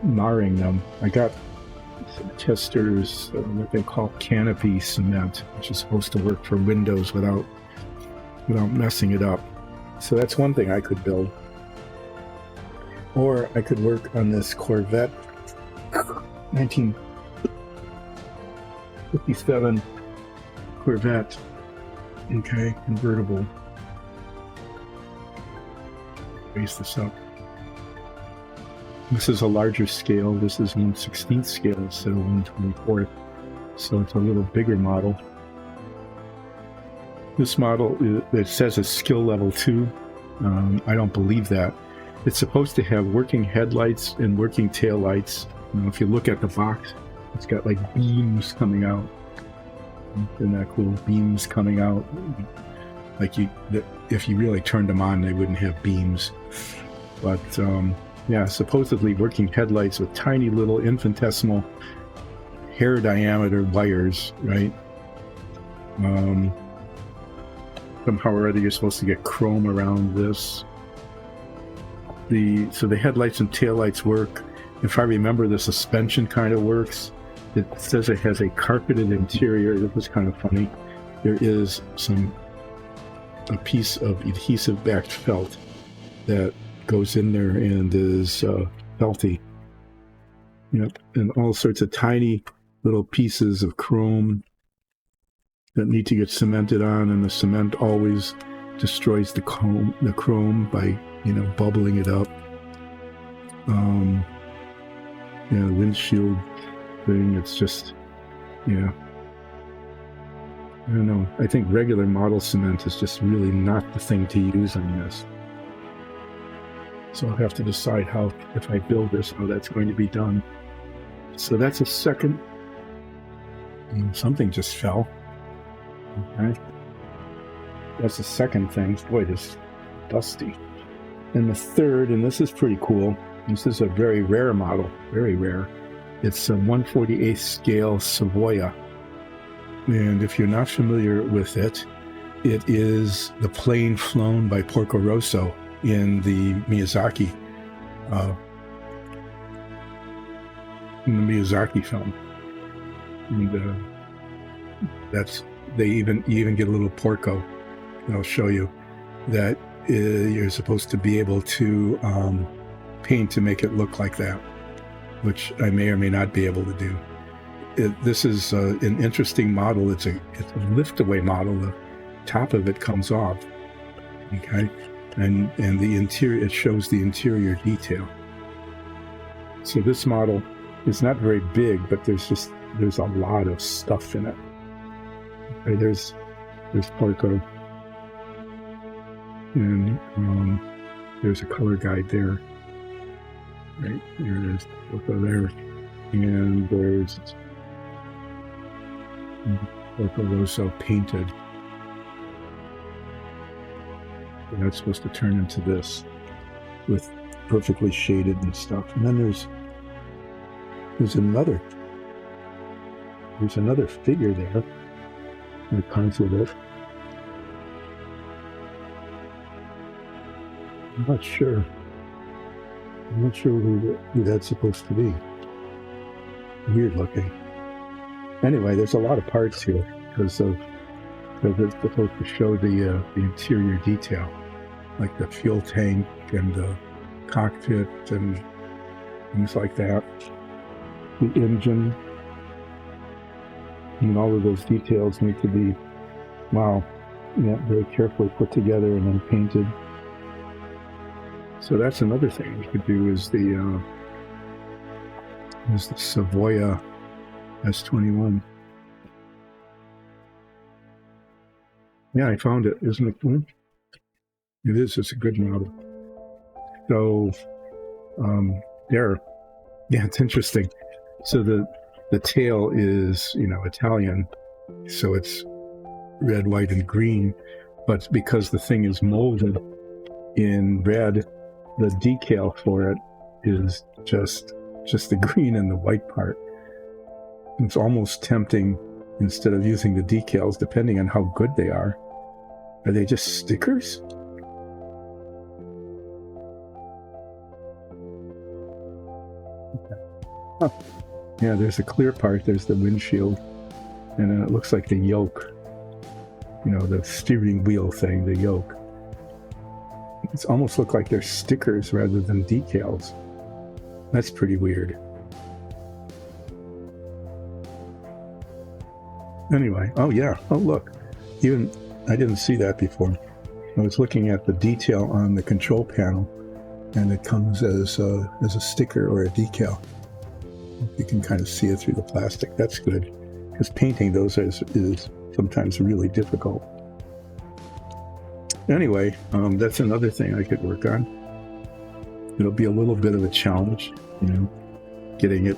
marring them. I got some Chester's, what they call canopy cement, which is supposed to work for windows without messing it up. So that's one thing I could build. Or I could work on this Corvette 1957 Corvette, convertible. Raise this up. This is a larger scale. This is 1/16th scale instead of 1/24th. So it's a little bigger model. This model, it says it's skill level 2. I don't believe that. It's supposed to have working headlights and working taillights. If you look at the box, it's got like beams coming out. Isn't that cool? Beams coming out. Like if you really turned them on, they wouldn't have beams. But yeah, supposedly working headlights with tiny little infinitesimal hair diameter wires, right? Somehow or other you're supposed to get chrome around this. So the headlights and taillights work. If I remember, the suspension kind of works. It says it has a carpeted interior. This is kind of funny. There is a piece of adhesive backed felt that goes in there and is felty. And all sorts of tiny little pieces of chrome that need to get cemented on, and the cement always destroys the chrome by bubbling it up. The windshield thing, it's just, I don't know. I think regular model cement is just really not the thing to use on this. So I'll have to decide if I build this, how that's going to be done. So that's a second. Something just fell. Okay. That's the second thing. Boy, this is dusty. And the third, and this is pretty cool. This is a very rare model, very rare. It's a 1/48th scale Savoia. And if you're not familiar with it, it is the plane flown by Porco Rosso in the Miyazaki film. And you even get a little Porco. I'll show you that you're supposed to be able to paint to make it look like that, which I may or may not be able to do. This is an interesting model. It's a lift-away model. The top of it comes off, okay, and the interior, it shows the interior detail. So this model is not very big, but there's a lot of stuff in it. Okay, there's Porco, and there's a color guide there. Right, there's Porco there, and there's Porco Rosso painted. And that's supposed to turn into this with perfectly shaded and stuff. And then there's another figure there that comes with it. I'm not sure who that's supposed to be. Weird looking. Anyway, there's a lot of parts here because it's supposed to show the interior detail, like the fuel tank and the cockpit and things like that. The engine, and all of those details need to be, very carefully put together and then painted. So that's another thing we could do is the Savoia S21. Yeah, I found it. Isn't it cool? It is. It's a good model. So, there. Yeah, it's interesting. So the tail is, Italian. So it's red, white, and green. But because the thing is molded in red, the decal for it is just the green and the white part. It's almost tempting, instead of using the decals, depending on how good they are they just stickers? Huh. Yeah, there's a clear part, there's the windshield, and then it looks like the yoke, the steering wheel thing, the yoke. It's almost look like they're stickers rather than decals. That's pretty weird. Anyway, oh look, I didn't see that before. I was looking at the detail on the control panel, and it comes as a sticker or a decal. You can kind of see it through the plastic. That's good, because painting those is sometimes really difficult. Anyway, that's another thing I could work on. It'll be a little bit of a challenge, getting it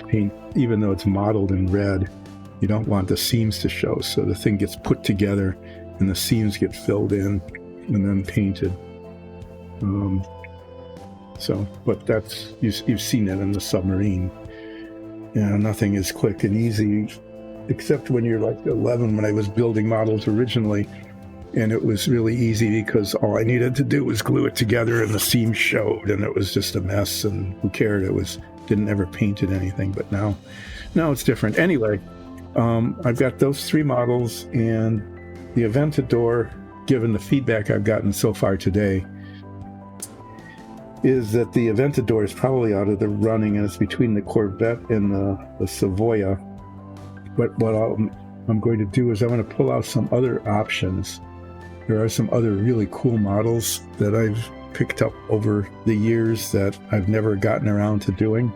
paint, even though it's modeled in red. You don't want the seams to show, so the thing gets put together and the seams get filled in and then painted. But that's, you've seen it in the submarine. Nothing is quick and easy, except when you're like 11, when I was building models originally, and it was really easy because all I needed to do was glue it together and the seams showed, and it was just a mess, and who cared? Didn't ever painted anything, but now it's different. Anyway, I've got those 3 models, and the Aventador, given the feedback I've gotten so far today, is that the Aventador is probably out of the running, and it's between the Corvette and the Savoia. But what I'm going to do is I'm going to pull out some other options. There are some other really cool models that I've picked up over the years that I've never gotten around to doing.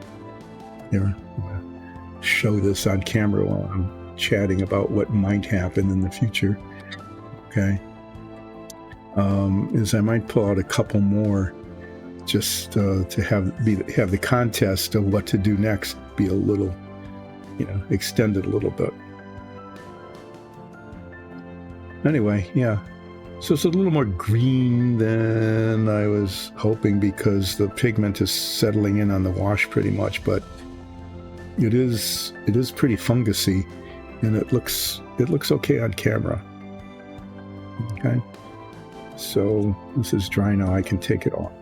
Here, I'm going to show this on camera while I'm chatting about what might happen in the future. Okay. Is I might pull out a couple more, just to have the contest of what to do next be a little, extended a little bit. Anyway, yeah. So it's a little more green than I was hoping, because the pigment is settling in on the wash pretty much, but it is pretty fungusy, and it looks okay on camera. Okay. So this is dry now. I can take it off.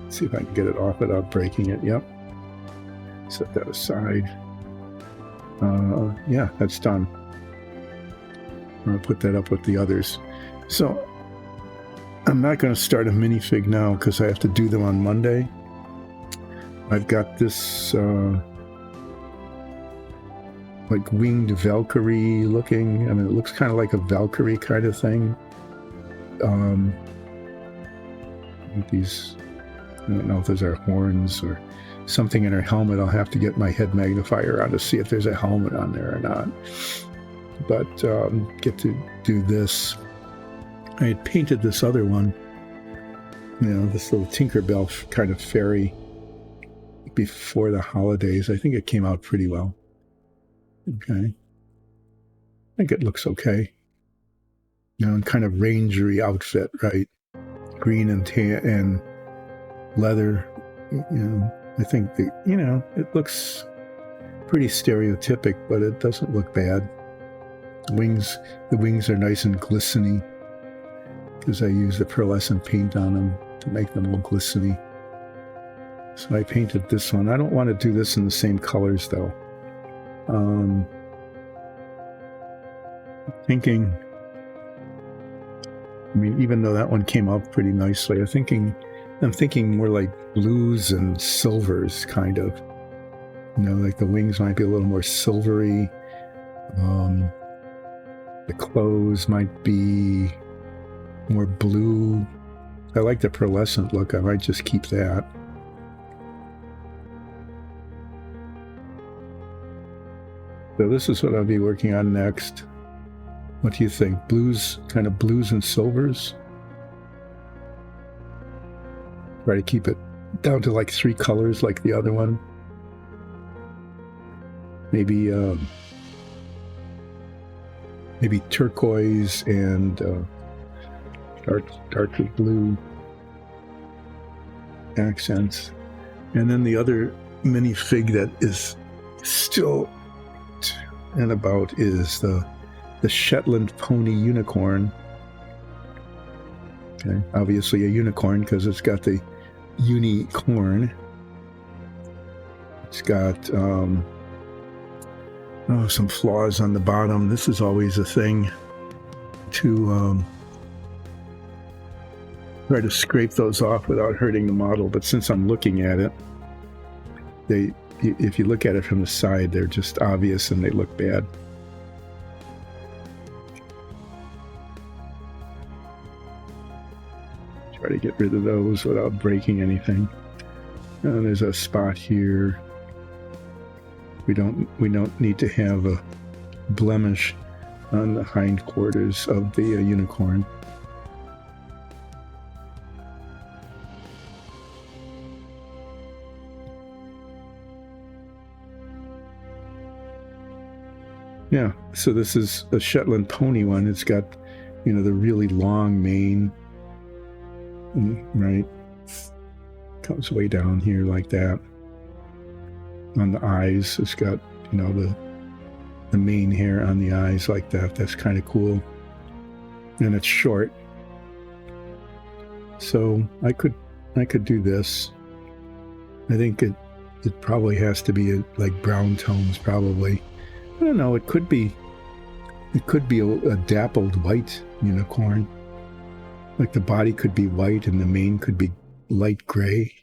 See if I can get it off without breaking it. Yep. Set that aside. Yeah, that's done. I'm going to put that up with the others. So I'm not going to start a minifig now because I have to do them on Monday. I've got this like winged Valkyrie looking. I mean, it looks kind of like a Valkyrie kind of thing. These, I don't know if those are horns or something in her helmet. I'll have to get my head magnifier on to see if there's a helmet on there or not. But get to do this. I had painted this other one, this little Tinkerbell kind of fairy before the holidays. I think it came out pretty well. Okay. I think it looks okay. Kind of rangery outfit, right? Green and tan and leather. I think it looks pretty stereotypic, but it doesn't look bad. The wings are nice and glistening, because I use the pearlescent paint on them to make them look glistening. So I painted this one. I don't want to do this in the same colors, though. I'm thinking, even though that one came out pretty nicely, I'm thinking more like blues and silvers, kind of. Like the wings might be a little more silvery. The clothes might be more blue. I like the pearlescent look. I might just keep that. So this is what I'll be working on next. What do you think? Kind of blues and silvers? Try to keep it down to like 3 colors like the other one. Maybe turquoise and darker blue accents. And then the other minifig that is still and about is the Shetland pony unicorn. Okay, obviously a unicorn because it's got the unicorn. It's got some flaws on the bottom. This is always a thing to try to scrape those off without hurting the model. But since I'm looking at it, if you look at it from the side, they're just obvious and they look bad. try to get rid of those without breaking anything. And there's a spot here. We don't need to have a blemish on the hindquarters of the unicorn. Yeah, so this is a Shetland pony one. It's got, the really long mane, right? Comes way down here like that. On the eyes, it's got, the mane hair on the eyes like that. That's kind of cool. And it's short. So I could do this. I think it probably has to be like brown tones, probably. I don't know. It could be a dappled white unicorn. Like the body could be white and the mane could be light gray.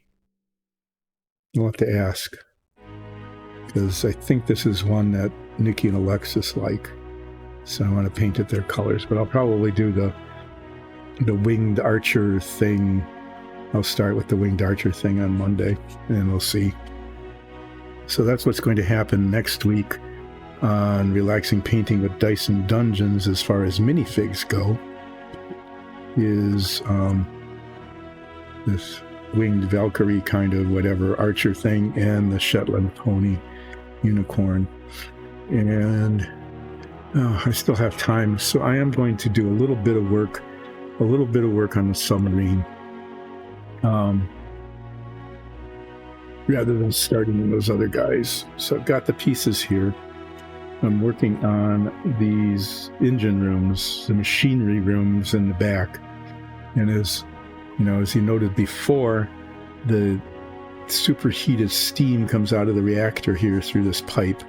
I'll have to ask, because I think this is one that Nikki and Alexis like. So I want to paint it their colors, but I'll probably do the winged archer thing. I'll start with the winged archer thing on Monday, and we'll see. So that's what's going to happen next week on Relaxing Painting with Dice and Dungeons as far as minifigs go, is this winged Valkyrie kind of whatever archer thing and the Shetland pony unicorn. And I still have time, so I am going to do a little bit of work on the submarine, rather than starting in those other guys. So I've got the pieces here. I'm working on these engine rooms, the machinery rooms in the back. And as you noted before, the superheated steam comes out of the reactor here through this pipe.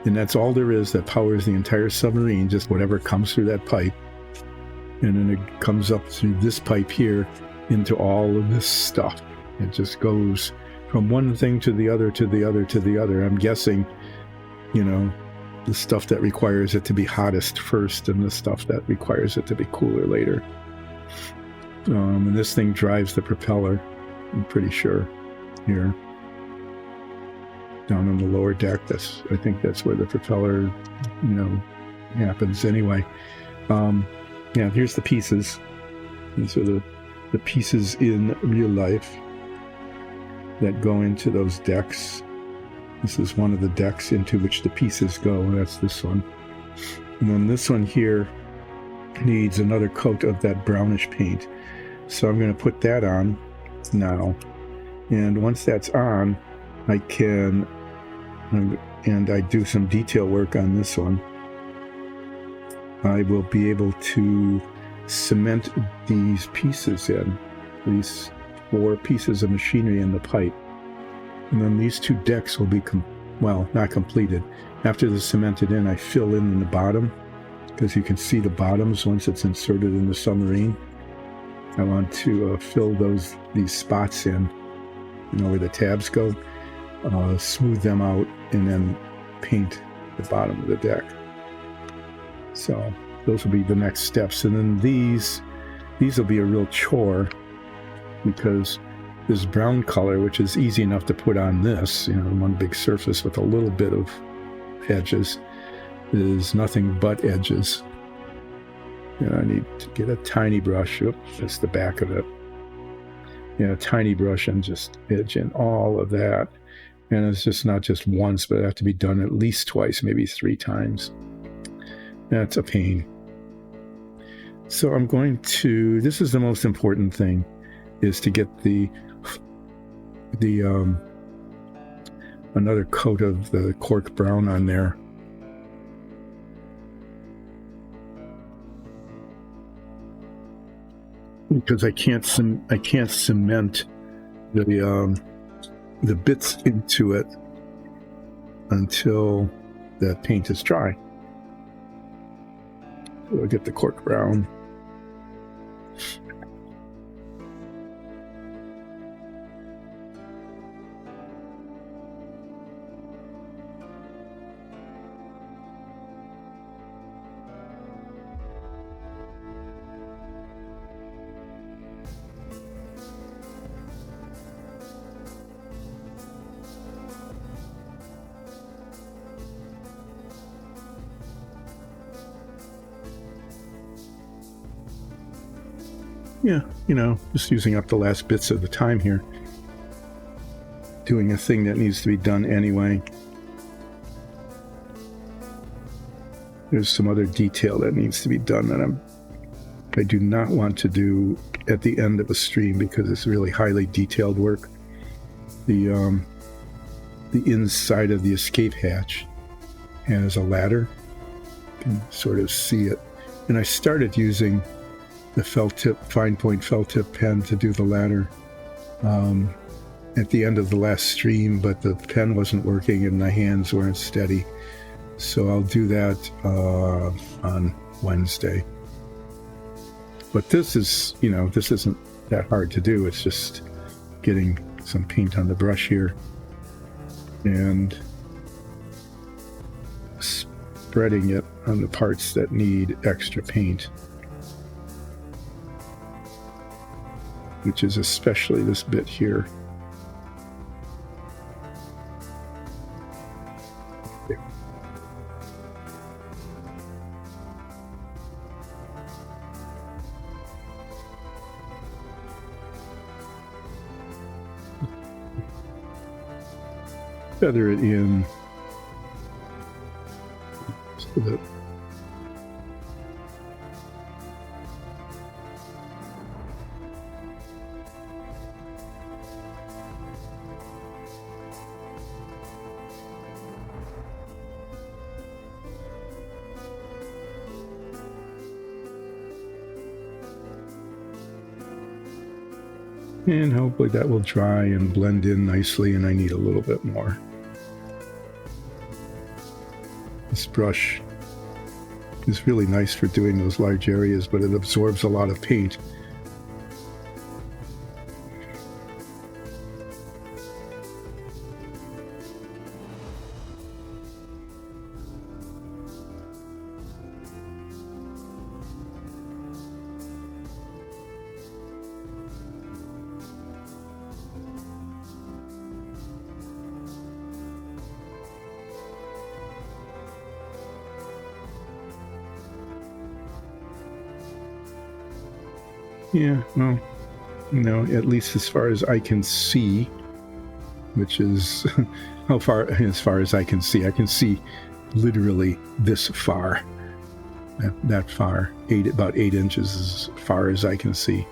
And that's all there is that powers the entire submarine, just whatever comes through that pipe. And then it comes up through this pipe here into all of this stuff. It just goes from one thing to the other, to the other, to the other. I'm guessing, the stuff that requires it to be hottest first and the stuff that requires it to be cooler later. And this thing drives the propeller, I'm pretty sure, here. Down on the lower deck, I think that's where the propeller, happens anyway. Here's the pieces. These are the pieces in real life that go into those decks. This is one of the decks into which the pieces go. That's this one. And then this one here needs another coat of that brownish paint. So I'm going to put that on now. And once that's on, I can, and I do some detail work on this one, I will be able to cement these pieces in, these 4 pieces of machinery in the pipe. And then these 2 decks will be, not completed. After they're cemented in, I fill in the bottom, because you can see the bottoms once it's inserted in the submarine. I want to fill these spots in, where the tabs go, smooth them out, and then paint the bottom of the deck. So those will be the next steps. And then these will be a real chore, because this brown color, which is easy enough to put on this, one big surface with a little bit of edges, is nothing but edges. I need to get a tiny brush. Oops, that's the back of it. A tiny brush and just edge in all of that. And it's just not just once, but it has to be done at least twice, maybe 3 times. That's a pain. So I'm going to, this is the most important thing, is to get the another coat of the cork brown on there. Because I can't cement the bits into it until the paint is dry. So I'll get the cork brown. yeah, just using up the last bits of the time here. Doing a thing that needs to be done anyway. There's some other detail that needs to be done that I do not want to do at the end of a stream because it's really highly detailed work. The inside of the escape hatch has a ladder. You can sort of see it. And I started using the fine point felt tip pen to do the ladder at the end of the last stream, but the pen wasn't working and my hands weren't steady. So I'll do that on Wednesday. But this is, this isn't that hard to do. It's just getting some paint on the brush here and spreading it on the parts that need extra paint, which is especially this bit here. Feather it in so that and hopefully that will dry and blend in nicely, and I need a little bit more. This brush is really nice for doing those large areas, but it absorbs a lot of paint. Yeah, well, at least as far as I can see, which is as far as I can see literally this far, that far, about 8 inches as far as I can see.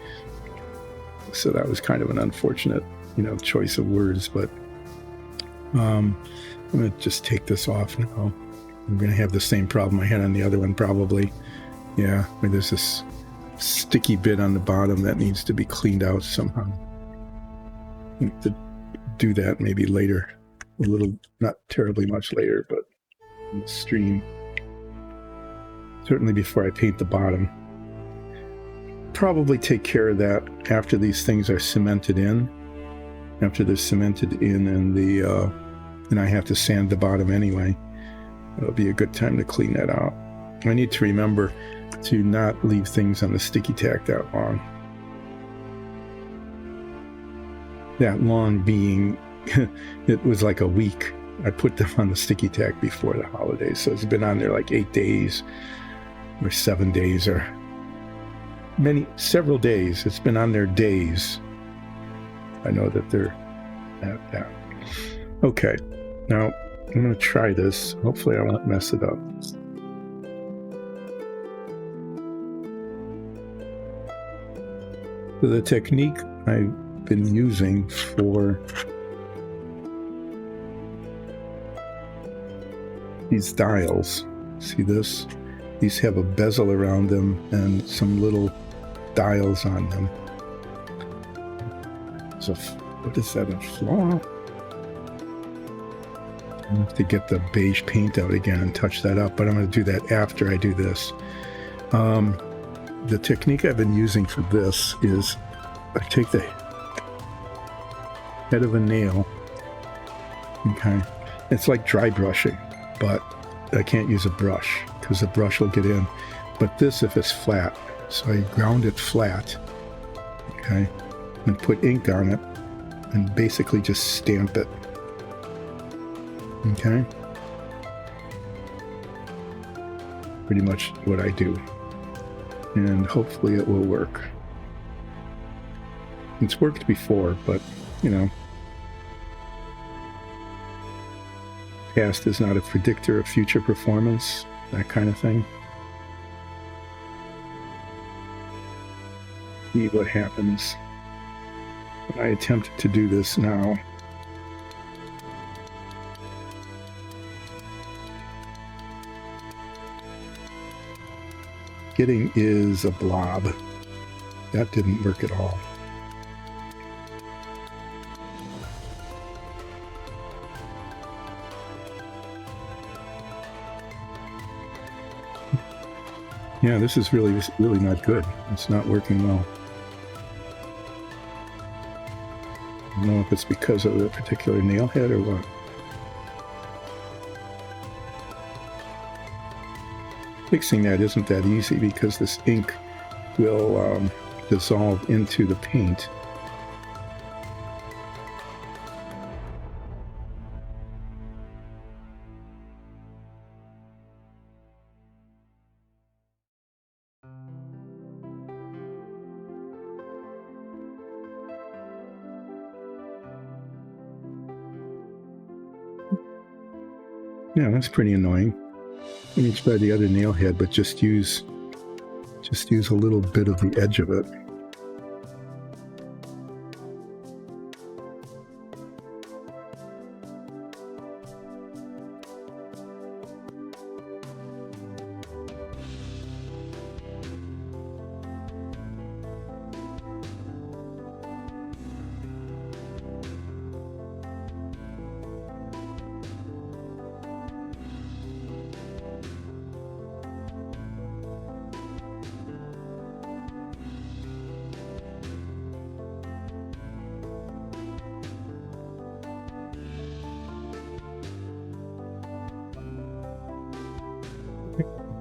So that was kind of an unfortunate, choice of words, but I'm going to just take this off now. I'm going to have the same problem I had on the other one probably. Yeah, there's this sticky bit on the bottom that needs to be cleaned out somehow. I have to do that maybe later, a little, not terribly much later, but in the stream. Certainly before I paint the bottom. Probably take care of that after these things are cemented in. After they're cemented in and I have to sand the bottom anyway. It'll be a good time to clean that out. I need to remember to not leave things on the sticky tack that long. That long being, it was like a week. I put them on the sticky tack before the holidays, so it's been on there like 8 days or 7 days or several days. It's been on there days. I know that they're at that. Okay, now I'm going to try this. Hopefully I won't mess it up. So the technique I've been using for these dials, see this? These have a bezel around them and some little dials on them. So what is that, a flaw? I have to get the beige paint out again and touch that up, but I'm going to do that after I do this. The technique I've been using for this is I take the head of a nail, okay, it's like dry brushing, but I can't use a brush because the brush will get in. But this, if it's flat, so I ground it flat, okay, and put ink on it and basically just stamp it, okay? Pretty much what I do. And hopefully it will work. It's worked before, but, you know, past is not a predictor of future performance, that kind of thing. See what happens when I attempt to do this now. Getting is a blob. That didn't work at all. Yeah, this is really not good. It's not working well. I don't know if it's because of the particular nail head or what. Fixing that isn't that easy because this ink will dissolve into the paint. Yeah, that's pretty annoying. Let me try the other nail head, but just use a little bit of the edge of it.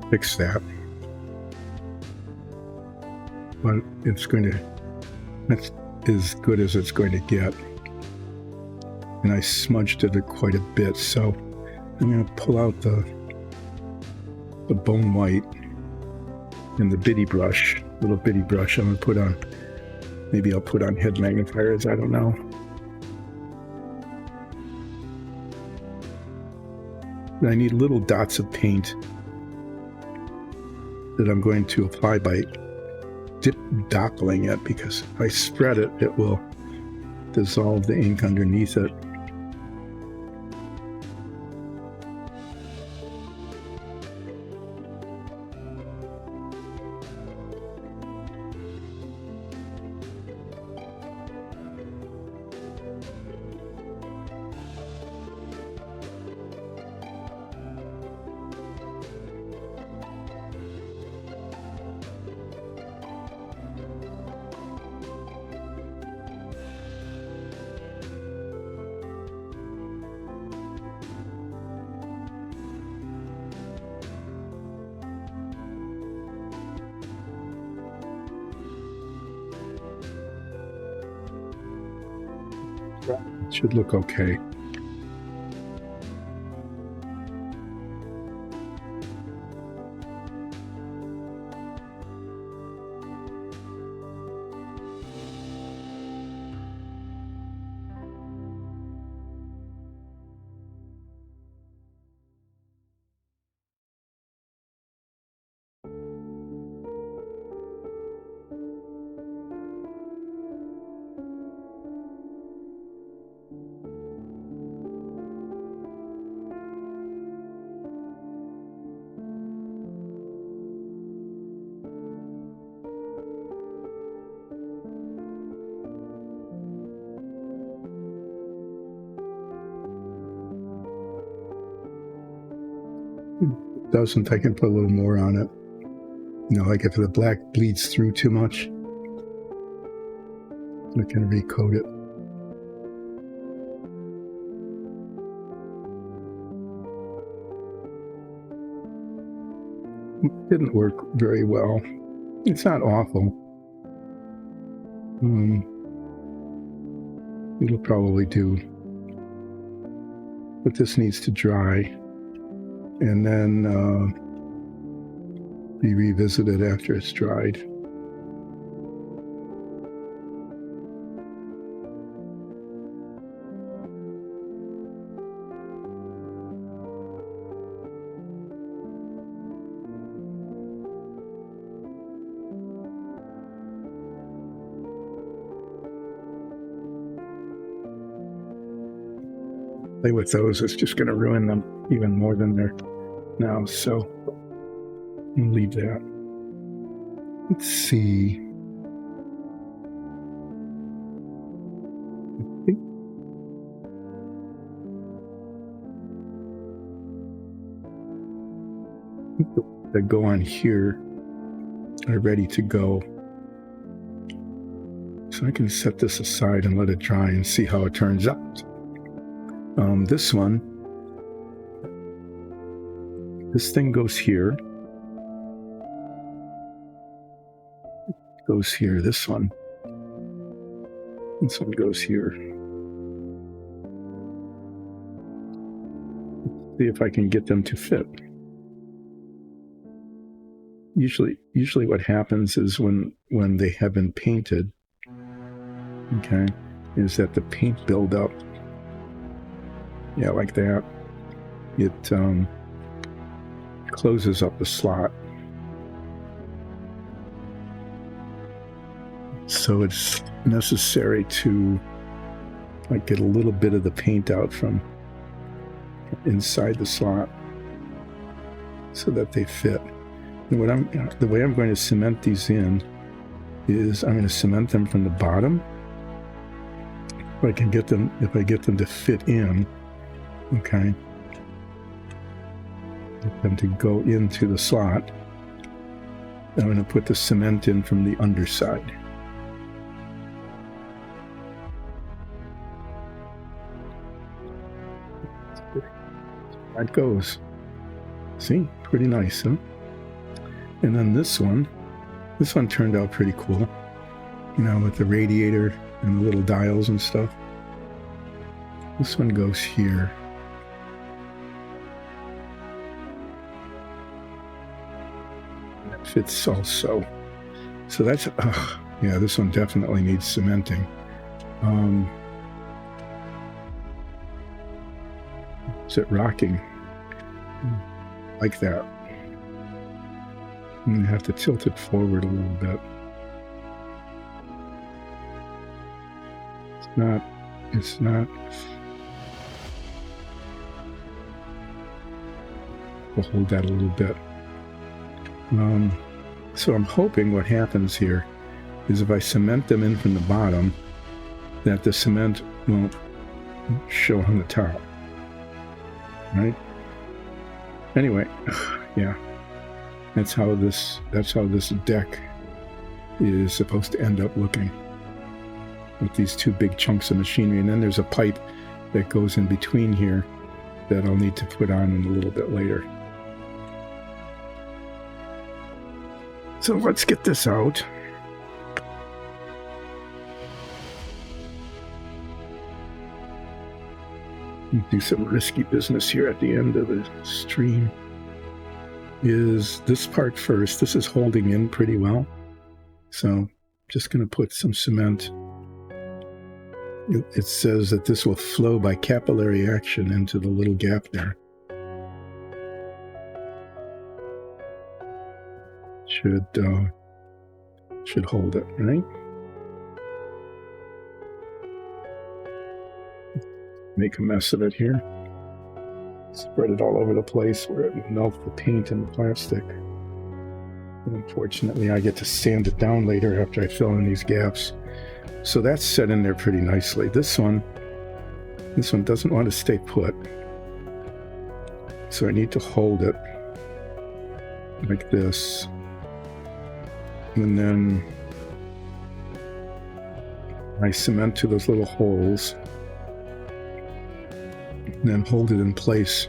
Fix that, but that's as good as it's going to get, and I smudged it quite a bit, so I'm going to pull out the bone white and the little bitty brush I'm going to put on. Maybe I'll put on head magnifiers, I don't know. But I need little dots of paint that I'm going to apply by doppling it, because if I spread it, it will dissolve the ink underneath it. It should look okay. Doesn't, I can put a little more on it. You know, like if the black bleeds through too much, I can recoat it. It didn't work very well. It's not awful. It'll probably do. But this needs to dry and then be revisited after it's dried. play with those, it's just going to ruin them even more than they're now. So I'll leave that. Let's see. I think that go on here are ready to go. So I can set this aside and let it dry and see how it turns out. This one, this thing goes here. Goes here, this one. This one goes here. Let's see if I can get them to fit. Usually what happens is when they have been painted, okay, is that the paint build up. Yeah, like that. It closes up the slot. So it's necessary to like get a little bit of the paint out from inside the slot so that they fit. And the way I'm going to cement these in is I'm going to cement them from the bottom. If I get them to fit in, okay, get them to go into the slot, I'm going to put the cement in from the underside. That goes. See, pretty nice, huh? And then this one turned out pretty cool, you know, with the radiator and the little dials and stuff. This one goes here. That fits also. So that's, yeah, this one definitely needs cementing. Is it rocking? Like that. I'm going to have to tilt it forward a little bit. It's not. We'll hold that a little bit. So I'm hoping what happens here is if I cement them in from the bottom, that the cement won't show on the top. Right? Anyway, yeah. That's how this deck is supposed to end up looking, with these two big chunks of machinery. And then there's a pipe that goes in between here that I'll need to put on in a little bit later. So let's get this out. Do some risky business here at the end of the stream. Is this part first. This is holding in pretty well. So I'm just going to put some cement. It says that this will flow by capillary action into the little gap there. Should hold it, right? Make a mess of it here. Spread it all over the place where it will melt the paint and the plastic. And unfortunately, I get to sand it down later after I fill in these gaps. So that's set in there pretty nicely. This one doesn't want to stay put. So I need to hold it like this. And then I cement to those little holes. And then hold it in place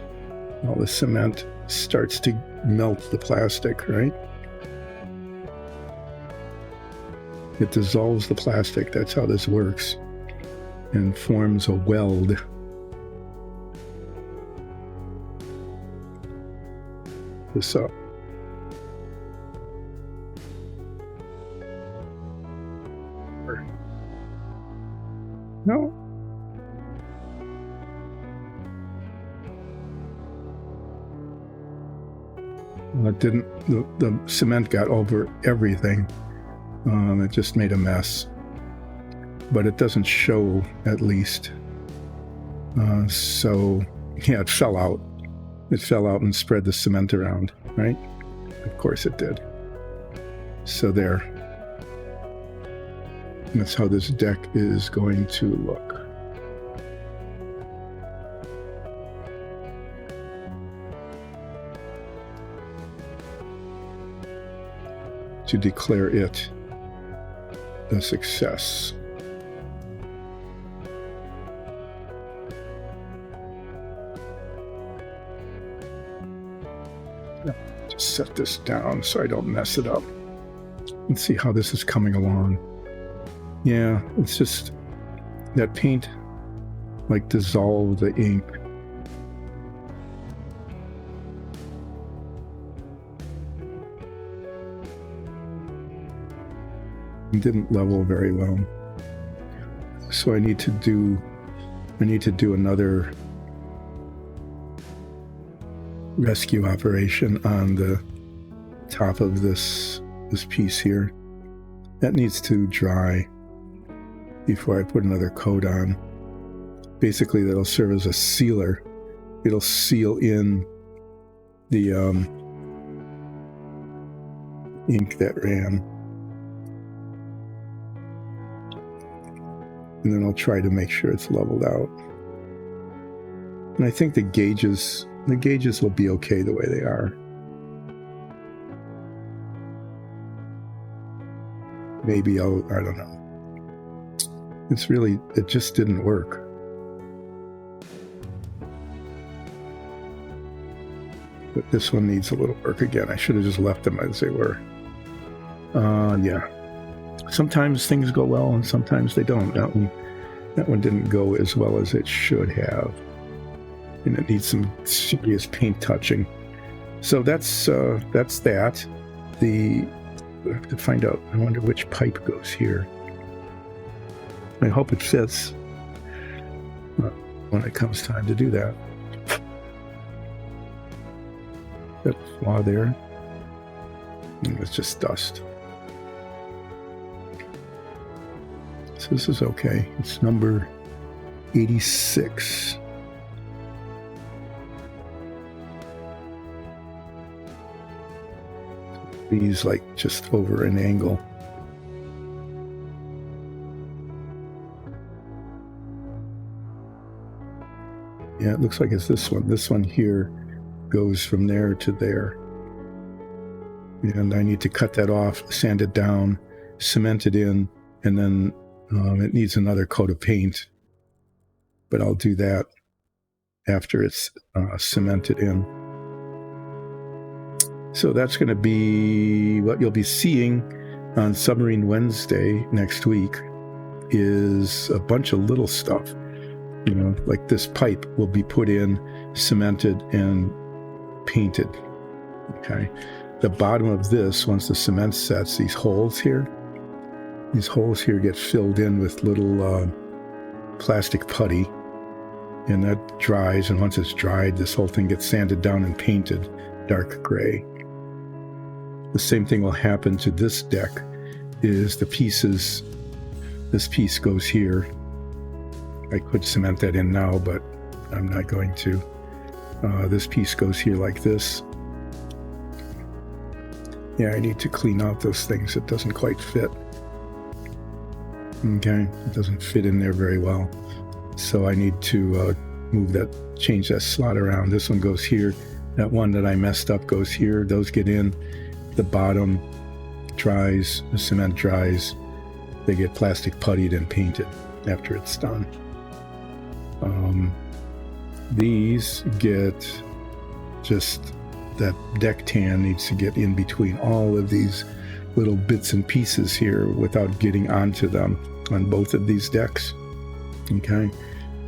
while the cement starts to melt the plastic, right? It dissolves the plastic. That's how this works. And forms a weld. This up. No. Well, it didn't. The cement got over everything. It just made a mess. But it doesn't show, at least. So yeah, it fell out. It fell out and spread the cement around, right? Of course it did. So there. That's how this deck is going to look. To declare it a success. Just set this down so I don't mess it up. Let's see how this is coming along. Yeah, it's just that paint like dissolved the ink. It didn't level very well. So I need to do another rescue operation on the top of this piece here. That needs to dry before I put another coat on. Basically, that'll serve as a sealer. It'll seal in the ink that ran. And then I'll try to make sure it's leveled out. And I think the gauges will be okay the way they are. Maybe I don't know. It just didn't work. But this one needs a little work again. I should have just left them as they were. Yeah. Sometimes things go well and sometimes they don't. That one didn't go as well as it should have. And it needs some serious paint touching. So that's that. I have to find out. I wonder which pipe goes here. I hope it fits when it comes time to do that. That flaw there. And it's just dust. So this is okay. It's number 86. These like just over an angle. Yeah, it looks like it's this one. This one here goes from there to there. And I need to cut that off, sand it down, cement it in, and then it needs another coat of paint. But I'll do that after it's cemented in. So that's going to be what you'll be seeing on Submarine Wednesday next week is a bunch of little stuff. You know, like this pipe will be put in, cemented, and painted. Okay. The bottom of this, once the cement sets, these holes here get filled in with little plastic putty, and that dries. And once it's dried, this whole thing gets sanded down and painted dark gray. The same thing will happen to this deck. Is this piece goes here. I could cement that in now, but I'm not going to. This piece goes here like this. Yeah, I need to clean out those things. It doesn't quite fit. Okay, it doesn't fit in there very well. So I need to change that slot around. This one goes here. That one that I messed up goes here. Those get in. The bottom dries, the cement dries. They get plastic puttied and painted after it's done. These get just that deck tan needs to get in between all of these little bits and pieces here without getting onto them on both of these decks. Okay,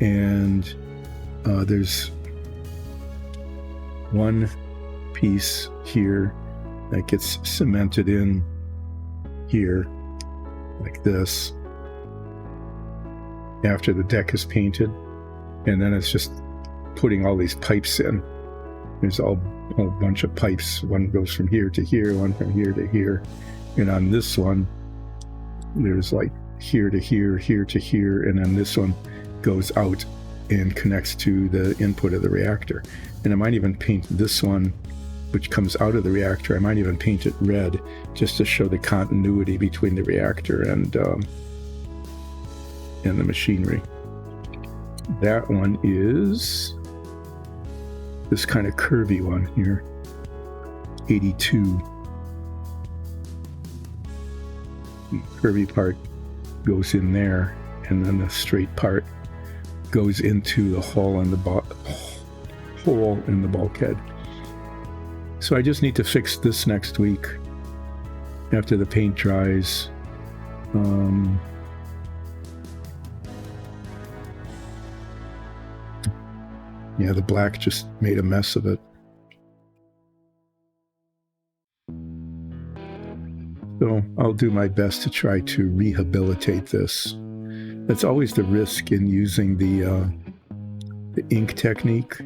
and there's one piece here that gets cemented in here like this after the deck is painted, and then it's just putting all these pipes in. There's a whole bunch of pipes. One goes from here to here, one from here to here, and on this one there's like here to here, here to here, and then this one goes out and connects to the input of the reactor. And I might even paint this one, which comes out of the reactor, I might even paint it red just to show the continuity between the reactor and the machinery. That one is this kind of curvy one here, 82. The curvy part goes in there, and then the straight part goes into the hole in the bulkhead. So I just need to fix this next week after the paint dries. Yeah, the black just made a mess of it. So I'll do my best to try to rehabilitate this. That's always the risk in using the ink technique.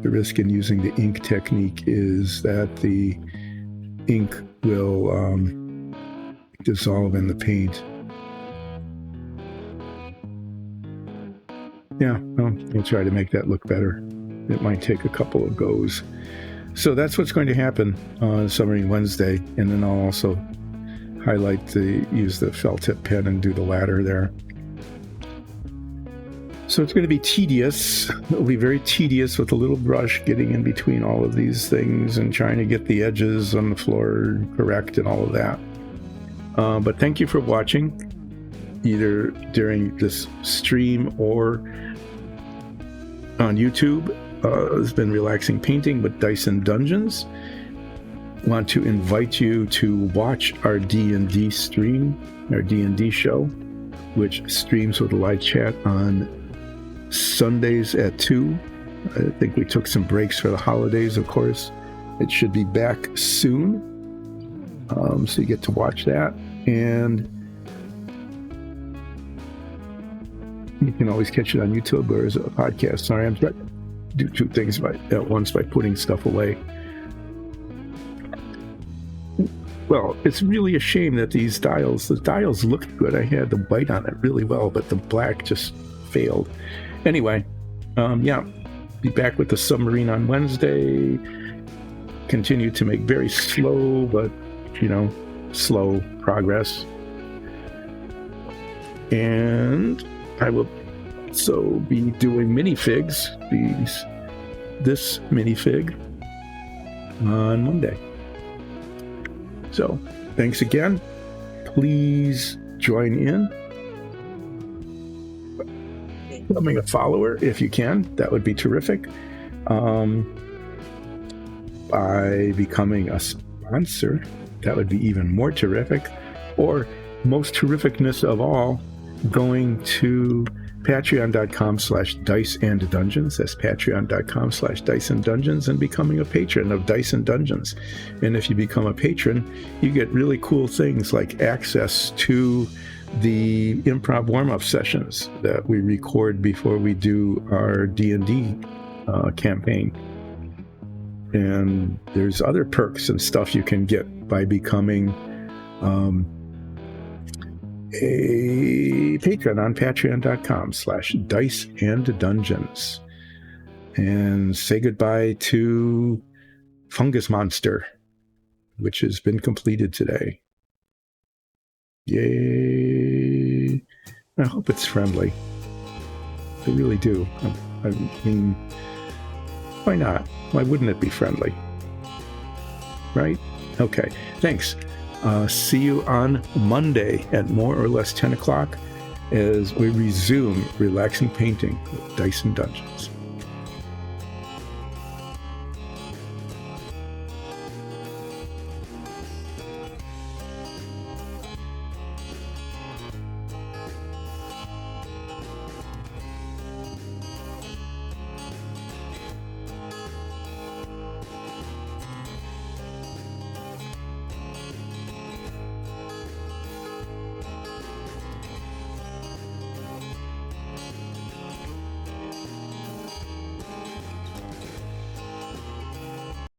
The risk in using the ink technique is that the ink will dissolve in the paint. Yeah, we'll try to make that look better. It might take a couple of goes. So that's what's going to happen on Submarine Wednesday, and then I'll also use the felt tip pen and do the ladder there. So it's going to be tedious. It'll be very tedious with a little brush getting in between all of these things and trying to get the edges on the floor correct and all of that. But thank you for watching, either during this stream or on YouTube. It's been Relaxing Painting with Dice and Dungeons. Want to invite you to watch our D&D stream, our D&D show, which streams with a live chat on Sundays at 2. I think we took some breaks for the holidays, of course. It should be back soon. So you get to watch that. And you can always catch it on YouTube or as a podcast. Sorry, I'm trying to do two things at once by putting stuff away. Well, it's really a shame that the dials looked good. I had the white on it really well, but the black just failed. Anyway, be back with the submarine on Wednesday. Continue to make very slow, but, slow progress. And I will also be doing minifigs, this minifig on Monday. So, thanks again. Please join in. Becoming a follower if you can. That would be terrific. By becoming a sponsor, that would be even more terrific. Or, most terrificness of all, going to patreon.com/diceanddungeons. That's patreon.com/diceanddungeons, and becoming a patron of Dice and Dungeons. And if you become a patron, you get really cool things like access to the improv warm-up sessions that we record before we do our D&D campaign. And there's other perks and stuff you can get by becoming a patron on patreon.com/diceanddungeons. And say goodbye to Fungus Monster, which has been completed today. Yay! I hope it's friendly. I really do. I mean, why not? Why wouldn't it be friendly? Right? Okay, thanks. See you on Monday at more or less 10 o'clock as we resume Relaxing Painting with Dice and Dungeons.